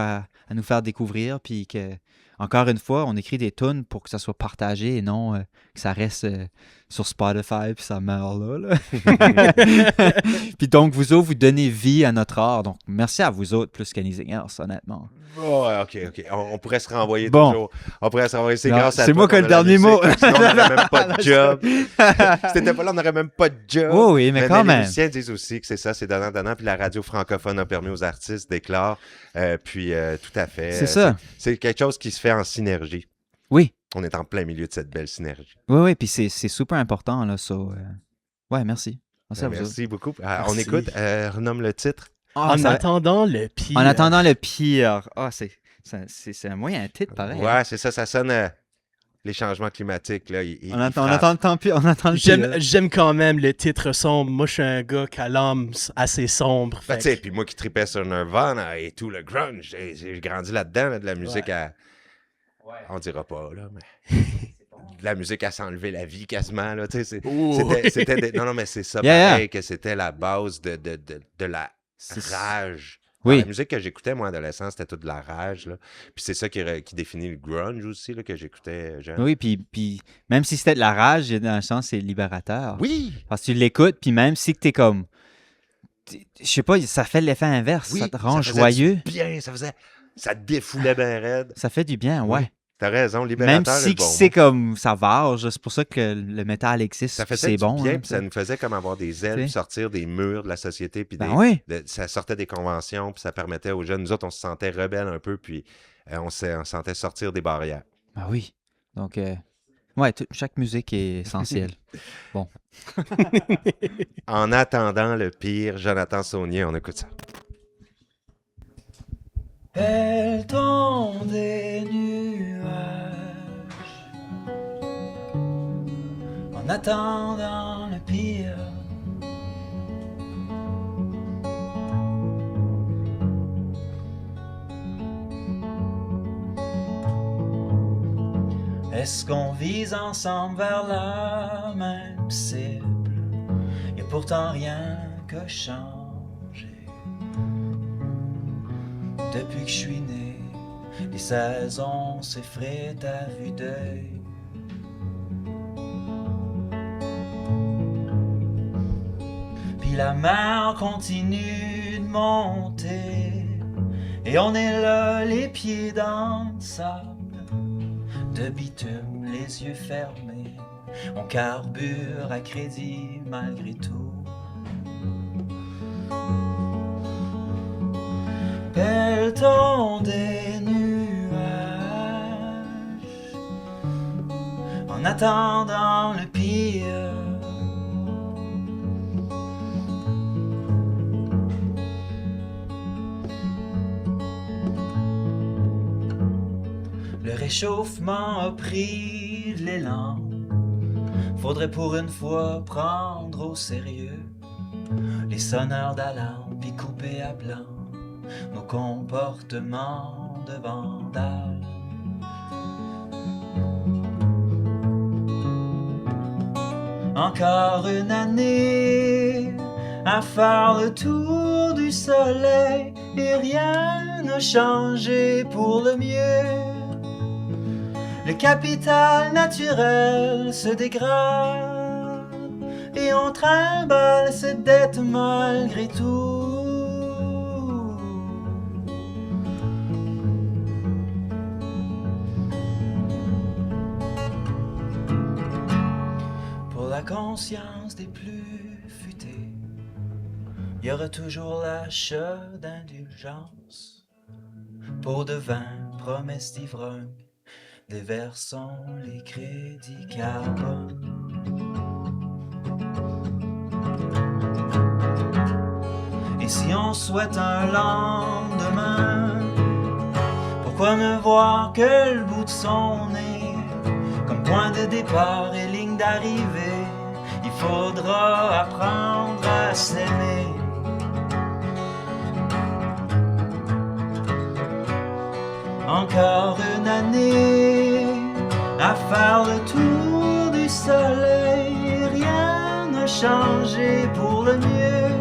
faire découvrir, puis que, encore une fois, on écrit des tunes pour que ça soit partagé et non que ça reste sur Spotify puis ça meurt là. Puis donc, vous autres, vous donnez vie à notre art. Donc, merci à vous autres plus qu'anything else, honnêtement. Oh, OK. On pourrait se renvoyer Bon. toujours. On pourrait se renvoyer. C'est Non, grâce à c'est toi moi qui ai qu'on le a la dernier musique, mot. Sinon, on n'aurait même pas de job. Si t'étais pas là, on n'aurait même pas de job. Oh oui, mais quand les même. musiciens disent aussi que c'est ça, c'est donnant. Puis la radio francophone a permis aux artistes d'éclore. Tout à fait. C'est ça. C'est quelque chose qui se fait en synergie. Oui, On est en plein milieu de cette belle synergie. oui, puis c'est super important, là, ça. Ouais, merci. Merci à vous autres. Merci beaucoup. On Merci. écoute, renomme le titre. Ah, En ça- attendant le pire. en attendant le pire. Ah, c'est un moyen titre, pareil. hein. Ouais, c'est ça, ça sonne les changements climatiques. Là, On attend le pire. J'aime quand même le titre sombre. Moi, je suis un gars qui a l'âme assez sombre. Ben, fait tu sais, que- puis moi qui tripais sur Nirvana et tout le grunge, j'ai grandi là-dedans, là, de la musique à... On dira pas, là, mais... de la musique à s'enlever la vie, quasiment, là, tu sais, Ouh. Non, mais c'est ça, Yeah, pareil, que c'était la base de la rage. Oui. La musique que j'écoutais, moi, adolescent, c'était toute de la rage, là. Puis c'est ça qui définit le grunge aussi, là, que j'écoutais jeune. Oui, puis même si c'était de la rage, dans le sens, c'est libérateur. Oui! Parce que tu l'écoutes, puis même si t'es comme... Je sais pas, ça fait l'effet inverse. Oui, ça te rend faisait du joyeux. bien, ça défoulait bien raide. Ça fait du bien, ouais. Oui, t'as raison, Même libérateur est si le bon c'est mot. comme ça varge, c'est pour ça que le métal existe. Ça puis faisait c'est du bon. bien, hein, puis ça nous faisait comme avoir des ailes, T'sais. puis sortir des murs de la société, puis Ben oui. ça sortait des conventions, puis ça permettait aux jeunes, nous autres, on se sentait rebelles un peu, puis on se sentait sortir des barrières. Ben oui. Donc, ouais, chaque musique est essentielle. Bon. En attendant le pire, Jonathan Saunier, on écoute ça. Elle tombe des nuages en attendant le pire. Est-ce qu'on vise ensemble vers la même cible? Y a pourtant rien que changé. Depuis que je suis né, les saisons s'effritent à vue d'œil. Puis la mer continue de monter, et on est là, les pieds dans le sable, de bitume, les yeux fermés. On carbure à crédit malgré tout. Pelleton des nuages en attendant le pire. réchauffement a pris de l'élan. Faudrait pour une fois prendre au sérieux les sonneurs d'alarme puis couper à blanc nos comportements de vandales. Encore une année à faire le tour du soleil et rien n'a changé pour le mieux. Le capital naturel se dégrade et on trimballe cette dette malgré tout. Pour la conscience des plus futés, il y aura toujours l'achat d'indulgence. Pour de vin, promesses d'ivrogne, déversons les crédits carbone. Et si on souhaite un lendemain, pourquoi ne voir que le bout de son nez? Comme point de départ et ligne d'arrivée, il faudra apprendre à s'aimer. Encore une année à faire le tour du soleil, rien n'a changé pour le mieux.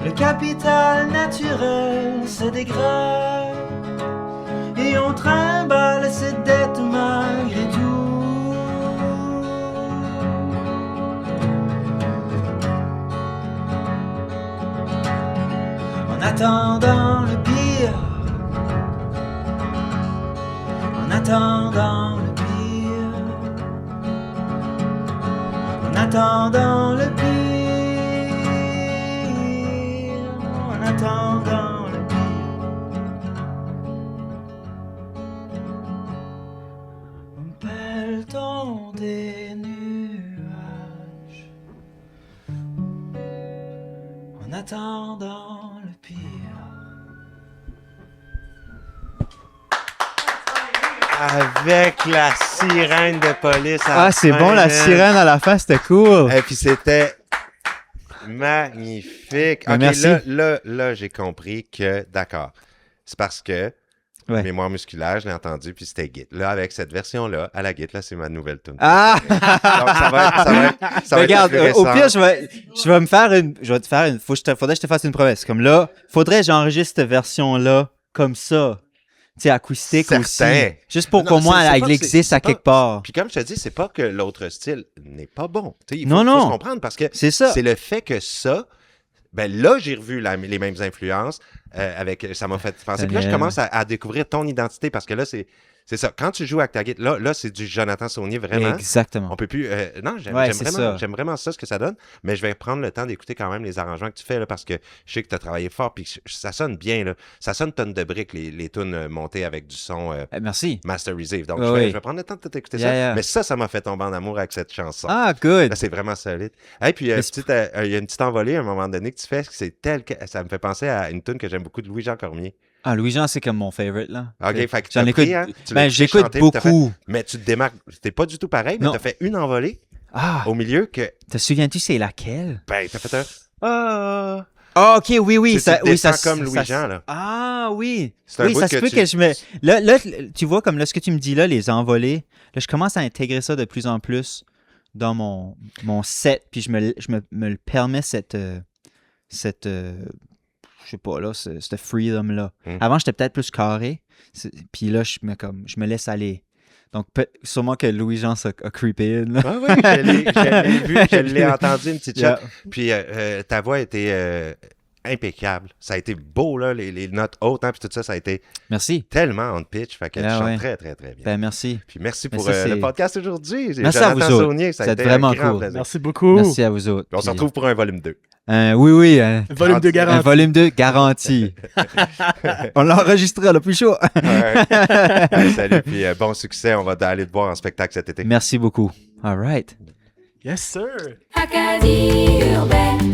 Le capital naturel se dégrade et on trimballe cette dette malgré tout. En attendant le pire, en attendant le pire, en attendant le pire, en attendant le pire, on pelleton des nuages, en attendant le pire. Avec la sirène de police à la c'est fin, bon, la man. sirène à la fin, c'était cool. Et puis c'était magnifique. Ben, Ok, merci. là, j'ai compris que, d'accord, c'est parce que mémoire musculaire, je l'ai entendu, puis c'était Git. Là, avec cette version-là, à la Git, là, c'est ma nouvelle tune. Ah! Donc, ça va être Regarde, plus au récent. pire, je vais te faire une, faudrait que je te fasse une promesse. Comme là, faudrait que j'enregistre cette version-là comme ça. Tu sais, acoustique Certain. aussi. Juste pour Non, qu'au moins c'est elle pas que existe c'est à pas- quelque part. Puis comme je te dis, c'est pas que l'autre style n'est pas bon. Tu sais, il Non, faut non. se comprendre parce que C'est ça. c'est le fait que ça, ben là, j'ai revu les mêmes influences. Ça m'a fait penser. Puis là, je Daniel. commence à découvrir ton identité parce que là, c'est ça. Quand tu joues avec ta guitare, là, c'est du Jonathan Saunier, vraiment. Exactement. On peut plus. Non, j'aime c'est vraiment, ça. j'aime vraiment ça, ce que ça donne. Mais je vais prendre le temps d'écouter quand même les arrangements que tu fais là, parce que je sais que tu as travaillé fort. Puis ça sonne bien. Là. Ça sonne tonne de briques, les tunes montées avec du son Merci. masterisé. Donc, Oui, je oui. vais prendre le temps de t'écouter Yeah, ça. yeah. Mais ça m'a fait tomber en amour avec cette chanson. Ah, good. Là, c'est vraiment solide. Et puis, il y a une petite envolée à un moment donné que tu fais. C'est tel que ça me fait penser à une tune que j'aime beaucoup de Louis-Jean Cormier. Ah, Louis-Jean, c'est comme mon favorite, là. OK, fait que J'en t'as écoute. pris, hein, tu l'as écouté J'écoute chanter, puis t'as fait- beaucoup. Mais tu te démarques. C'était pas du tout pareil, mais Non. t'as fait une envolée Ah, au milieu que. te souviens-tu, c'est laquelle? Ben, t'as fait un. Ah! Ah, ok, oui, Tu sais, tu oui, descends ça comme Louis-Jean, là. Ah, oui. C'est un Oui, bout ça se que peut tu- que je me. Là, tu vois, comme là, ce que tu me dis là, les envolées, là, je commence à intégrer ça de plus en plus dans mon set, puis je me le permets cette je sais pas, là, cette freedom-là. Avant, j'étais peut-être plus carré, puis là, je me laisse aller. Donc, sûrement que Louis-Jean a creepé in, là. Ah oui, je l'ai vu, je l'ai entendu une petite Yeah. chat. Puis ta voix était impeccable. Ça a été beau, là, les notes hautes, hein, puis tout ça, ça a été Merci. tellement on pitch. Fait que tu chantes ouais. très, très, très bien. Ben, merci. Puis merci pour ça, le c'est- podcast aujourd'hui. Merci à Jonathan vous autres. Saunier, ça a Vous été êtes vraiment un grand cool. plaisir. Merci beaucoup. Merci à vous autres. Puis on se Puis, retrouve pour un volume 2. oui. Volume de Un Un garantie. volume 2 garanti. On l'a enregistré, le plus chaud. Ouais. Salut, puis bon succès. On va aller te voir en spectacle cet été. Merci beaucoup. All right. Yes, sir. Acadie urbaine,